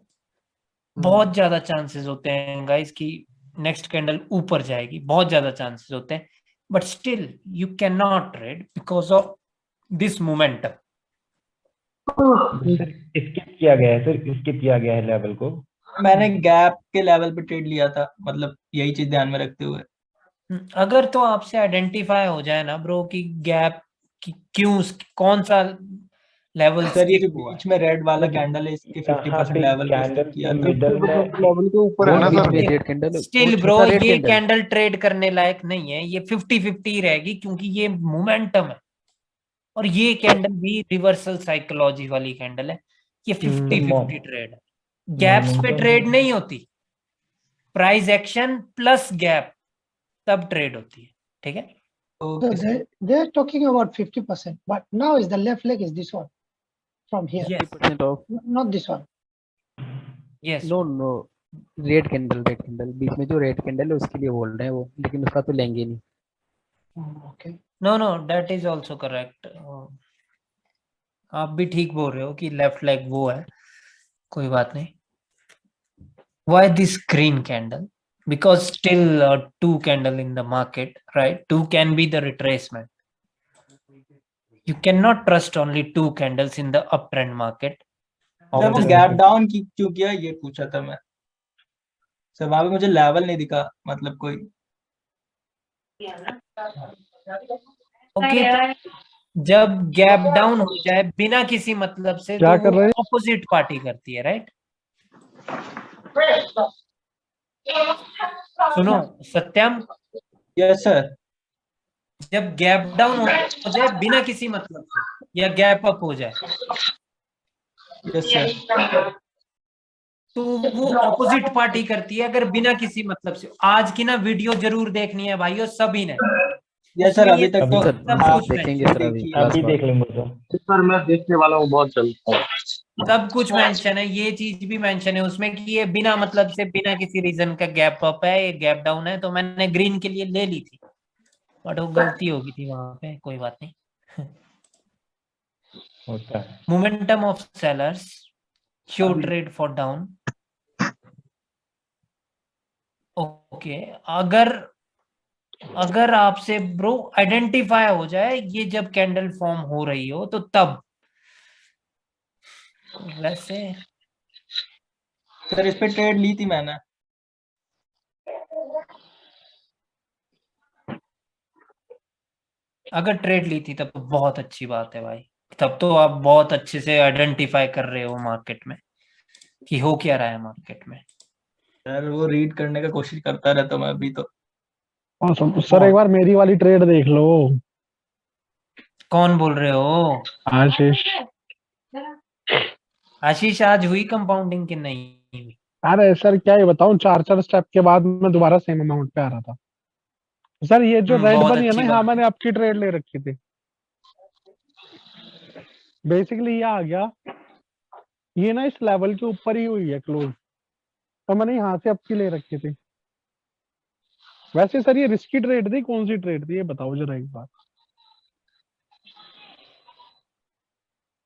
बहुत ज्यादा चांसेस होते हैं गाइस कि नेक्स्ट कैंडल ऊपर जाएगी, बहुत ज्यादा चांसेस होते हैं, but still you can not trade because of this momentum. है। सर स्किप किया गया है सर, स्किप किया गया है लेवल को। मैंने गैप के लेवल पे ट्रेड लिया था, मतलब यही चीज ध्यान में रखते हुए। अगर तो आपसे आइडेंटिफाई हो जाए ना ब्रो कि गैप की क्यों, कौन सा लेवल सर ये जो स्किप हुआ है, बीच में रेड वाला कैंडल है, इसके 50% लेवल को स्किप किया था। मिडल में लेवल के ऊपर है ना बीच सर। में रेड कैंडल, स्टिल ब्रो ये कैंडल ट्रेड करने लायक नहीं है, ये 50-50 रहेगी क्योंकि ये मोमेंटम है, और ये कैंडल भी रिवर्सल साइकोलॉजी वाली कैंडल है, ये 50-50 ट्रेड है, गैप्स पे ट्रेड नहीं होती, प्राइस एक्शन प्लस गैप तब ट्रेड होती है, ठीक है। So they are talking about 50%, but now is the left leg is this one from here. Yes. 50% off. Not this one. Yes. No no, red candle बीच में जो red candle है उसके लिए बोल रहे हैं वो, लेकिन उसका तो लेंगे नहीं। Okay. No, that is also correct. आप भी ठीक बोल रहे हो कि लेफ्ट लेग वो है, कोई बात नहीं। Why this green candle? Because still two candle in the market, right? Two can be the retracement. You cannot trust only two candles in the uptrend market. Sir वो गैप डाउन क्यों किया ये पूछा था मैं सर, वहां पे मुझे लेवल नहीं दिखा, मतलब कोई। ओके, जब गैप डाउन हो जाए बिना किसी मतलब से क्या तो कर वो रहे ऑपोजिट पार्टी करती है, राइट। सुनो सत्यम। Yes sir. जब गैप डाउन हो जाए बिना किसी मतलब से, या गैप अप हो जाए, यस सर, तो वो ऑपोजिट पार्टी करती है, अगर बिना किसी मतलब से। आज की ना वीडियो जरूर देखनी है भाइयों सभी ने। यस सर, अभी तक तो आप देखेंगे सर, अभी देख लेंगे तो। सर मैं देखने वाला हूँ बहुत जल्द। सब कुछ मेंशन है, ये चीज भी मेंशन है उसमें कि ये बिना मतलब से, बिना किसी रीजन का गैप अप है, ये गैप डाउन है। तो मैंने ग्रीन के लिए ले ली थी, बट वो गलती हो गई थी वहां पे, कोई बात नहीं। होता है। Momentum of sellers show trade for down. Okay, अगर आपसे ब्रो आइडेंटिफाई हो जाए ये जब कैंडल फॉर्म हो रही हो, तो तब वैसे सर इस पे ट्रेड ली थी मैंने। अगर ट्रेड ली थी तब तो बहुत अच्छी बात है भाई, तब तो आप बहुत अच्छे से आइडेंटिफाई कर रहे हो मार्केट में कि हो क्या रहा है मार्केट में। सर वो रीड करने का कोशिश करता रहता हूँ मैं अभी तो। सर एक बार मेरी वाली ट्रेड देख लो। कौन बोल रहे हो? आशीष। आशीष, आज हुई कंपाउंडिंग कि नहीं हुई? अरे सर क्या ही बताऊं, 4 स्टेप के बाद मैं दोबारा सेम अमाउंट पे आ रहा था। सर ये जो रेड बहुत बनी है अच्छी ना, यहाँ बात मैंने आपकी ट्रेड ले रखी थी। बेसिकली ये आ गया, ये ना इस लेवल के ऊपर ही हुई है क्लोज, तो मैंने यहाँ से आपकी ले रखी थी। वैसे सर ये रिस्की ट्रेड थी, कौन सी ट्रेड थी ये बताओ जरा एक बार।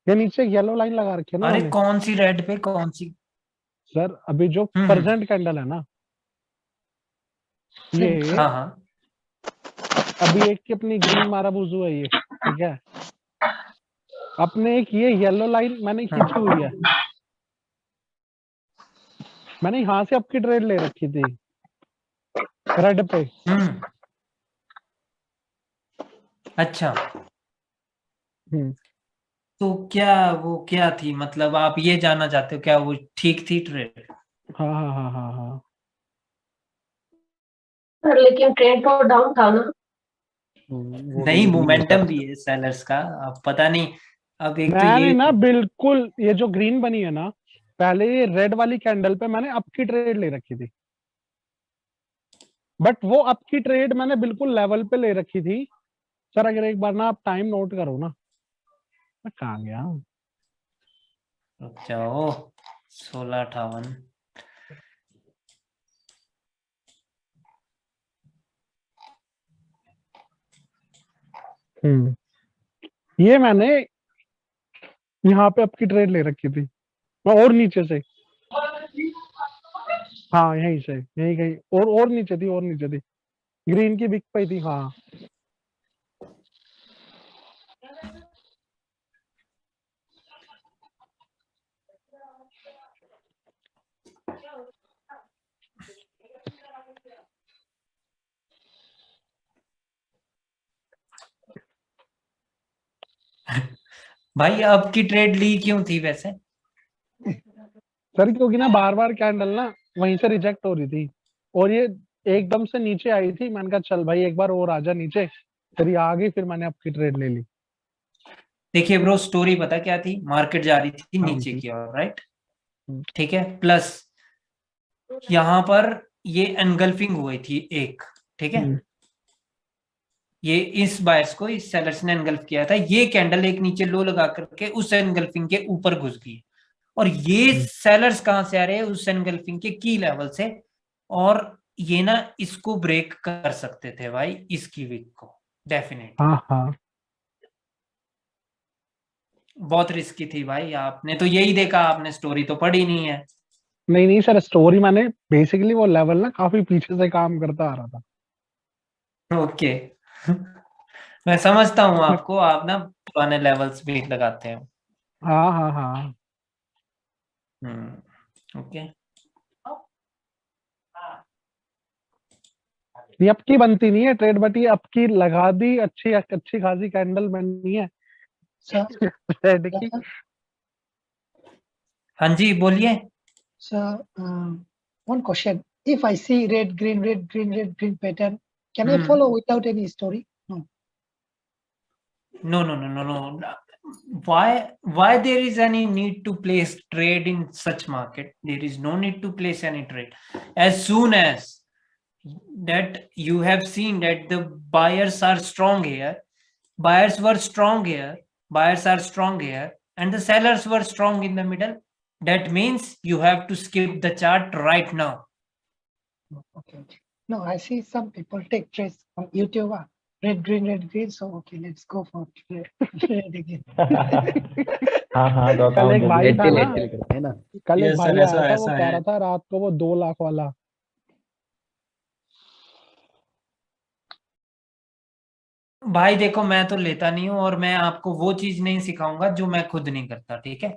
ये नीचे येलो लाइन लगा रखी है ना अरे मैंने। कौन सी रेड पे कौन सी? सर अभी जो प्रेजेंट कैंडल है ना, ये हाँ हाँ, अभी एक की अपनी ग्रीन मारा बुजू है ये, ठीक है। अपने एक ये येलो लाइन मैंने खींची हुई है, मैंने यहाँ से आपकी ट्रेड ले रखी थी रेड पे। अच्छा। तो क्या वो क्या थी, मतलब आप ये जानना चाहते हो क्या वो ठीक थी ट्रेड? हाँ हाँ हाँ हाँ हाँ। सर लेकिन ट्रेड तो डाउन था ना। नहीं, मोमेंटम भी है सेलर्स का, अब पता नहीं। अब एक तो मैंने ये ना बिल्कुल ये जो ग्रीन बनी है ना, पहले ये रेड वाली कैंडल पे मैंने अप की ट्रेड ले रखी थी, बट वो अप की ट्रेड मैंने बिल्कुल लेवल पे ले रखी थी। सर अगर एक बार ना आप टाइम नोट करो ना, मैं कहाँ गया? रुक जाओ, 16:58। ये मैंने यहाँ पे अप की ट्रेड ले रखी थी, मैं और नीचे से, हाँ यहीं से, यहीं कहीं और नीचे थी, और नीचे थी, ग्रीन की बिक पे थी। हाँ भाई अब की ट्रेड ली क्यों थी वैसे? सर क्योंकि ना बार बार कैंडल ना वहीं से रिजेक्ट हो रही थी, और ये एकदम से नीचे आई थी, मैंने कहा चल भाई एक बार और आजा नीचे, फिर ये आ गई, फिर मैंने आपकी ट्रेड ले ली। देखिए ब्रो, स्टोरी पता क्या थी, मार्केट जा रही थी नीचे की ओर, राइट? ठीक है, प्लस यहाँ पर ये एनगल्फिंग हुई थी एक, ठीक है, ये इस बायर्स को इस सेलर्स ने एनगल्फ किया था, ये कैंडल एक नीचे लो लगा करके उस एनगल्फिंग के ऊपर घुस गई, और ये सेलर्स कहां से आ रहे हैं? उस एनगल्फिंग के की लेवल से, और ये ना इसको ब्रेक कर सकते थे भाई, इसकी वीक को डेफिनेटली। हाँ हाँ बहुत रिस्की थी भाई, आपने तो यही देखा, आपने स्टोरी तो पढ़ी नहीं है। नहीं नहीं सर, स्टोरी मैंने बेसिकली वो लेवल ना काफी पीछे से काम करता आ रहा था। ओके मैं समझता हूँ आपको, आप ना पुराने लेवल्स भी लगाते हो। हाँ हाँ हाँ ओके। ये अब की बनती नहीं है ट्रेड, बट ये अब की लगा दी, अच्छी अच्छी खासी कैंडल बननी है रेड की। हाँ जी बोलिए। So, one question. If I see red, green, red, green, red, green pattern, can I follow without any story? No. No. Why there is any need to place trade in such market? There is no need to place any trade. As soon as that you have seen that the buyers are strong here, buyers were strong here, buyers are strong here, and the sellers were strong in the middle, that means you have to skip the chart right now. Okay. No, I see some people take trades on YouTube. Red, green. So okay, let's go for red again. हाँ तो कल एक भाई था ना, करते हैं ना। कल एक Yes, भाई sir, आया ऐसा- था, वो ऐसा कह है। रहा था रात को वो 2 लाख वाला। भाई देखो, मैं तो लेता नहीं हूँ, और मैं आपको वो चीज नहीं सिखाऊंगा जो मैं खुद नहीं करता, ठीक है?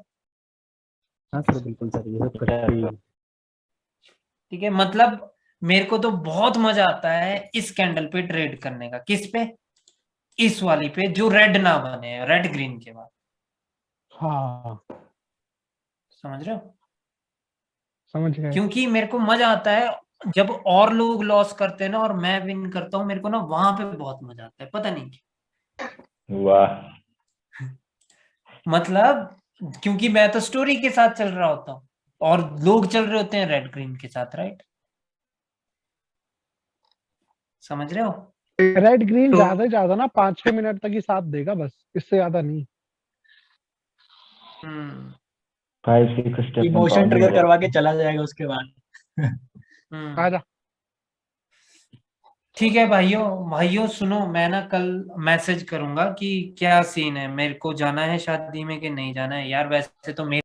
हाँ सर बिल्कुल सर, ये सब करते ही हैं। ठीक है, मतलब मेरे को तो बहुत मजा आता है इस कैंडल पे ट्रेड करने का। किस पे? इस वाली पे जो रेड ना बने, रेड ग्रीन के बाद। हाँ समझ रहे हो? समझ गए। क्योंकि मेरे को मजा आता है जब और लोग लॉस करते हैं ना और मैं विन करता हूँ, मेरे को ना वहां पे बहुत मजा आता है, पता नहीं क्यों। वाह। मतलब क्योंकि मैं तो स्टोरी के साथ चल रहा होता हूँ और लोग चल रहे होते हैं रेड ग्रीन के साथ, राइट? समझ रहे हो? रेड ग्रीन ज्यादा से ज्यादा ना 5-6 मिनट तक ही साथ देगा, बस इससे ज्यादा नहीं। इमोशन ट्रिगर करवा के चला जाएगा उसके बाद। आजा। ठीक है भाइयों सुनो, मैं ना कल मैसेज करूंगा कि क्या सीन है, मेरे को जाना है शादी में कि नहीं जाना है यार। वैसे तो मेरे